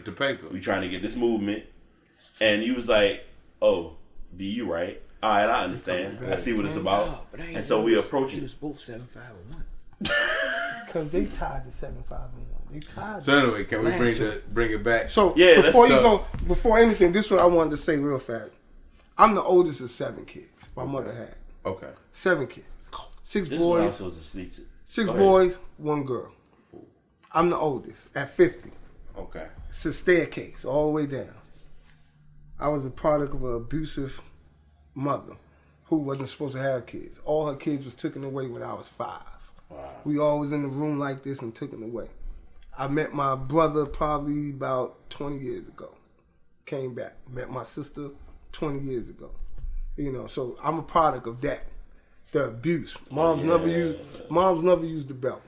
the paper. We trying to get this movement. And he was like, oh, be you right? All right, I understand. I see what it's about. And so we approach it. It was both 751. Because they tied the 751. They tied. So anyway, can we bring it back? So before anything, this is what I wanted to say real fast. I'm the oldest of 7 kids. My mother had. Okay. 7 kids. 6 this boys. Is what I was supposed to sneak to. 6 boys, 1 girl. I'm the oldest at 50. Okay. It's a staircase all the way down. I was a product of an abusive mother who wasn't supposed to have kids. All her kids was taken away when I was 5. Wow. We all was in the room like this and taken away. I met my brother probably about 20 years ago. Came back. Met my sister 20 years ago. You know, so I'm a product of that. The abuse. Mom's never used the belt.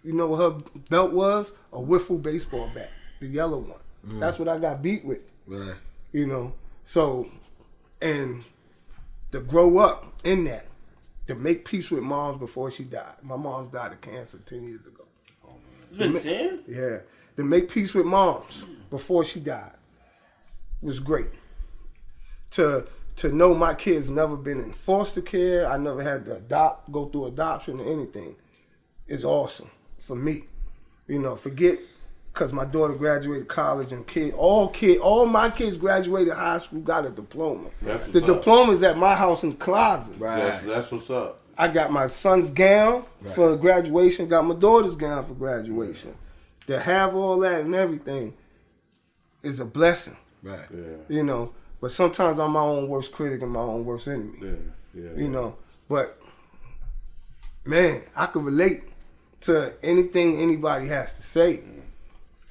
You know what her belt was? A wiffle baseball bat. The yellow one. That's what I got beat with. Right. You know. So, and to grow up in that, to make peace with moms before she died. My mom died of cancer 10 years ago. It's been 10? Yeah. To make peace with moms before she died was great. To know my kids never been in foster care, I never had to go through adoption or anything, is awesome for me. You know, because my daughter graduated college and all my kids graduated high school, got a diploma. The diploma is at my house in the closet. Right. That's what's up. I got my son's gown for graduation, got my daughter's gown for graduation. To have all that and everything is a blessing. Right. Yeah. You know, but sometimes I'm my own worst critic and my own worst enemy. Yeah. You know, but man, I could relate to anything anybody has to say.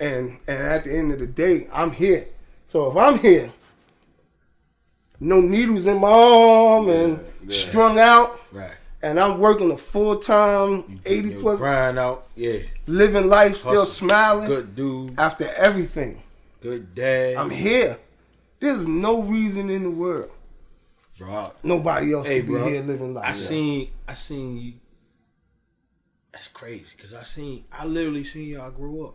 And at the end of the day, I'm here. So if I'm here, no needles in my arm and strung out, Right. and I'm working a full-time, 80 plus, grind out, living life, still Hustle. smiling Good dude, after everything. good dad. I'm here. There's no reason in the world bro. nobody else Hey, could be bro, here living life. I seen you. That's crazy, cause I literally seen y'all grow up.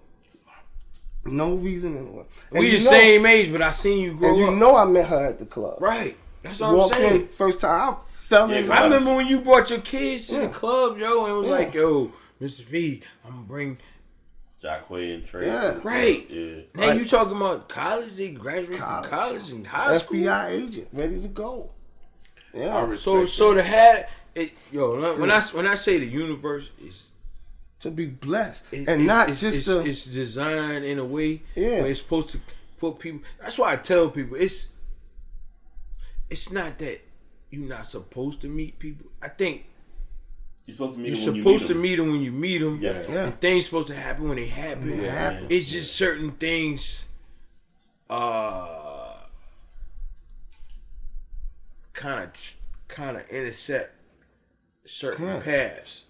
No reason in the world. And We you the know- same age, but I seen you grow And you up. know I met her at the club. Right. That's what I'm Walked saying. in, first time I fell in I love. remember when you brought your kids to the Yeah. club, yo, and it was Yeah. like, yo, Mr. V, I'm gonna bring. Jacquay and Trey. Yeah. Right. Yeah. Now Right. you talking about college? They graduated from college and high school. FBI agent, ready to go. I Yeah. respect So that. to have it, yo, when I say the universe is To be blessed. It- And it's, not it's, just it's designed in a way Yeah. where it's supposed to put people. That's why I tell people it's not that you're not supposed to meet people. I think You're supposed to meet you're them when you supposed meet to them. meet them when you meet them. Yeah. Yeah. And things supposed to happen when they happen. When they happen. It's just certain things. Kind of intersect certain paths.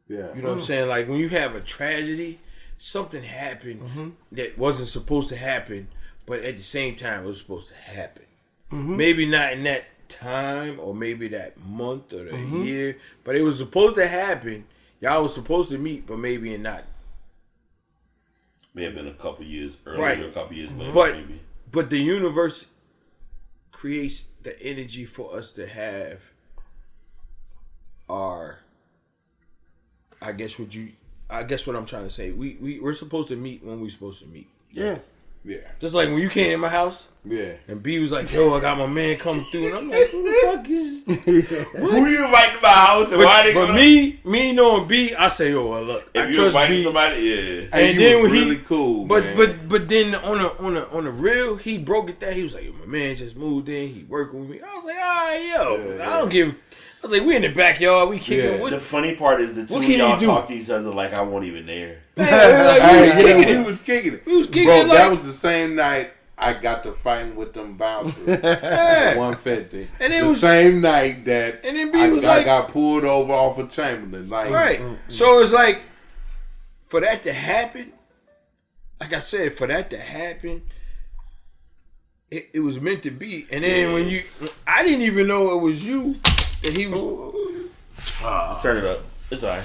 Yeah. You know what I'm saying? Like when you have a tragedy, something happened that wasn't supposed to happen, but at the same time it was supposed to happen. Maybe not in that time or maybe that month or the year, but it was supposed to happen. Y'all was supposed to meet, but maybe not. May have been a couple years earlier, Right. a couple years later, But maybe. but the universe creates the energy for us to have our. I guess what I'm trying to say. We're supposed to meet when we're supposed to meet. Yeah. Yeah. Just like when you came in my house Yeah. and B was like, "Yo, I got my man coming through," and I'm like, "Who the fuck is?" Who you inviting to my house and why they But gonna... me knowing B, I say, "Yo, well, look, If I you trust inviting B." somebody, yeah. Hey, And you then was when he- really cool, But man. but then on the real, he broke it down. He was like, "Yo, my man just moved in. He working with me." I was like, "All right, yo, Yeah, I don't give." I was like, "We in the backyard. We kicking. Yeah. What The funny part is the two What of can y'all you do? talk to each other like I wasn't even there. like, we was Hey, kicking we it. was kicking it. We was kicking Bro, it like- that was the same night I got to fighting with them bouncers at 150. And it the was- same night that And then B I was like- got pulled over off of Chamberlain. Like, Right. So it's like, for that to happen, like I said, for that to happen, it was meant to be. And then I didn't even know it was you that he was. Let's turn it up. It's alright.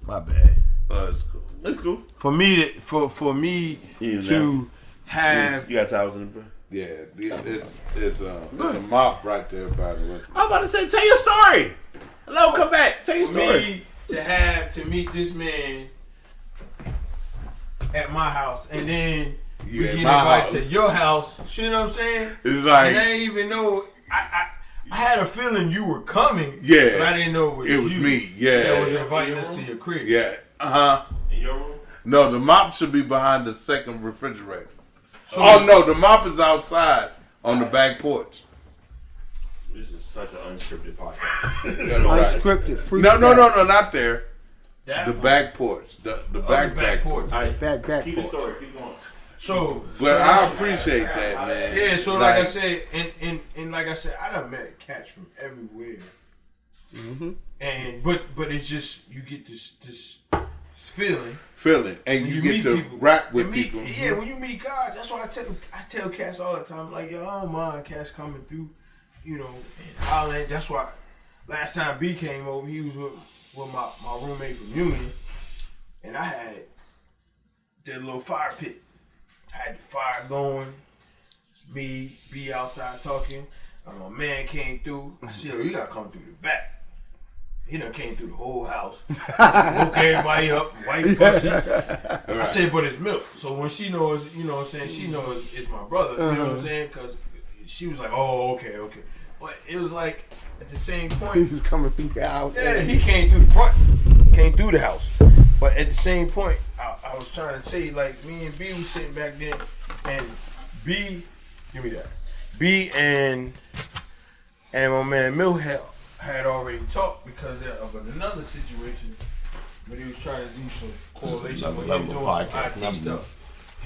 My bad. that's cool. It's cool. For me You to have. You got towels in the bed? Yeah, it's a mop right there by the way. I'm about to say, tell your story. Hello, come back. Tell your For story. me to meet this man at my house, and then You we at get my invited house. to your house. You know what I'm saying? It's like, And I didn't even know. I had a feeling you were coming. Yeah. But I didn't know it was you me. Yeah, that was inviting us to your crib. yeah. In your room? No, the mop should be behind the second refrigerator. Oh no, the mop is outside on the back porch. This is such an unscripted podcast. That's right. Unscripted. Free No, not there. That The was- back porch. The back porch. All right, Back keep the porch. story. Keep going. So, But I appreciate that, man. yeah. So like I said, and like I said, I done met cats from everywhere. And but it's just you get this feeling. feeling, and When you meet get to people. rap with And meet- people. Yeah, when you meet guys, that's why I tell cats all the time, like, yo, I don't mind cats coming through, you know, and hollering. That's why last time B came over, he was with my roommate from Union, and I had that little fire pit. I had the fire going. It's me, B outside talking. My man came through. I said, yo, you gotta come through the back. He done came through the whole house. Woke everybody up, white fussy. I said, but it's milk. So when she knows, you know what I'm saying, she knows it's my brother, you know what I'm saying? Because she was like, oh, okay. But it was like, at the same He point, was coming through the house. yeah, he came through the front, came through the house. But at the same point, I was trying to say, like, me and B was sitting back there, and B, give me that. B and my man Mill had already talked because of another situation But he was trying to do some correlation with him Level doing podcast, some not IT stuff.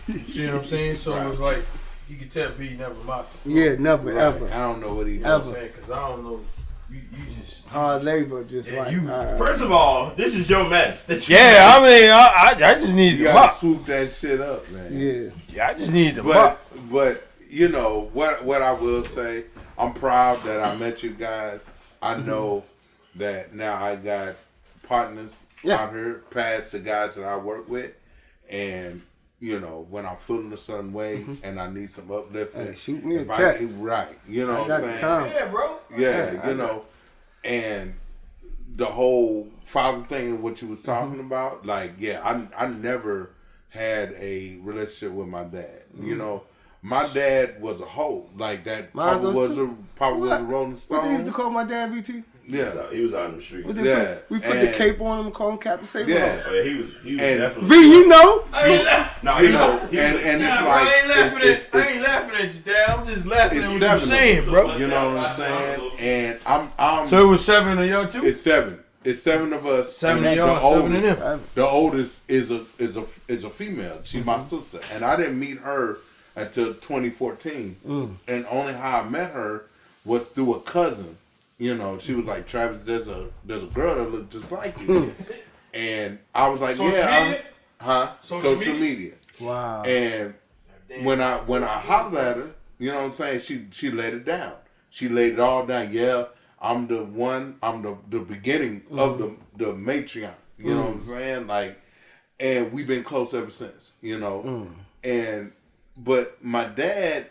You see what I'm saying? So it was like, you could tell B never mocked the flow. Yeah, never, Right. ever. I don't know what he You know what I'm does. saying? Because I don't know. You just. Hard labor, just Yeah, like. you- First of all, this is your mess. That you Yeah, I mean, I just need You to gotta mop. swoop that shit up, man. yeah. Yeah, I just need to mop. But you know what I will say, I'm proud that I met you guys. I know that now I got partners out here past the guys that I work with, and you know when I'm feeling a certain way and I need some uplifting, Hey, shoot me a if text. right, you know I what got I'm the saying? time. Yeah, bro. Yeah, you know, and the whole father thing and what you was talking about, like, yeah, I never had a relationship with my dad. You know, my dad was a hoe, like that. Mine Papa was was too. a Rolling Stone. What they used to call my dad, BT? Yeah, He was out in the streets. What they Yeah, put, we put the and- cape on him and call him Captain Saber. yeah. Oh, yeah, he was And- definitely. V, you know? I ain't laughing. No, You he know, was, he was, and Nah, it's bro, like I ain't laughing it's- at I ain't laughing at you, Dad. I'm just laughing it's at what seven you're of saying, us, bro. You know what I'm saying? And I'm So it was 7 of y'all too? it's seven. It's 7 of us. 7 and of y'all, the 7 of oldest- them. The oldest is a female. She's my sister, and I didn't meet her until 2014. And only how I met her was through a cousin. You know, she was like, "Travis, there's a girl that looks just like you," and I was like, Social "Yeah, media? Social Social media." Wow. And when I hollered at her, you know what I'm saying? She laid it down. She laid it all down. Yeah, I'm the one. I'm the beginning of the matriarch. You know what I'm saying? Like, and we've been close ever since. You know, but my dad,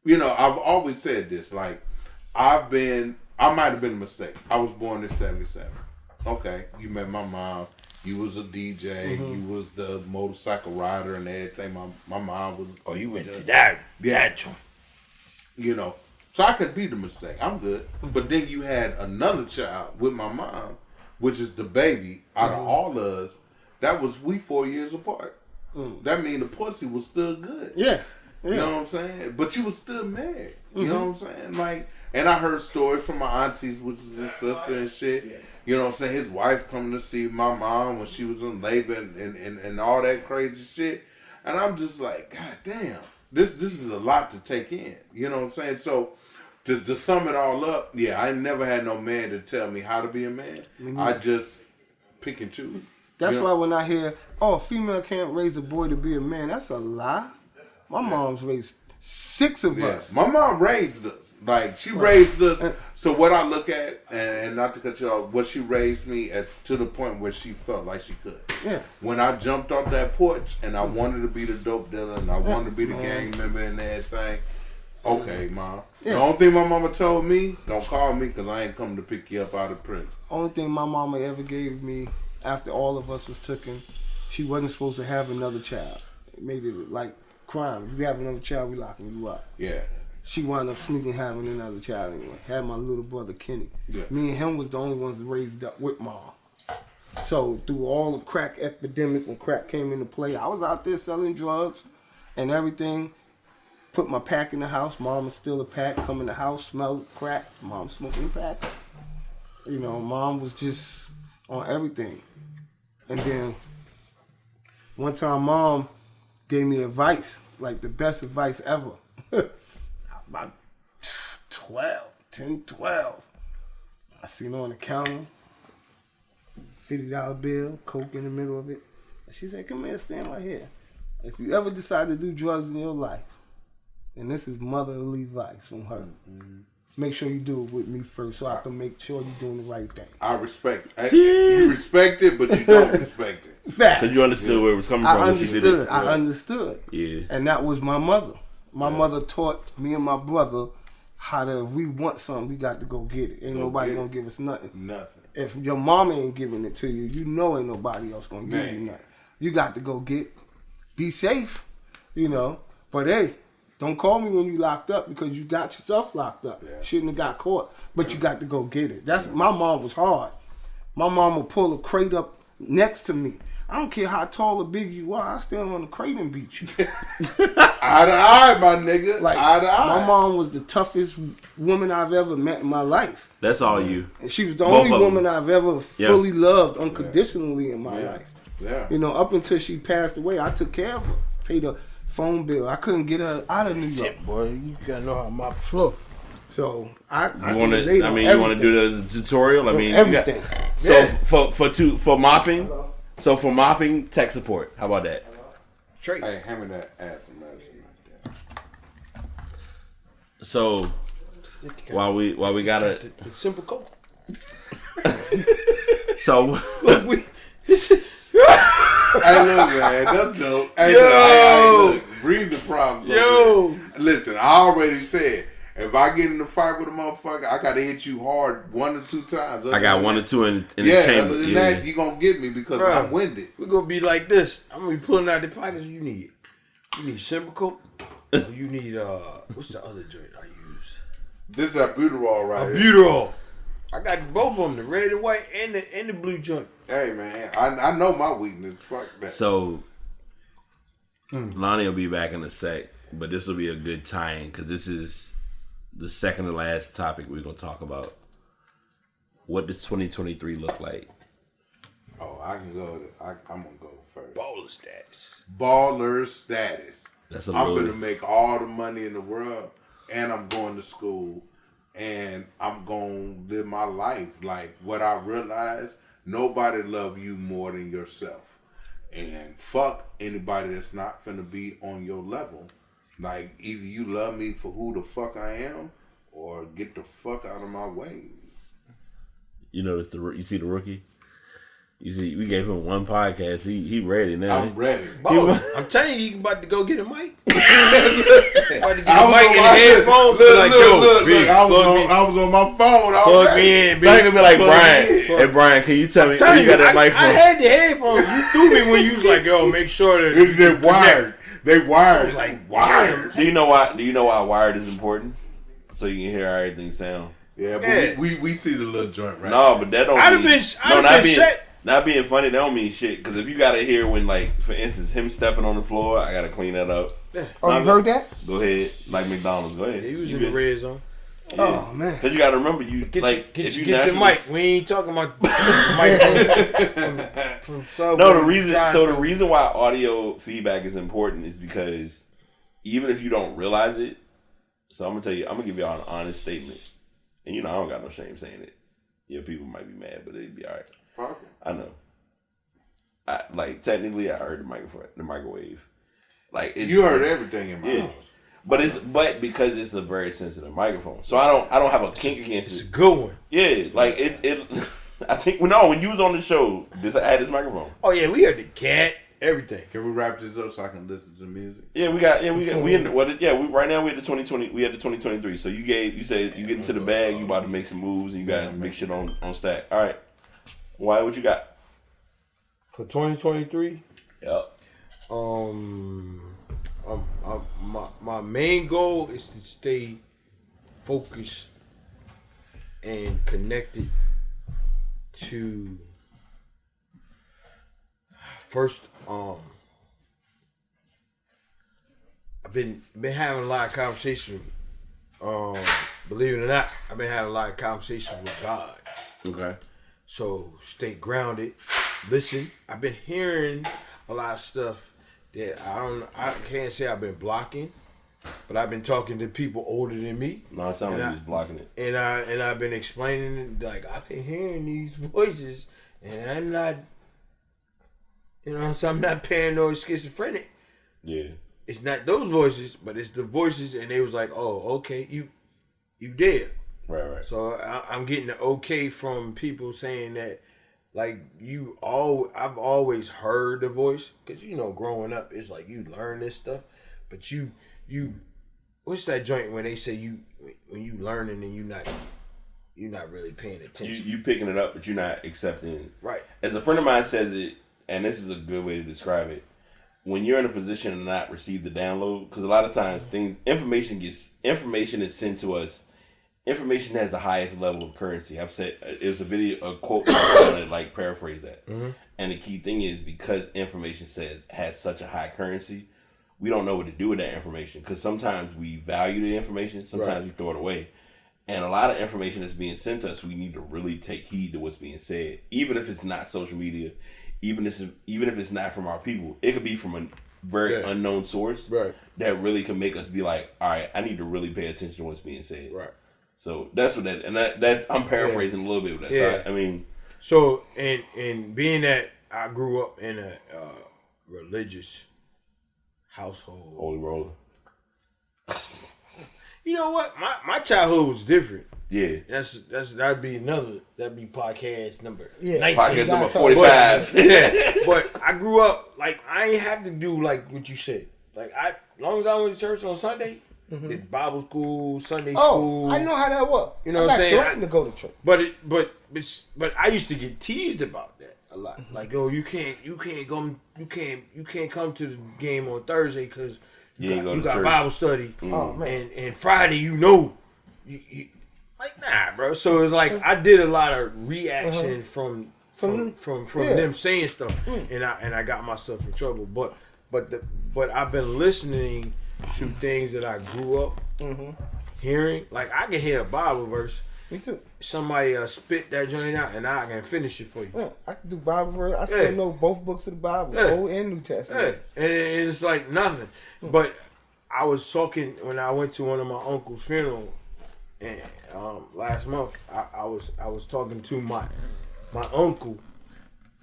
you know, I've always said this. Like, I might have been a mistake. I was born in '77. Okay, you met my mom. You was a DJ. You was the motorcycle rider and everything. My mom was. Oh, you went to that. Yeah. That joint. You know, so I could be the mistake. I'm good. But then you had another child with my mom, which is the baby out of all of us. That was we 4 years apart. That mean the pussy was still good. Yeah. You know what I'm saying? But you was still married. You know what I'm saying? Like, and I heard stories from my aunties, which is his sister and shit. You know what I'm saying? His wife coming to see my mom when she was in labor and all that crazy shit. And I'm just like, God damn, this is a lot to take in. You know what I'm saying? So to sum it all up, yeah, I never had no man to tell me how to be a man. I just pick and choose. That's You why know? when I hear, oh, a female can't raise a boy to be a man, that's a lie. My mom's raised 6 of Yeah, us. my mom raised us. Like, she raised us. So what I look at, and not to cut you off, what she raised me as to the point where she felt like she could. Yeah. When I jumped off that porch and I wanted to be the dope dealer and I wanted to be the gang member and everything, okay, Mom. Yeah. The only thing my mama told me, don't call me because I ain't coming to pick you up out of prison. Only thing my mama ever gave me after all of us was taken, she wasn't supposed to have another child. It made it like crime. If you have another child, we locking you up. Yeah. She wound up sneaking having another child anyway. Had my little brother Kenny. Yeah. Me and him was the only ones raised up with mom. So through all the crack epidemic, when crack came into play, I was out there selling drugs and everything. Put my pack in the house. Mom was still a pack. Come in the house, smell crack. Mom smoking the pack. You know, mom was just on everything. And then one time, mom gave me advice, like the best advice ever. About 10, 12. I seen her on the counter, $50 bill, Coke in the middle of it. And she said, come here, stand right here. If you ever decide to do drugs in your life, and this is motherly advice from her, make sure you do it with me first so I can make sure you're doing the right thing. I respect it. You respect it, but you don't respect it. Facts. Because you understood where it was coming from. I when she did understood. it. I understood. Yeah. And that was my mother. My mother taught me and my brother how to, if we want something, we got to go get it. Ain't nobody gonna give us nothing. Nothing. If your mama ain't giving it to you, you know ain't nobody else gonna give you nothing. You got to go get it. Be safe, you know. But hey, don't call me when you locked up because you got yourself locked up. Yeah. Shouldn't have got caught. But you got to go get it. That's my mom was hard. My mom would pull a crate up next to me. I don't care how tall or big you are. I stand on the crate and beat you. Eye to eye, my nigga. Like, eye to eye. my mom was the toughest woman I've ever met in my life. That's all you. And she was the Both only of them. woman I've ever fully loved unconditionally in my life. Yeah. You know, up until she passed away, I took care of her. Paid her phone bill. I couldn't get her out of New York. Shit, boy, you gotta know how to mop the floor. So I You want to? I mean, you want to do the tutorial? I mean, everything. You got, so for mopping. So for mopping, tech support. How about that? Straight. Hey, hand me that ass and medicine right there. So while we got the simple coat. so Look, we. Hey, look, man, don't joke. Hey, look, breathe the problems. Yo. Listen, I already said, if I get in a fight with a motherfucker, I gotta hit you hard 1 or 2 times. I got 1 or 2 in the Yeah, chamber. other than Yeah. that, you gonna get me because Bruh. I'm winded. We're gonna be like this. I'm gonna be pulling out the pockets you need. You need simple coat. Or you need what's the other joint I use? This is albuterol right here. Albuterol. I got both of them, the red and white and the blue joint. Hey, man, I know my weakness. Fuck that. So Lonnie will be back in a sec, but this will be a good tie-in because this is the second to last topic we're gonna talk about. What does 2023 look like? Oh, I can go. I'm gonna go first. Baller status. Baller status. That's a I'm little. gonna make all the money in the world, and I'm going to school, and I'm gonna live my life. Like what I realized, nobody love you more than yourself, and fuck anybody that's not finna be on your level. Like either you love me for who the fuck I am, or get the fuck out of my way. You notice you see the rookie. You see, we gave him 1 podcast. He ready now. I'm ready. Baller. I'm telling you, you about to go get a mic. About to get I a was mic on and my- headphones. Look, Like, look, yo, look, big, look, I plug was on my phone. plug already. me in, big. Back and be like, Plug Brian. it in. Hey, Brian, can you tell me Tell where you got that I mic from? had the headphones. You threw me when you was like, yo, make sure that They're wired. They wired. I was like, wired. Do you know why? Do you know why wired is important? So you can hear how everything sound. Yeah, but Yeah. we see the little joint right No, now. but that don't. I'd have mean, been set. Not being funny, that don't mean shit. Because if you gotta hear when, like, for instance, him stepping on the floor, I gotta clean that up. Oh, you heard that? Go ahead, like McDonald's. Go ahead. They was You in the good. red zone. Oh man. Because you gotta remember, you Get like your, if you get your naturally- mic. We ain't talking about mic from Subway. No, the reason. Giant So the Food. reason why audio feedback is important is because even if you don't realize it, so I'm gonna tell you, I'm gonna give y'all an honest statement, and you know I don't got no shame saying it. Yeah, people might be mad, but it'd be all right. Fuck it. I know. Technically, I heard the microwave. Like You heard everything in my Yeah. house. but because it's a very sensitive microphone, so I don't have a kink against It's a it. good one. Yeah, like it. I think when you was on the show, I had this microphone. Oh yeah, we heard the cat, everything. Can we wrap this up so I can listen to music? We in the, right now we at the 2020, we at the 2023. So you said you get into the bag, you about to make some moves, and you got to make shit on stack. All right, why? What you got? For 2023, Yep. my main goal is to stay focused and connected to first. I've been having a lot of conversations. Believe it or not, I've been having a lot of conversations with God. Okay. So stay grounded. Listen, I've been hearing a lot of stuff that I can't say I've been blocking, but I've been talking to people older than me. No, it sounds And like he's blocking it. And I've been explaining, like, I've been hearing these voices, and I'm not, so I'm not paranoid schizophrenic. Yeah. It's not those voices, but it's the voices, and they was like, oh, okay, you did. Right. So I'm getting the okay from people saying that, like, I've always heard the voice, because, growing up, it's like you learn this stuff, but you what's that joint when they say when you learning and you're not really paying attention. You picking it up, but you're not accepting it. Right. As a friend of mine says it, and this is a good way to describe it, when you're in a position to not receive the download, because a lot of times information is sent to us information has the highest level of currency. I've said it's a quote that like paraphrase that. Mm-hmm. And the key thing is because information has such a high currency, we don't know what to do with that information because sometimes we value the information, sometimes we throw it away. And a lot of information that's being sent to us, we need to really take heed to what's being said, even if it's not social media, even if it's not from our people. It could be from a very unknown source that really can make us be like, all right, I need to really pay attention to what's being said. Right. So that's what that I'm paraphrasing a little bit with that. Yeah. So I mean, so and being that I grew up in a religious household, holy roller. You know what? My childhood was different. Yeah, that'd be podcast number 19. Podcast number 45. But I grew up like I ain't have to do like what you said. Like as long as I went to church on Sunday, did Bible school, Sunday school. I know how that was. You know what I'm saying? I threatened to go to church. But I used to get teased about that a lot. Like, yo, you can't come to the game on Thursday because you got Bible study. Oh man! And Friday, you like nah, bro. So it's like I did a lot of reaction from them saying stuff, and I got myself in trouble. But I've been listening to things that I grew up hearing. Like I can hear a Bible verse. Me too. Somebody spit that joint out, and I can finish it for you. Yeah, I can do Bible verse. I still know both books of the Bible, Old and New Testament. Yeah. And it's like nothing. But I was talking when I went to one of my uncle's funeral, and last month I was talking to my uncle,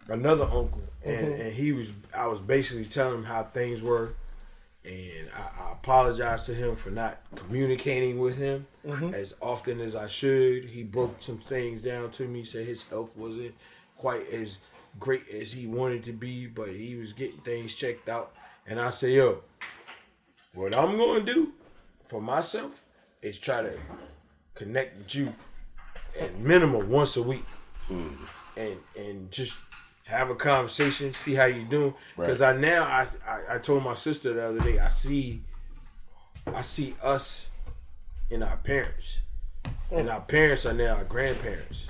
another uncle, and I was basically telling him how things were, and I apologized to him for not communicating with him as often as I should. He broke some things down to me, said his health wasn't quite as great as he wanted to be, but he was getting things checked out. And I said, yo, what I'm going to do for myself is try to connect with you at minimum once a week and just have a conversation, see how you doing. Because I told my sister the other day, I see us in our parents. And our parents are now our grandparents.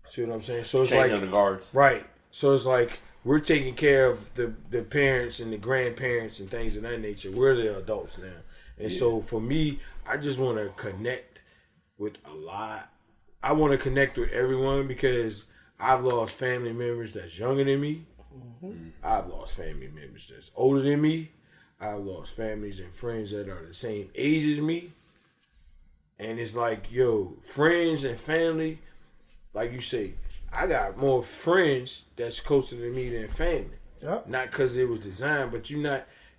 See what I'm saying? So it's changing the guards. Right. So it's like we're taking care of the parents and the grandparents and things of that nature. We're the adults now. And so for me, I just want to connect with a lot. I want to connect with everyone because I've lost family members that's younger than me. I've lost family members that's older than me. I've lost families and friends that are the same age as me. And it's like, yo, friends and family, like you say, I got more friends that's closer to me than family. Yep. Not because it was designed, but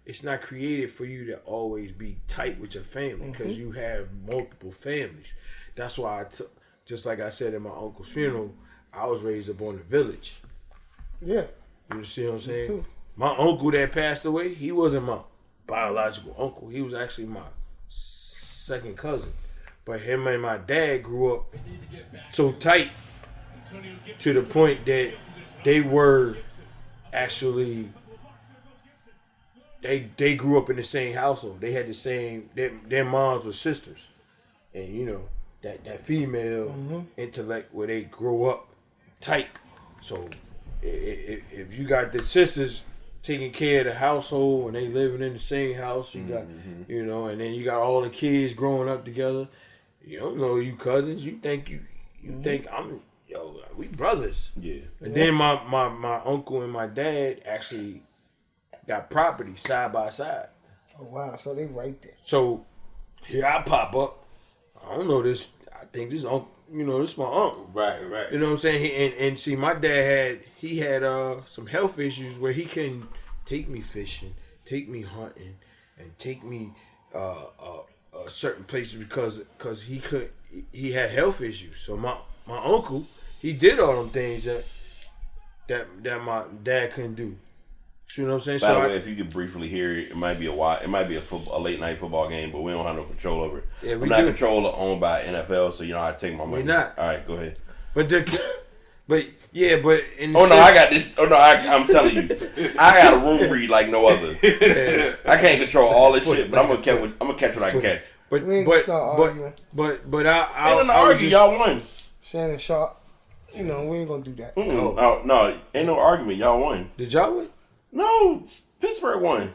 it's not created for you to always be tight with your family because you have multiple families. That's why just like I said at my uncle's funeral, I was raised up on the village. Yeah. You see what I'm saying? Too. My uncle that passed away, he wasn't my biological uncle. He was actually my second cousin. But him and my dad grew up so tight to the point that they were actually they grew up in the same household. They had the same their moms were sisters. And you know, that female intellect where they grow up tight. So if you got the sisters taking care of the household and they living in the same house, you got you know, and then you got all the kids growing up together. You don't know you cousins. You think you think we brothers. Yeah. And then my uncle and my dad actually got property side by side. Oh wow! So they right there. So here I pop up. I don't know this. I think this uncle. You know, this is my uncle. Right. You know what I'm saying? And see, my dad had some health issues where he couldn't take me fishing, take me hunting, and take me certain places because he had health issues. So my uncle, he did all them things that my dad couldn't do. You know what I'm saying? By the way, if you could briefly hear it, it might be a late night football game, but we don't have no control over it. Yeah, we're not controller owned by NFL, so you know I take my money. We're not. All right, go ahead. But I got this. Oh no, I'm telling you, I got a room read like no other. I can't control all this shit, but I'm gonna catch what I can catch. But We ain't gonna start arguing. but Ain't nothing to argue. Y'all won. Shannon Sharp. You know, we ain't gonna do that. No, ain't no argument. Y'all won. Did y'all win? No, Pittsburgh won.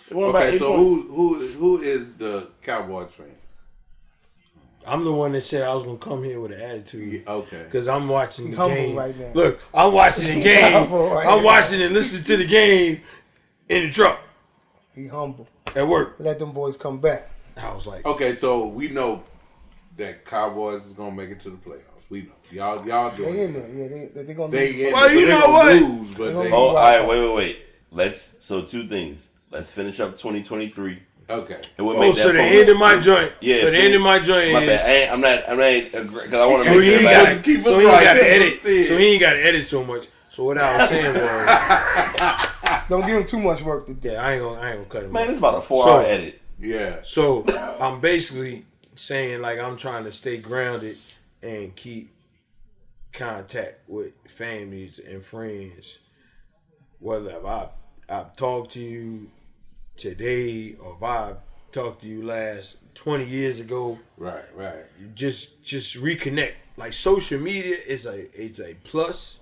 They won by Okay, 8 so points. who is the Cowboys fan? I'm the one that said I was gonna come here with an attitude. Okay. Because I'm watching the humble game. right now. Look, I'm watching the game. humble right I'm now. watching and listening to the game in the truck He humble. at work. Let them boys come back. I was like, Okay, so we know that Cowboys is gonna make it to the playoffs. We know. Y'all doing They in it. there. Yeah, they gonna They be. in Well, there, you but they know gonna what? lose, but they Oh, all right, wait. So 2 things. Let's finish up 2023. okay. And we'll oh, make so that the post. end of my joint. Yeah, So the end of my joint My is. bad. I'm not because I want to So make he ain't everybody. got keep us so he ain't right. got to Keep us edit. steady. So he ain't got to edit so much. So what I was saying was, Don't give him too much work to do. yeah, I ain't gonna cut him. Man, off. it's about a 4-hour So- edit. Yeah. So I'm basically saying like I'm trying to stay grounded and keep contact with families and friends. Whether I've talked to you today or if I've talked to you last 20 years ago, Right. just reconnect. Like social media is a plus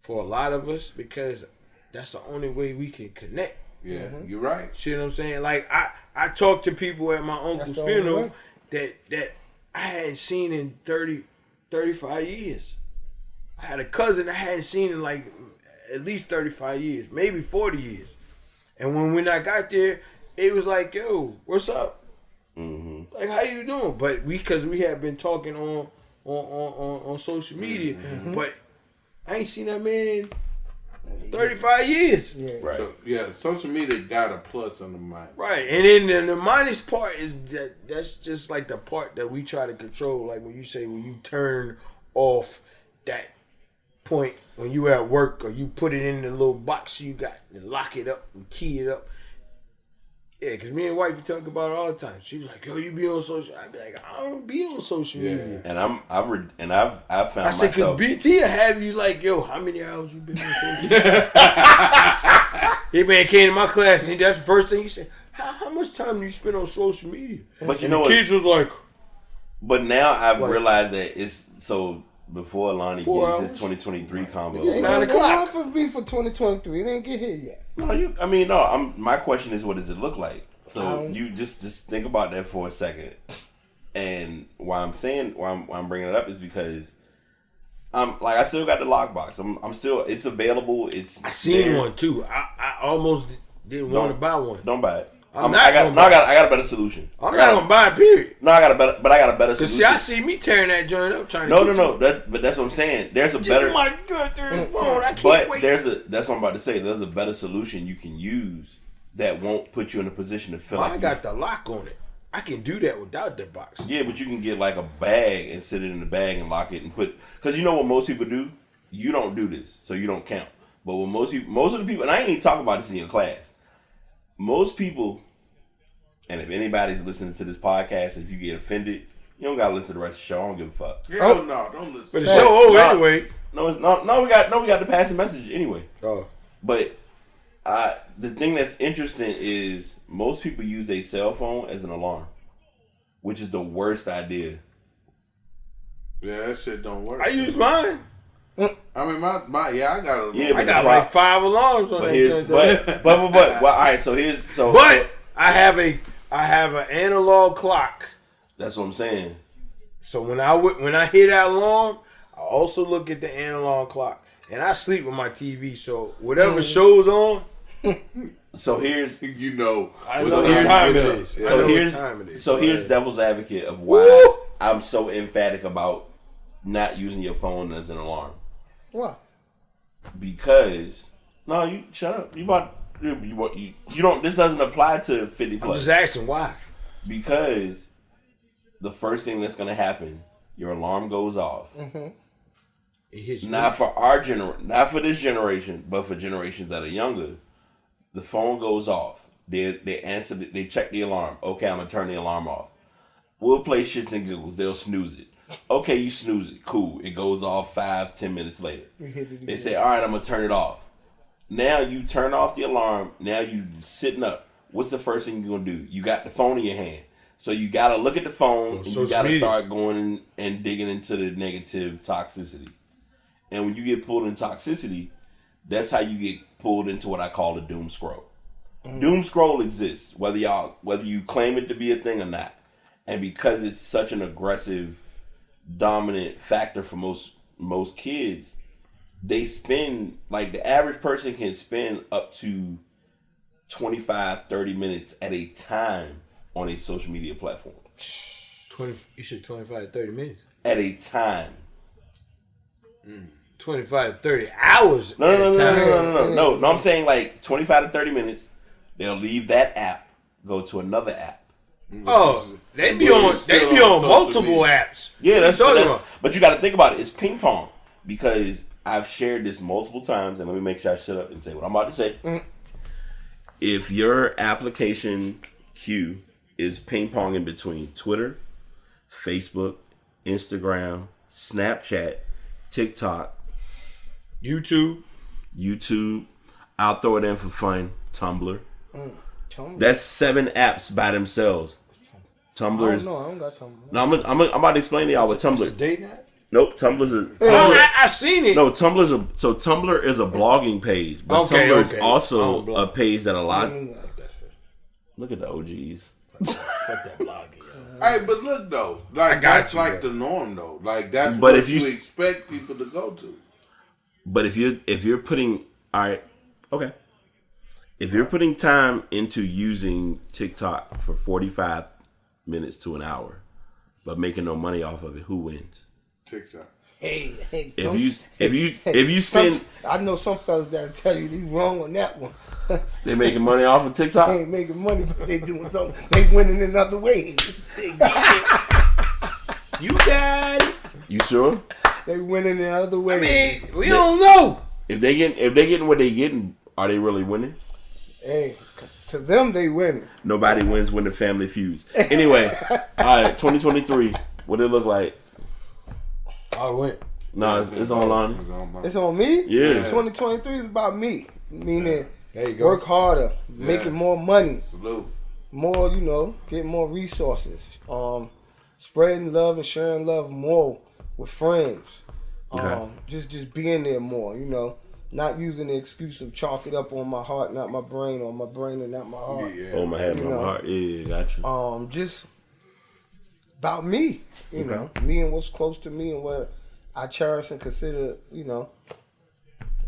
for a lot of us because that's the only way we can connect. Yeah. You're right. See what I'm saying? Like I talked to people at my uncle's That's the only funeral way. that I hadn't seen in 30, 35 years. I had a cousin I hadn't seen in like at least 35 years, maybe 40 years. And when I got there, it was like, yo, what's up? Mm-hmm. Like, how you doing? But because we had been talking on social media, but I ain't seen that man in 35 years. Yeah. Right. So yeah, social media got a plus on the mind. Right, and then the minus part is that's just like the part that we try to control. Like when you turn off that point when you at work or you put it in the little box you got and lock it up and key it up. Yeah, because me and wifey talk about it all the time. She was like, "Yo, you be on social?" I be like, "I don't be on social media." And I've found I said, "Cause myself. BT will have you like, yo, how many hours you been on social media?" He man came to my class and that's the first thing he said. How much time do you spend on social media? But you And know the what? kids was like, But now I've What? realized that it's so. Before Lonnie 4 gives hours? his 2023 combo. It's Ain't 9 no o'clock. for me for 2023. It ain't get here yet. No, my question is, what does it look like? So Um, you just think about that for a second. And why I'm bringing it up is because I still got the lockbox. I'm still, it's available. It's I seen there. one too. I almost didn't want to buy one. Don't buy it. I'm not gonna I got a better solution. I'm not gonna buy it, period. No, I got a better Cause solution. see, I see me tearing that joint up trying to No. But that's what I'm saying. There's a Get better. my goddamn phone. I can't But wait. that's what I'm about to say. There's a better solution you can use that won't put you in a position to feel I like got the lock on it. I can do that without the box. Yeah, but you can get like a bag and sit it in the bag and lock it and put. Because you know what most people do? You don't do this, so you don't count. But what most of the people, and I ain't even talking about this in your class. Most people, and if anybody's listening to this podcast, if you get offended, you don't gotta listen to the rest of the show. I don't give a fuck. Hell no, don't listen. But the show over No. anyway. No, we got to pass the message anyway. Oh, But the thing that's interesting is most people use a cell phone as an alarm, which is the worst idea. Yeah, that shit don't work. I use mine. I mean, my yeah, I got a Yeah, I but got the like 5 alarms on But that here's joint. but well, all right. So here's so. But I have an analog clock. That's what I'm saying. So when I hear that alarm, I also look at the analog clock, and I sleep with my TV. So whatever show's on, So here's you know. I what know time what time it it is. is. I so know what here's time it is. so here's Right. devil's advocate of why Woo! I'm so emphatic about not using your phone as an alarm. What? Because no, you shut up. You don't. This doesn't apply to 50 I'm plus. just asking why. Because the first thing that's gonna happen, your alarm goes off. It hits you. Not for not for this generation, but for generations that are younger. The phone goes off. They answer. They check the alarm. Okay, I'm gonna turn the alarm off. We'll play shits and giggles. They'll snooze it. Okay, you snooze it. Cool. It goes off 5-10 minutes later. They say, all right, I'm gonna turn it off. Now you turn off the alarm. Now you sitting up. What's the first thing you're gonna do? You got the phone in your hand. So you gotta look at the phone and you social gotta media. start going and digging into the negative toxicity. And when you get pulled in toxicity, that's how you get pulled into what I call the doom scroll. Doom scroll exists, whether you claim it to be a thing or not. And because it's such an aggressive, dominant factor for most kids, they spend, like, the average person can spend up to 25, 30 minutes at a time on a social media platform. You said 25 to 30 minutes. At a time. 25 to 30 hours. No. I'm saying like 25 to 30 minutes. They'll leave that app, go to another app. Oh, they be on multiple apps. Yeah, that's talking about. But you got to think about it. It's ping pong, because I've shared this multiple times, and let me make sure I shut up and say what I'm about to say. If your application queue is ping ponging between Twitter, Facebook, Instagram, Snapchat, TikTok, YouTube, I'll throw it in for fun, Tumblr. That's 7 apps by themselves. Tumblr's. I don't got Tumblr. No, I'm about to explain to y'all what Tumblr. dating app? Nope, Tumblr's a. I've seen it. No, Tumblr is a blogging page, but Tumblr is also a page that a lot. Look at the OGs. Fuck that blogging. Hey, but look though, like that's like the norm though. Like that's But what if you you- expect people to go to. But if you're putting, all right, okay, if you're putting time into using TikTok for 45 minutes to an hour, but making no money off of it, who wins? TikTok. Hey, If you spend, I know some fellas that'll tell you they wrong on that one. they making money off of TikTok. They ain't making money, but they doing something. They winning in other ways. You got it. You sure? They winning in other I ways. mean, we don't know. If they getting what they getting, are they really winning? Hey, to them they winning. Nobody wins when the family feuds. Anyway, all right, 2023. What it look like? I went. No, it's online. It's on me. Yeah. 2023 is about me. Meaning, There you go. work harder, making more money, Salute. more, getting more resources, spreading love and sharing love more with friends. Okay. Just being there more, not using the excuse of chalk it up on my heart, not my brain, or my brain and not my heart. Yeah. Oh, my head, my heart. Yeah, got you. Just about me, know, me and what's close to me and what I cherish and consider,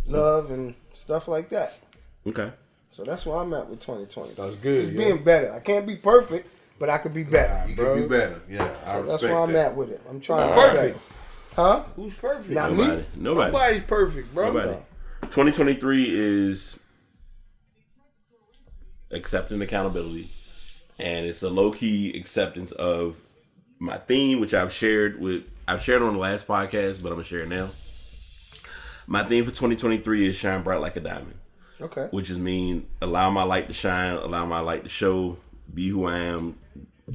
love and stuff like that. Okay. So that's where I'm at with 2020. That's good. Just being better. I can't be perfect, but I could be better. You can be better. Yeah, I So that's respect where I'm that. at with it. I'm trying to Who's be perfect? better. Huh? Who's perfect? Not Nobody. me. Nobody. Nobody's perfect, bro. Nobody. 2023 is accepting accountability, and it's a low key acceptance of my theme, which I've shared on the last podcast, but I'm gonna share it now. My theme for 2023 is shine bright like a diamond, Okay. which is mean allow my light to shine, allow my light to show, be who I am,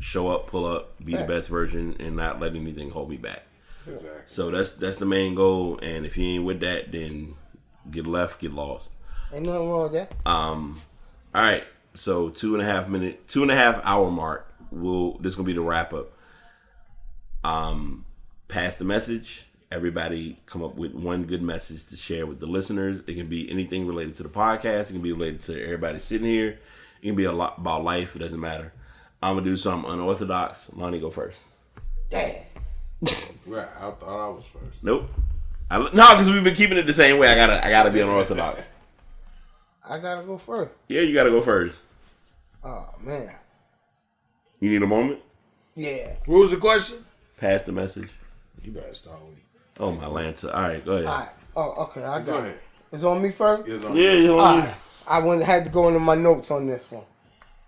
show up, pull up, be the best version, and not let anything hold me back. Exactly. So that's the main goal, and if you ain't with that, then get left, get lost. Ain't nothing wrong with that. All right, so 2.5 hour mark. This gonna be the wrap up. Pass the message. Everybody come up with one good message to share with the listeners. It can be anything related to the podcast. It can be related to everybody sitting here. It can be a lot about life. It doesn't matter. I'm gonna do something unorthodox. Lonnie, go first. Damn. Right, I thought I was first. Nope. No, because we've been keeping it the same way. I gotta be unorthodox. I gotta go first. Yeah, you gotta go first. Oh man. You need a moment. Yeah. What was the question? Pass the message. You better start with. Oh my Lanta. All right, go ahead. All right. Oh, okay. I Go got ahead. it. It's on me first. It's on Yeah, you. you All know, right. I had to go into my notes on this one.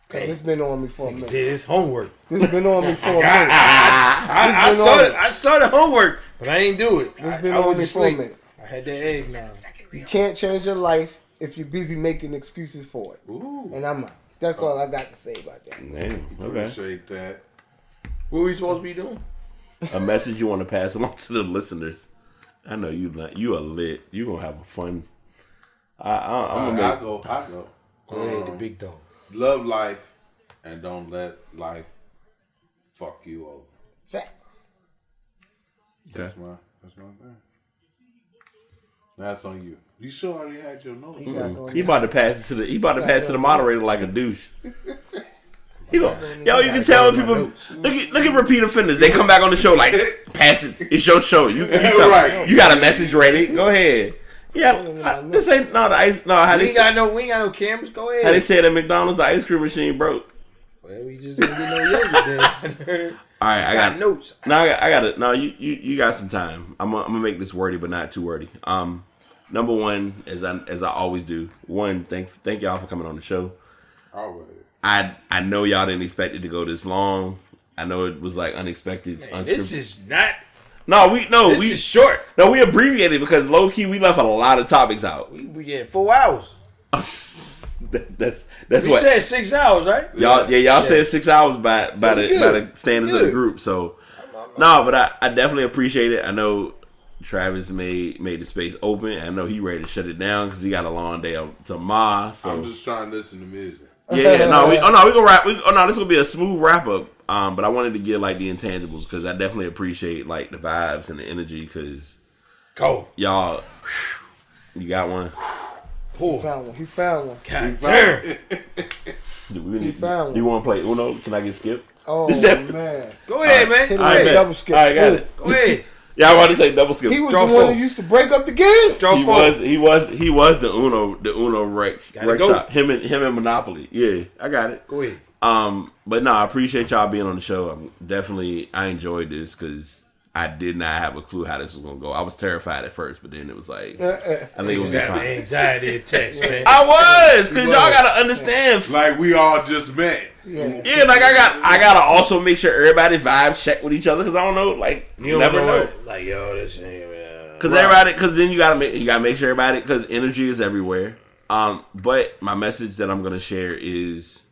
It's been on me for a minute. Did his homework. This has been on me for a minute. I saw the homework, but I ain't do it. It's been I on was me for a asleep. minute. I had that egg now. You can't change your life if you're busy making excuses for it. Ooh, And I'm not. That's all I got to say about that. Damn, okay. appreciate that. What we supposed to be doing? A message you want to pass along to the listeners. I know you are lit. You gonna have a fun. I'm gonna I make. go. Go ahead, the big dog. Love life and don't let life fuck you over. Fact. That's my thing. That's on you. You sure already had your notes? He about to pass it to the. He about to pass it to the moderator like a douche. He go, yo, you can tell when people look at repeat offenders. They come back on the show like, pass it. It's your show. You Right. You got a message ready. Go ahead. Yeah, this ain't the ice. No, how We they ain't got no cameras. Go ahead. how they said at McDonald's, the ice cream machine broke. Well, we just didn't get no yogurt then. All right, I got notes. No, I got it. No, you got some time. I'm gonna make this wordy, but not too wordy. Number one, as I always do. One, thank y'all for coming on the show. Always. I know y'all didn't expect it to go this long. I know it was like unexpected. Man, this is not. This is short. No, we abbreviated because low key we left a lot of topics out. We get 4 hours. That's We what said 6 hours, right? y'all said 6 hours by the standards of the group. So but I definitely appreciate it. I know Travis made the space open. I know he ready to shut it down because he got a long day tomorrow. So I'm just trying to listen to music. Yeah, no, we gonna wrap. This will be a smooth wrap up. But I wanted to get like the intangibles because I definitely appreciate like the vibes and the energy because y'all, you got one. He found one. God damn. He found one. You want to play Uno? Can I get skipped? Oh man, Go ahead, man. hit him All with right, a double skip. All right, got it. Go ahead. Yeah, I wanted to say double skip. He was Draw the one four. who used to break up the game. He was the Uno Rex go. shop. Him and Monopoly. Yeah, I got it. Go ahead. But no, I appreciate y'all being on the show. I enjoyed this because I did not have a clue how this was gonna go. I was terrified at first, but then it was like I think it was fine. Anxiety attacks, man. I was because y'all gotta understand. Like we all just met. Yeah, Like I gotta also make sure everybody vibes check with each other because I don't know. Like You never don't know. know. Like, yo, this ain't. Because then you gotta make sure everybody because energy is everywhere. But my message that I'm gonna share is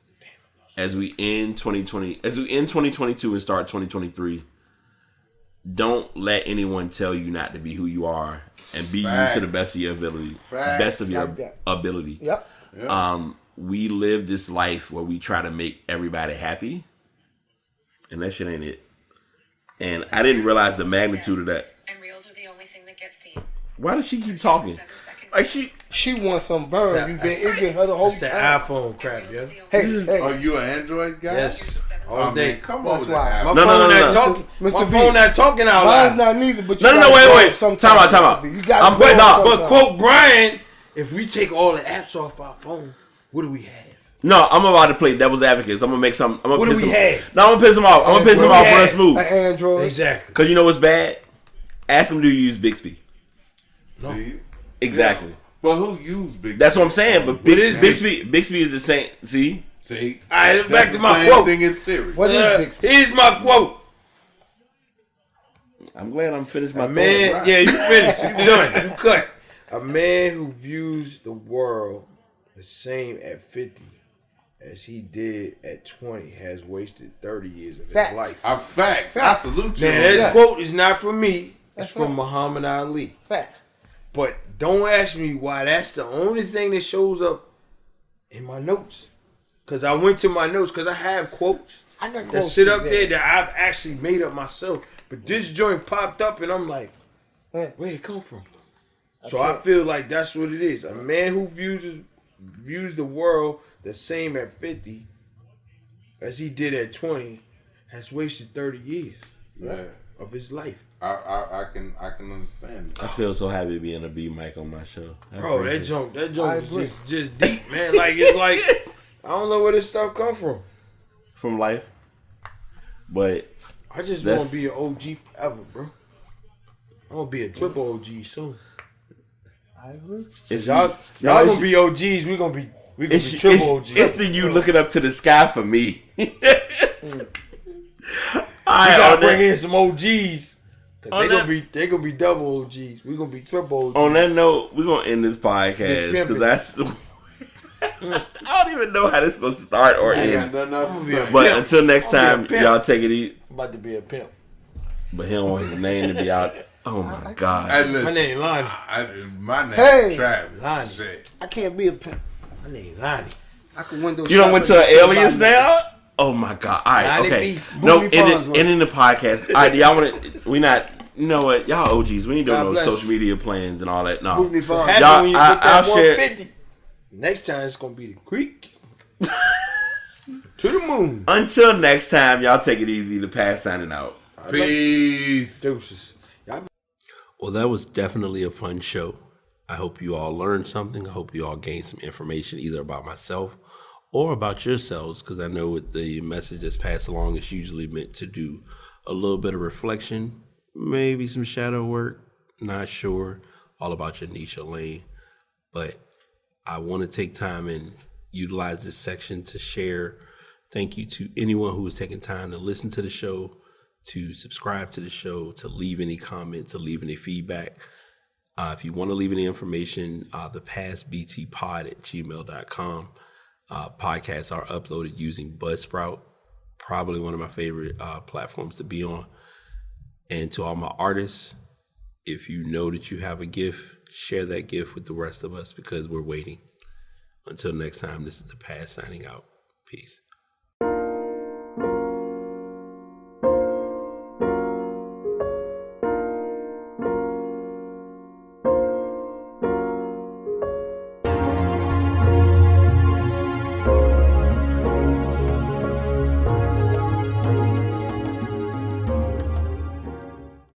as we end 2022 and start 2023, don't let anyone tell you not to be who you are and be you to the best of your ability. Best of your ability. Yep. We live this life where we try to make everybody happy, and that shit ain't it. And I didn't realize the magnitude of that. And reels are the only thing that gets seen. Why does she keep talking? Like She wants some burn. You been itching her the whole It's that time. iPhone crap, yo. Hey, Are you an Android guy? Yes. Oh, All day. man, come That's on. why. My No, phone no, not no. talking. Mr. My V. phone not talking out mine's loud. not neither. But you No, gotta wait. go sometimes, Time out. Mr. V. You gotta Wait, go no, But sometimes. quote Brian, if we take all the apps off our phone, what do we have? no, I'm about to play devil's advocate. I'm gonna make some. I'm gonna What do piss we him. have? No, I'm gonna piss him off. I'm gonna piss him What do off we real have? smooth. An Android. Exactly. Cause you know what's bad? Ask him to use Bixby. See? Exactly. Yeah. But who used Bixby? That's what I'm saying. But What is Bixby is the same. See, See? All right, back That's to the my same quote. thing in Siri. What is Bixby? Here's my quote. I'm glad I'm finished my A man, thought. yeah, you finished. You done. You cut. A man who views the world the same at 50 as he did at 20 has wasted 30 years of his Facts. life. Facts. I salute you. Man, on that that. quote is not from me. It's That's from right. Muhammad Ali. Fact. But don't ask me why that's the only thing that shows up in my notes. Because I went to my notes because I have quotes I got that quotes sit for up there that I've actually made up myself. But this joint popped up and I'm like, Yeah. where it come from? So I feel like that's what it is. A man who views the world the same at 50 as he did at 20 has wasted 30 years Yeah. of his life. I can understand. I feel so happy being a B mic on my show. I Bro, that appreciate it. joke agree. is just deep, man. Like it's like I don't know where this stuff come from. From life, but I just That's- want to be an OG forever, bro. I want to be a triple OG soon. I agree. it's Y'all gonna be OGs. We gonna be triple OGs. It's the you looking up to the sky for me. we I gotta bring in some OGs. 'Cause On they gonna be double OGs. We gonna be triple OGs. On that note, we're gonna end this podcast Big because pimpin'. that's. I don't even know how this is gonna start or I ain't end. got nothing else to say. But Pimp. until next I'm time, a pimp. y'all take it easy. I'm about to be a pimp. But he don't want his name to be out. Oh my god! Hey, listen, My name Lonnie. my name Hey. is Travis. Lonnie. Shit. I can't be a pimp. My name Lonnie. I can window You don't shop went and to an still buy alias me. now? Oh my God! All right, Nah, okay. they No, Booty Farms, ending the podcast. All right, y'all want to? We not. You know what? Y'all OGs. We ain't doing God no bless social you. media plans and all that. No. Booty Farms. Happy Y'all, when you I- get that I'll share- 150. Next time it's gonna be the creek to the moon. Until next time, y'all take it easy. The Pass signing out. Peace. Deuces. Well, that was definitely a fun show. I hope you all learned something. I hope you all gained some information either about myself or about yourselves, because I know with the message that's passed along, it's usually meant to do a little bit of reflection, maybe some shadow work, not sure, all about your niche or lane. But I want to take time and utilize this section to share. Thank you to anyone who has taken time to listen to the show, to subscribe to the show, to leave any comment, to leave any feedback. If you want to leave any information, the passbtpod@gmail.com. Podcasts are uploaded using Buzzsprout, probably one of my favorite platforms to be on. And to all my artists, if you know that you have a gift, share that gift with the rest of us because we're waiting. Until next time, this is the Pass signing out. Peace.